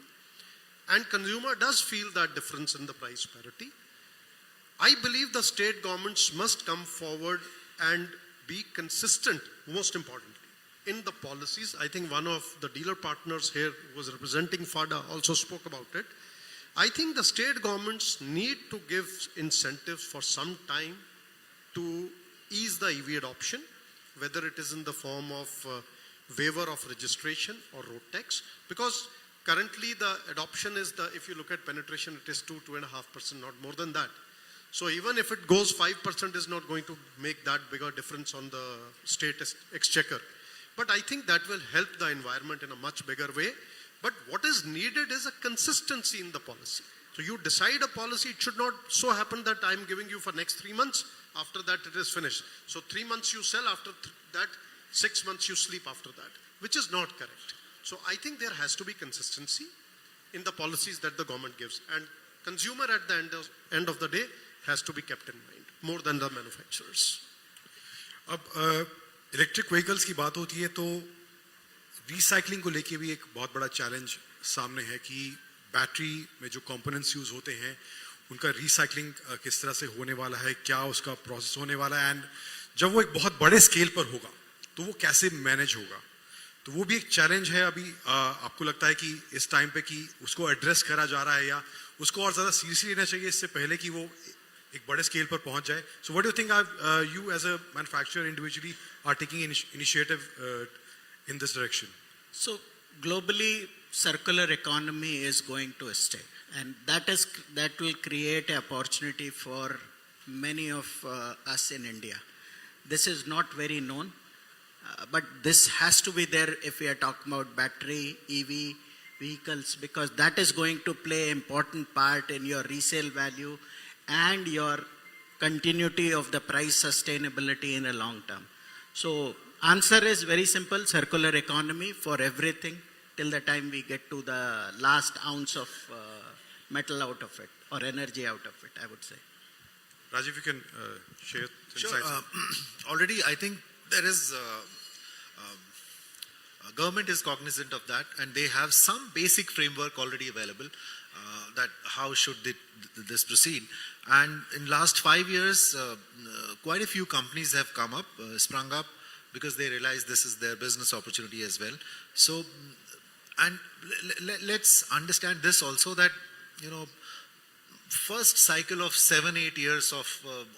and consumer does feel that difference in the price parity. I believe the state governments must come forward and be consistent, most importantly, in the policies. I think one of the dealer partners here who was representing FADA also spoke about it. I think the state governments need to give incentives for some time to ease the EV adoption, whether it is in the form of waiver of registration or road tax, because currently the adoption is if you look at penetration, it is 2.5%, not more than that. So even if it goes 5%, is not going to make that bigger difference on the state exchequer. But I think that will help the environment in a much bigger way. But what is needed is a consistency in the policy. So you decide a policy, it should not so happen that I'm giving you for next 3 months, after that it is finished. So 3 months you sell, after that 6 months you sleep after that, which is not correct. So I think there has to be consistency in the policies that the government gives. And consumer at the end of the day has to be kept in mind, more than the manufacturers. अब electric vehicles की बात होती है तो recycling को लेके भी एक बहुत बड़ा चैलेंज सामने है कि बैटरी में जो कंपोनेंट्स यूज होते हैं उनका रिसाइकलिंग किस तरह से होने वाला है, क्या उसका प्रोसेस होने वाला है, एंड जब वो एक बहुत बड़े स्केल पर होगा तो वो कैसे मैनेज होगा, तो वो भी एक चैलेंज है. अभी आपको लगता है कि इस टाइम पे कि उसको एड्रेस करा जा रहा है या उसको और ज़्यादा सीरियसली लेना चाहिए इससे पहले कि वो एक बड़े स्केल पर पहुंच जाए. So what do you think you as a manufacturer individually are taking initiative in this direction? So globally, circular economy is going to stay, and that will create an opportunity for many of us in India. This is not very known, but this has to be there if we are talking about battery, EV vehicles, because that is going to play an important part in your resale value and your continuity of the price sustainability in a long term. So answer is very simple: circular economy for everything till the time we get to the last ounce of metal out of it or energy out of it, I would say. Rajiv, you can share Sure. insights. Already, I think there is government is cognizant of that, and they have some basic framework already available that how should this proceed. And in last 5 years, quite a few companies have come up, sprung up, because they realize this is their business opportunity as well. So, and let's understand this also, that, you know, first cycle of 7-8 years of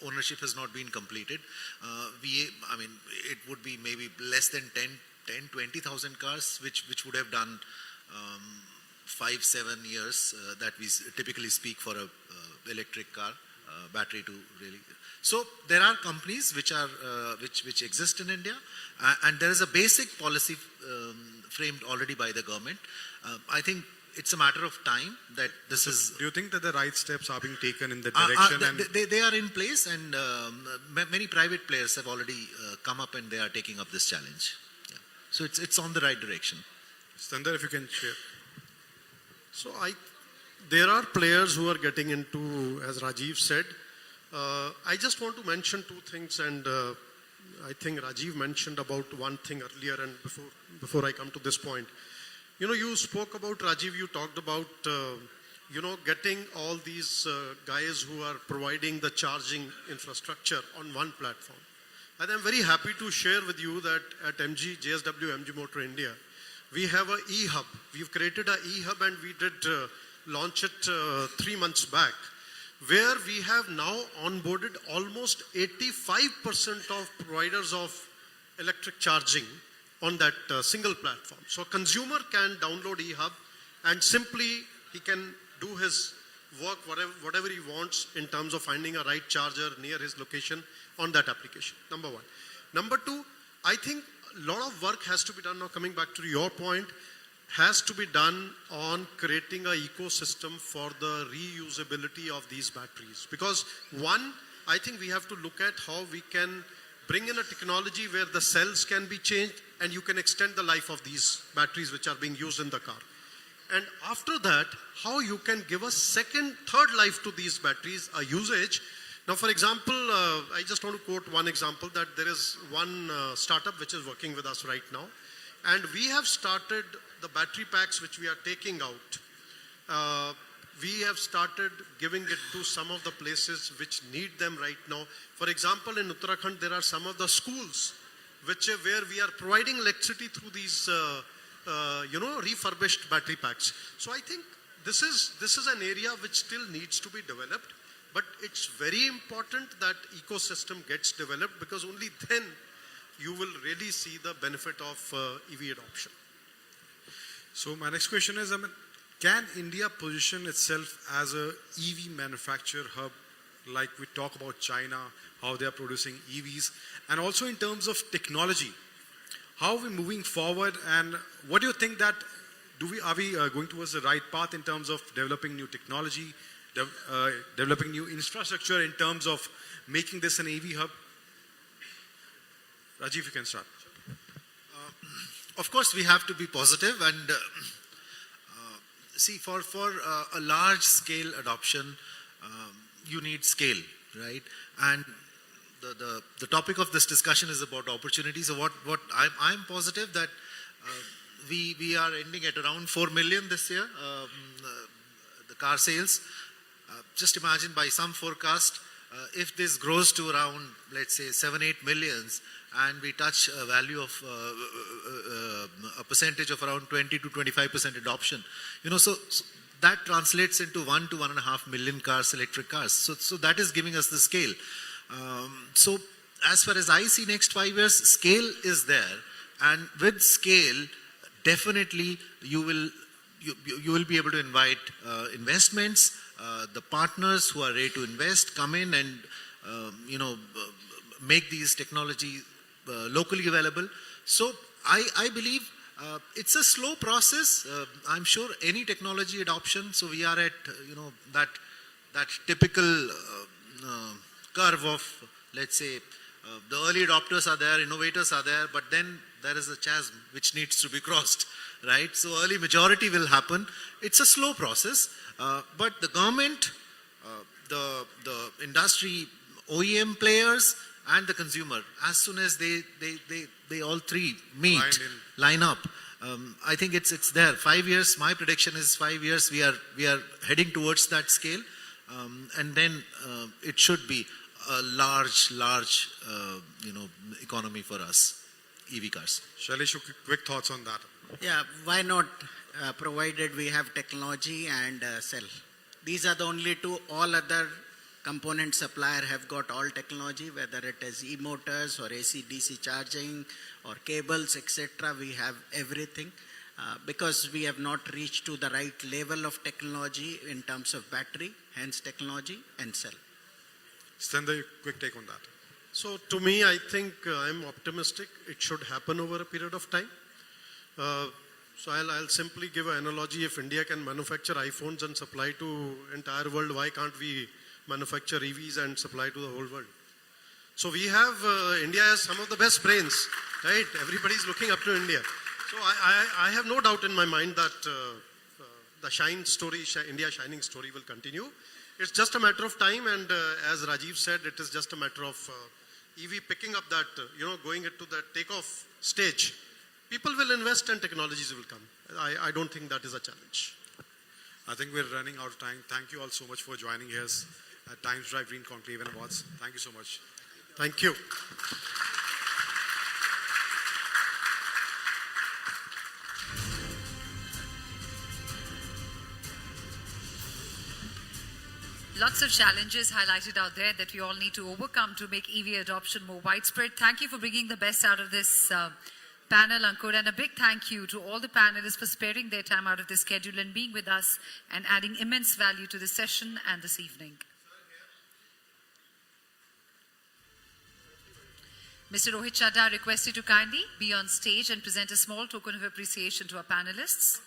ownership has not been completed. I mean, it would be maybe less than 20,000 cars, which would have done 5-7 years that we typically speak for a electric car, battery to really. So there are companies which are which exist in India, and there is a basic policy framed already by the government. I think it's a matter of time that this is. Do you think that the right steps are being taken in the direction? They are in place, and many private players have already come up and they are taking up this challenge. Yeah. So it's on the right direction. Sundar, if you can share. So there are players who are getting into, as Rajiv said. I just want to mention two things, and I think Rajiv mentioned about one thing earlier, and before I come to this point. You know, you spoke about, Rajiv, you talked about, you know, getting all these guys who are providing the charging infrastructure on one platform. And I'm very happy to share with you that at JSW MG Motor India, we have an e-hub. We've created an e-hub, and we did launch it 3 months back, where we have now onboarded almost 85% of providers of electric charging on that single platform. So a consumer can download eHub, and simply he can do his work, whatever he wants in terms of finding a right charger near his location on that application. Number one. Number two, I think a lot of work has to be done now. Coming back to your point, has to be done on creating an ecosystem for the reusability of these batteries. Because one, I think we have to look at how we can bring in a technology where the cells can be changed and you can extend the life of these batteries which are being used in the car. And after that, how you can give a second, third life to these batteries, a usage. Now, for example, I just want to quote one example that there is one startup which is working with us right now. And we have started the battery packs which we are taking out. We have started giving it to some of the places which need them right now. For example, in Uttarakhand, there are some of the schools where we are providing electricity through these, refurbished battery packs. So I think this is an area which still needs to be developed, but it's very important that ecosystem gets developed because only then you will really see the benefit of EV adoption. So my next question is, can India position itself as a EV manufacturer hub, like we talk about China, how they are producing EVs, and also in terms of technology, how are we moving forward, and what do you think that, are we going towards the right path in terms of developing new technology, developing new infrastructure in terms of making this an EV hub? Rajiv, you can start. Of course, we have to be positive and see, for a large scale adoption, you need scale, right? And the topic of this discussion is about opportunities. So what I'm positive that we are ending at around 4 million this year, the car sales. Just imagine by some forecast, if this grows to around, let's say, 7-8 millions, and we touch a value of a percentage of around 20 to 25% adoption, so that translates into 1 to 1.5 million cars, electric cars. So that is giving us the scale. So as far as I see next 5 years, scale is there, and with scale, definitely you will be able to invite investments. The partners who are ready to invest come in and make these technology locally available. So I believe it's a slow process. I'm sure any technology adoption. So we are at that typical curve of, let's say, the early adopters are there, innovators are there, but then there is a chasm which needs to be crossed, right? So early majority will happen. It's a slow process, but the government, the industry, OEM players, and the consumer, as soon as they all three meet, line up, I think it's there. 5 years, my prediction is 5 years, we are heading towards that scale, and then it should be a large economy for us, EV cars. Shailesh, quick thoughts on that. Yeah, why not, provided we have technology and cell. These are the only two. All other component supplier have got all technology, whether it is e-motors or AC-DC charging or cables, etc. We have everything because we have not reached to the right level of technology in terms of battery, hence technology and cell. Stender, quick take on that. So to me, I think I'm optimistic. It should happen over a period of time. So I'll simply give an analogy. If India can manufacture iPhones and supply to entire world, why can't we manufacture EVs and supply to the whole world? So we have, India has some of the best brains, right? Everybody's looking up to India. So I have no doubt in my mind that the shine story, India shining story will continue. It's just a matter of time, and as Rajiv said, it is just a matter of EV picking up that, going into the takeoff stage. People will invest and technologies will come. I don't think that is a challenge. I think we're running out of time. Thank you all so much for joining us at Times Drive Green Conclave and Awards. Thank you so much. Thank you. Lots of challenges highlighted out there that we all need to overcome to make EV adoption more widespread. Thank you for bringing the best out of this panel, Ankur, and a big thank you to all the panelists for sparing their time out of their schedule and being with us and adding immense value to this session and this evening. Mr. Rohit Chadha requested to kindly be on stage and present a small token of appreciation to our panelists.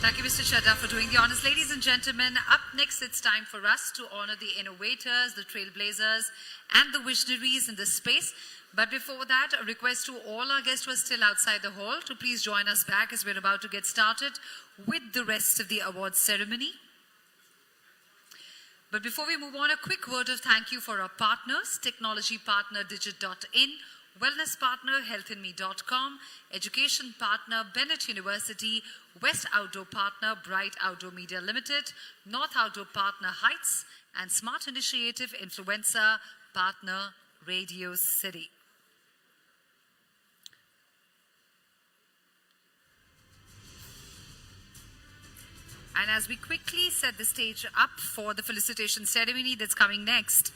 Thank you, Mr. Chadha, for doing the honors. Ladies and gentlemen, up next it's time for us to honor the innovators, the trailblazers, and the visionaries in this space. But before that, a request to all our guests who are still outside the hall to please join us back as we're about to get started with the rest of the awards ceremony. But before we move on, a quick word of thank you for our partners, technology partner Digit.in, wellness partner healthinme.com, education partner Bennett University, West Outdoor partner Bright Outdoor Media Limited, North Outdoor partner Heights, and Smart Initiative influencer partner Radio City. And as we quickly set the stage up for the felicitation ceremony that's coming next,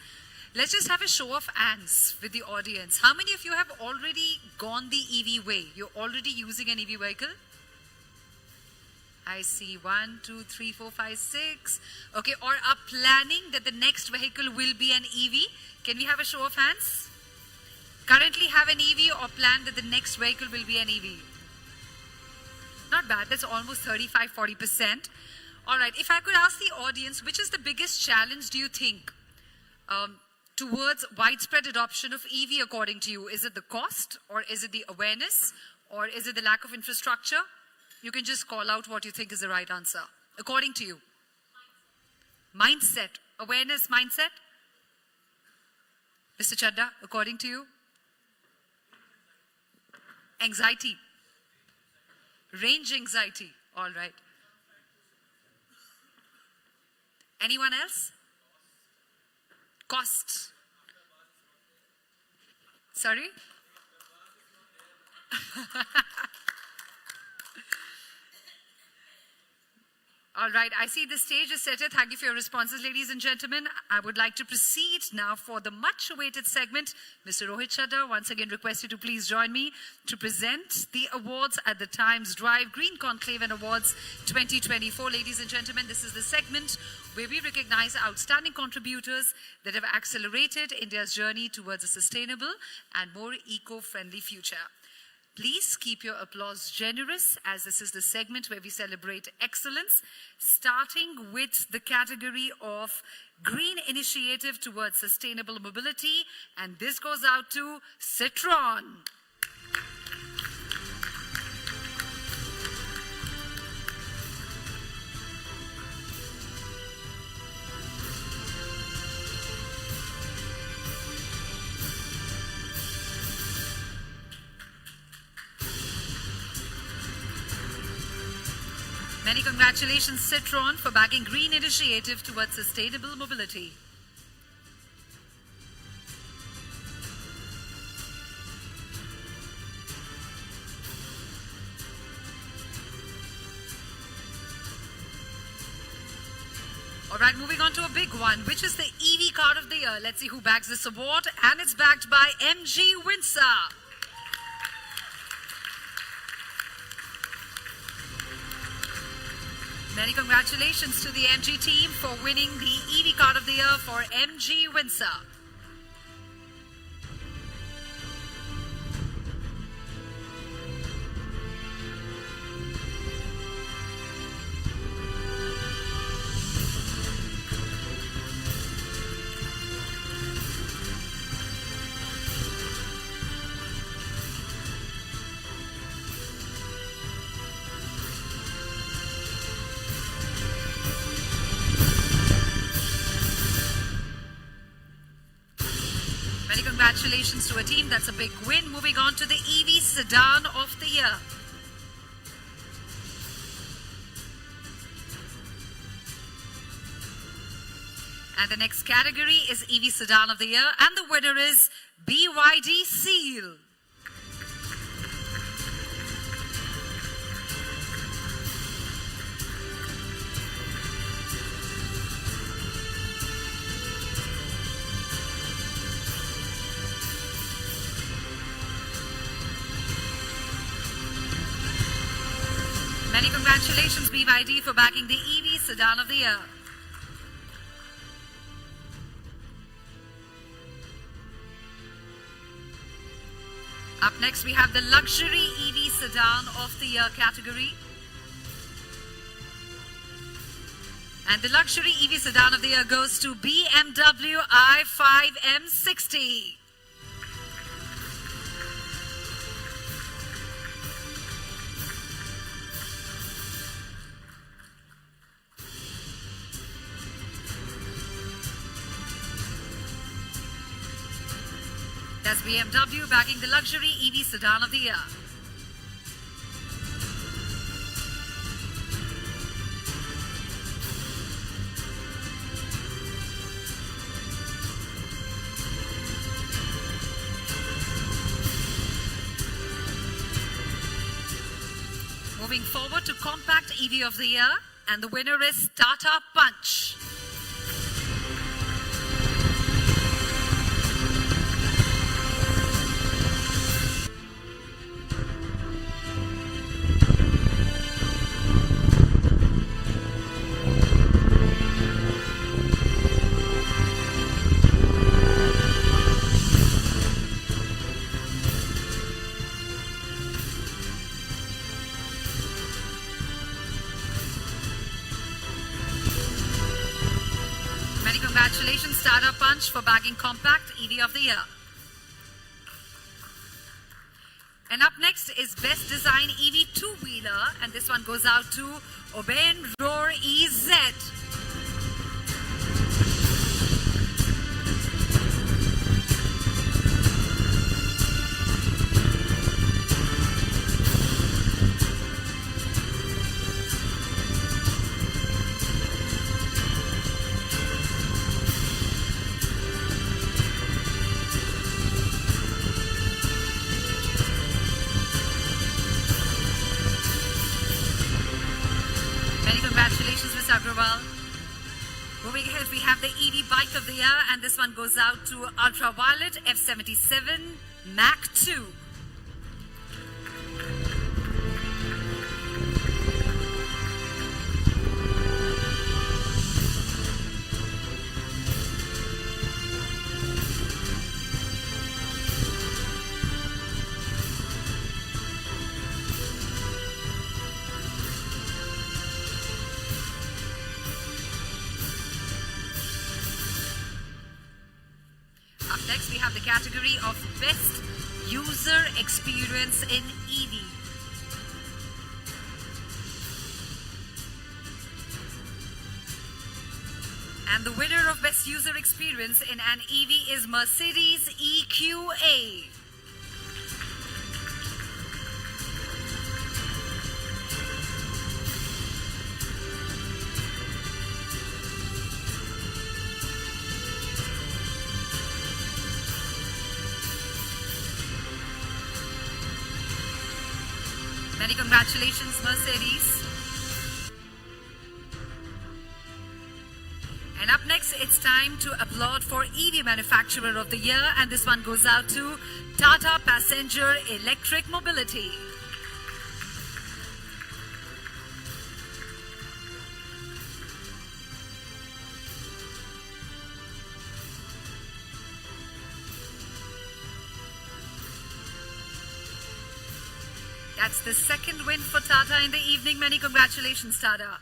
let's just have a show of hands with the audience. How many of you have already gone the EV way? You're already using an EV vehicle? I see 1, 2, 3, 4, 5, 6. Okay, or are planning that the next vehicle will be an EV? Can we have a show of hands? Currently have an EV or plan that the next vehicle will be an EV? Not bad, that's almost 35-40%. All right, if I could ask the audience, which is the biggest challenge do you think towards widespread adoption of EV according to you? Is it the cost, or is it the awareness, or is it the lack of infrastructure? You can just call out what you think is the right answer, according to you. Mindset. Awareness, mindset? Mr. Chadha, according to you? Anxiety. Range anxiety. All right. Anyone else? Costs. Sorry? All right, I see the stage is set. Thank you for your responses, ladies and gentlemen. I would like to proceed now for the much-awaited segment. Mr. Rohit Chadha, once again requested to please join me to present the awards at the Times Drive Green Conclave and Awards 2024. Ladies and gentlemen, this is the segment where we recognize outstanding contributors that have accelerated India's journey towards a sustainable and more eco-friendly future. Please keep your applause generous, as this is the segment where we celebrate excellence, starting with the category of Green Initiative towards Sustainable Mobility, and this goes out to Citron. Many congratulations, Citron, for backing Green Initiative towards Sustainable Mobility. All right, moving on to a big one, which is the EV Car of the Year. Let's see who bags this award, and it's backed by MG Windsor. Many congratulations to the MG team for winning the EV Car of the Year for MG Windsor. congratulations to a team. That's a big win. Moving on to the EV Sedan of the Year. And the next category is EV Sedan of the Year. And the winner is BYD Seal. Many congratulations, BYD, for bagging the EV Sedan of the Year. Up next, we have the Luxury EV Sedan of the Year category. And the Luxury EV Sedan of the Year goes to BMW i5 M60. That's BMW bagging the Luxury EV Sedan of the Year. Moving forward to Compact EV of the Year, and the winner is Tata Punch. Many congratulations, Tata Punch, for bagging Compact EV of the Year. And up next is Best Design EV Two-Wheeler, and this one goes out to Oben Roar EZ. Many congratulations, Mr. Agrawal. Moving ahead, we have the EV Bike of the Year, and this one goes out to Ultraviolet F77 Mach 2. Up next, we have the category of Best User Experience in EV. And the winner of Best User Experience in an EV is Mercedes EQA. Many congratulations, Mercedes. And up next, it's time to applaud for EV Manufacturer of the Year, and this one goes out to Tata Passenger Electric Mobility. That's the second win for Tata in the evening. Many congratulations, Tata.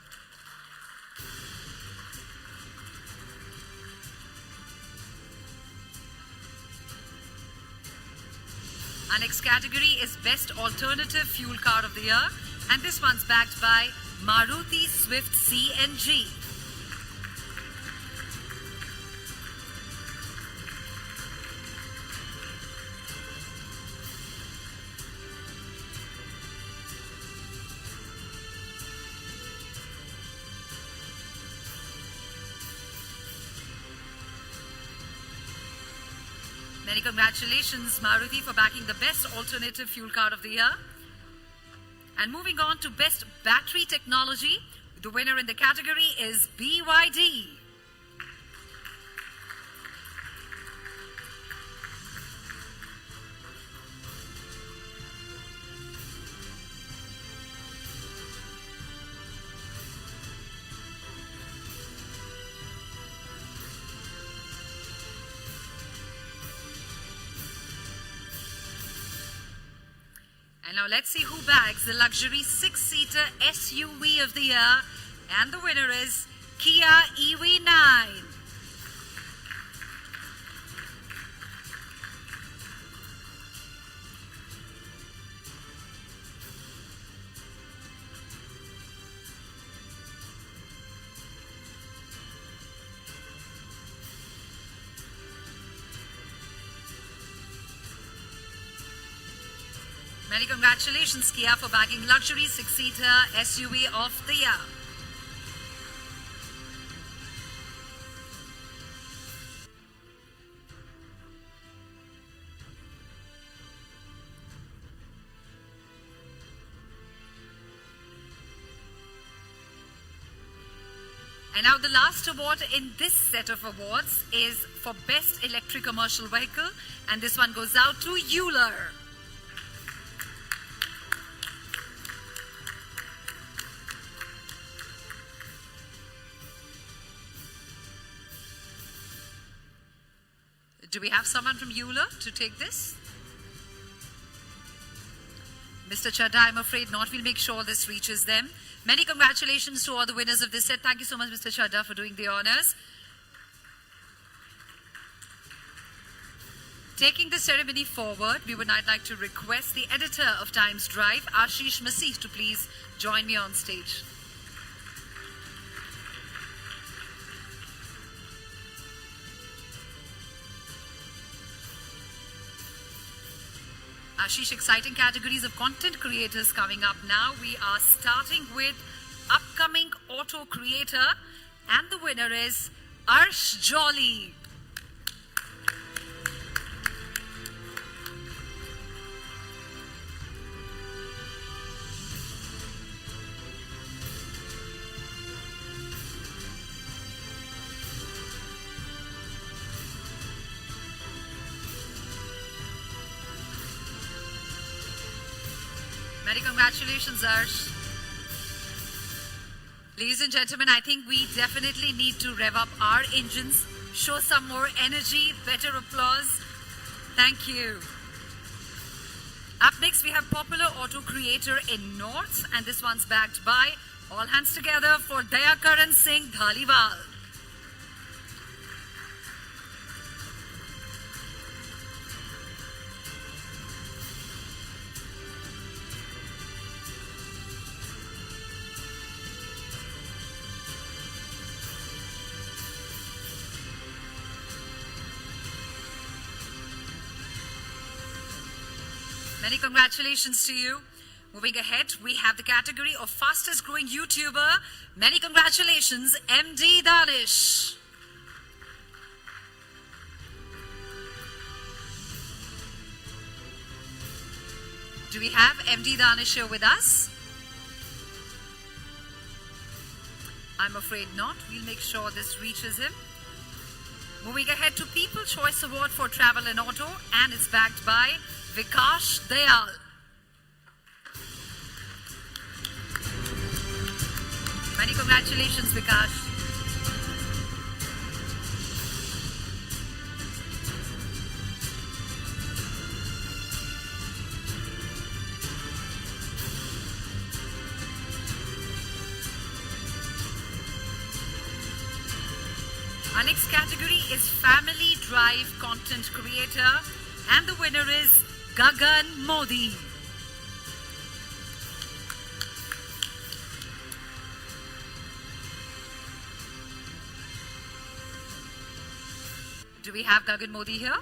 Our next category is Best Alternative Fuel Car of the Year, and this one's backed by Maruti Swift CNG. Many congratulations, Maruti, for backing the best alternative fuel card of the year. And moving on to best battery technology, the winner in the category is BYD. And now let's see who bags the luxury 6-seater SUV of the year. And the winner is Kia EV9. Many congratulations, Kia, for bagging luxury 6-seater SUV of the year. And now the last award in this set of awards is for Best Electric Commercial Vehicle, and this one goes out to Euler. Do we have someone from Euler to take this? Mr. Chadda, I'm afraid not. We'll make sure this reaches them. Many congratulations to all the winners of this set. Thank you so much, Mr. Chadda, for doing the honors. Taking the ceremony forward, we would now like to request the editor of Times Drive, Ashish Masih, to please join me on stage. Ashish, exciting categories of content creators coming up now. We are starting with upcoming auto creator, and the winner is Arsh Jolly. Many congratulations, Arsh. Ladies and gentlemen, I think we definitely need to rev up our engines, show some more energy, better applause. Thank you. Up next, we have popular auto creator in North, and this one's backed by All Hands Together for Dayakaran Singh Dhaliwal. Many congratulations to you. Moving ahead, we have the category of fastest growing YouTuber. Many congratulations, MD Danish. Do we have MD Danish here with us? I'm afraid not. We'll make sure this reaches him. Moving ahead to People's Choice Award for Travel and Auto, and it's backed by Vikash Dayal. Many congratulations, Vikash. Our next category is Family Drive Content Creator, and the winner is Gagan Modi. Do we have Gagan Modi here?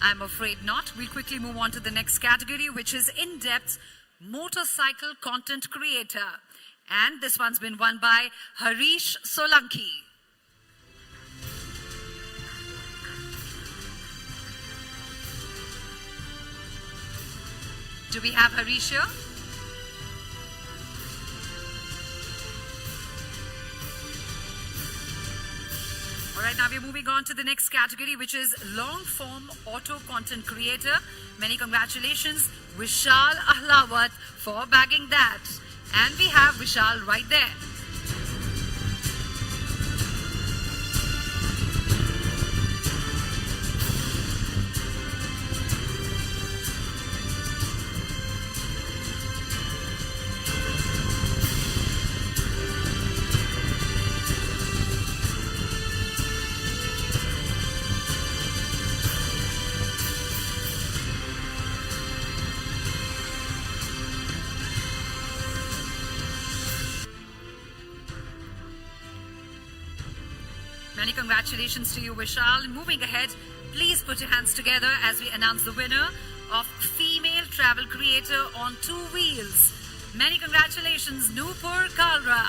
I'm afraid not. We'll quickly move on to the next category, which is In-Depth Motorcycle Content Creator. And this one's been won by Harish Solanki. Do we have Harish here? All right, now we're moving on to the next category, which is long-form auto content creator. Many congratulations, Vishal Ahlawat, for bagging that. And we have Vishal right there. Many congratulations to you, Vishal. Moving ahead, please put your hands together as we announce the winner of Female Travel Creator on 2 Wheels. Many congratulations, Noopur Kalra.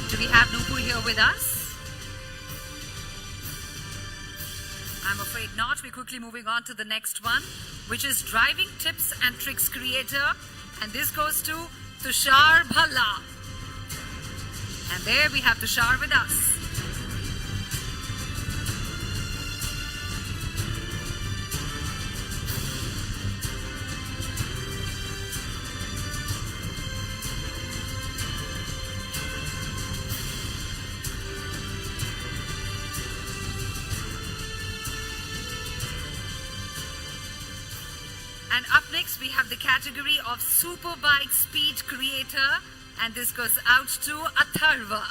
Do we have Noopur here with us? I'm afraid not. We're quickly moving on to the next one, which is Driving Tips and Tricks Creator. And this goes to Tushar Bhalla. And there we have Tushar with us. And up next, we have the category of Superbike Speed Creator, and this goes out to Atharva.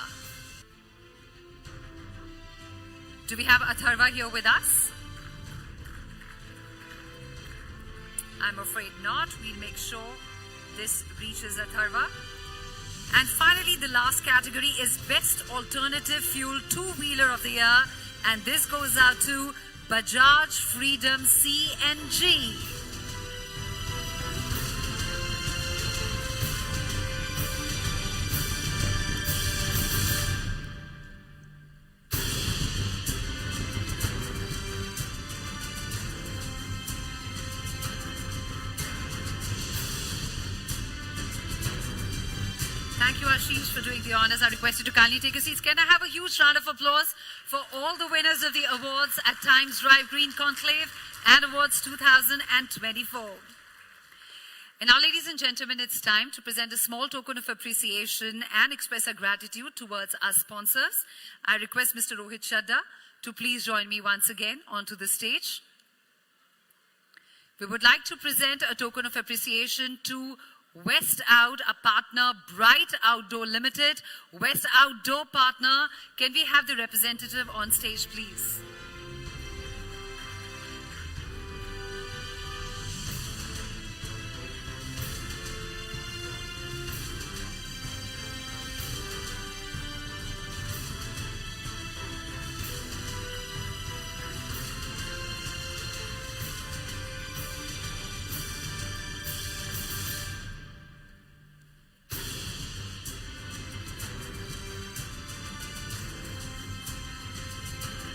Do we have Atharva here with us? I'm afraid not. We'll make sure this reaches Atharva. And finally, the last category is Best Alternative Fuel Two-Wheeler of the Year, and this goes out to Bajaj Freedom CNG. Thank you, Ashish, for doing the honors. I request you to kindly take your seats. Can I have a huge round of applause for all the winners of the awards at Times Drive Green Conclave and Awards 2024. And now, ladies and gentlemen, it's time to present a small token of appreciation and express our gratitude towards our sponsors. I request Mr. Rohit Chadda to please join me once again onto the stage. We would like to present a token of appreciation to West Out, a partner, Bright Outdoor Limited. West Outdoor partner, can we have the representative on stage, please?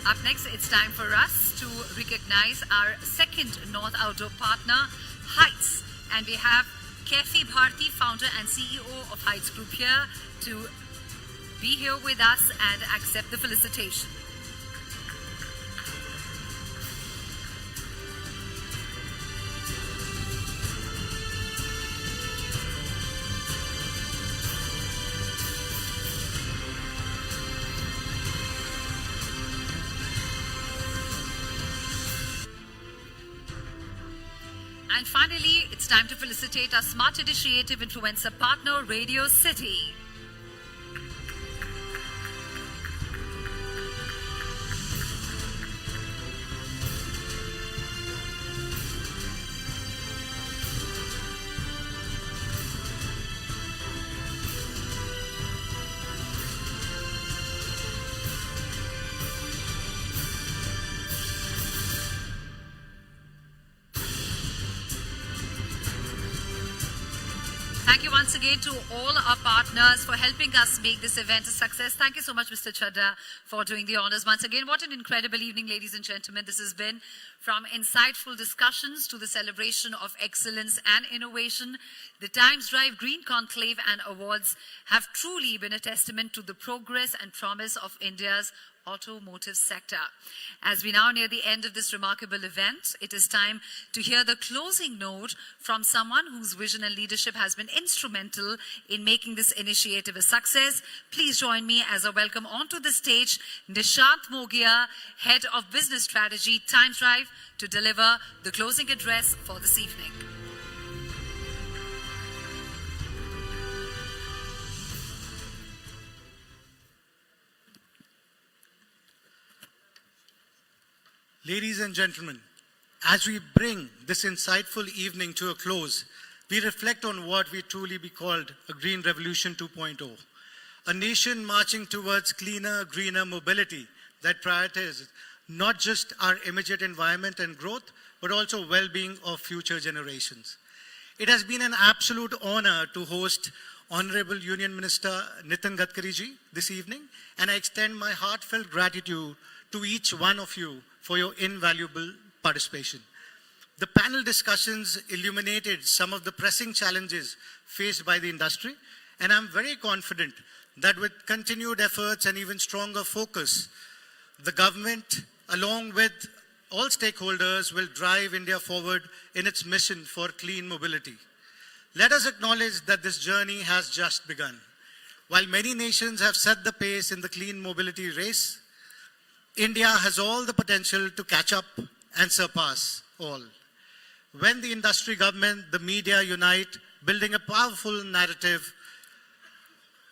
Up next, it's time for us to recognize our second North Outdoor partner, Heights. And we have Kefi Bharti, founder and CEO of Heights Group here to be here with us and accept the felicitation. And finally, it's time to felicitate our Smart Initiative Influencer partner, Radio City. Thank you once again to all our partners for helping us make this event a success. Thank you so much, Mr. Chadda, for doing the honors once again. What an incredible evening, ladies and gentlemen. This has been from insightful discussions to the celebration of excellence and innovation. The Times Drive Green Conclave and Awards have truly been a testament to the progress and promise of India's automotive sector. As we now near the end of this remarkable event, it is time to hear the closing note from someone whose vision and leadership has been instrumental in making this initiative a success. Please join me as I welcome onto the stage Nishant Mogia, Head of Business Strategy, Times Drive, to deliver the closing address for this evening. Ladies and gentlemen, as we bring this insightful evening to a close, we reflect on what we truly be called a Green Revolution 2.0, a nation marching towards cleaner, greener mobility that prioritizes not just our immediate environment and growth, but also well-being of future generations. It has been an absolute honor to host Honorable Union Minister Nitin Gadkari ji this evening, and I extend my heartfelt gratitude to each one of you for your invaluable participation. The panel discussions illuminated some of the pressing challenges faced by the industry, and I'm very confident that with continued efforts and even stronger focus, the government, along with all stakeholders, will drive India forward in its mission for clean mobility. Let us acknowledge that this journey has just begun. While many nations have set the pace in the clean mobility race, India has all the potential to catch up and surpass all. When the industry, government, the media unite, building a powerful narrative,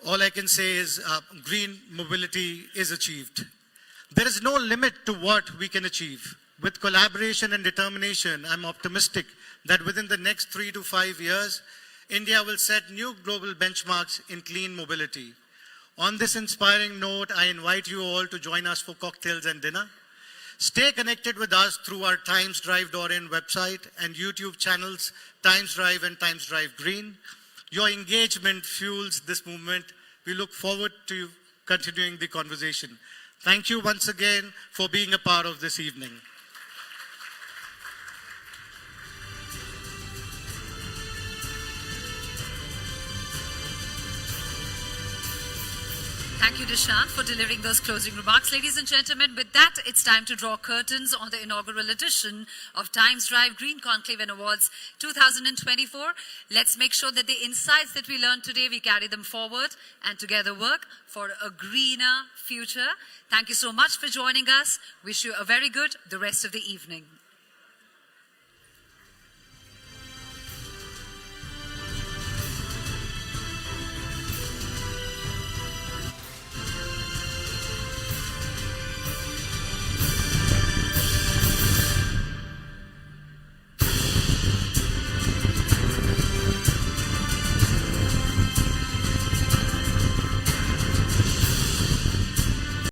all I can say is green mobility is achieved. There is no limit to what we can achieve. With collaboration and determination, I'm optimistic that within the next 3 to 5 years, India will set new global benchmarks in clean mobility. On this inspiring note, I invite you all to join us for cocktails and dinner. Stay connected with us through our timesdrive.in website and YouTube channels, Times Drive and Times Drive Green. Your engagement fuels this movement. We look forward to continuing the conversation. Thank you once again for being a part of this evening. Thank you, Nishant, for delivering those closing remarks. Ladies and gentlemen, with that, it's time to draw curtains on the inaugural edition of Times Drive Green Conclave and Awards 2024. Let's make sure that the insights that we learned today, we carry them forward and together work for a greener future. Thank you so much for joining us. Wish you a very good the rest of the evening.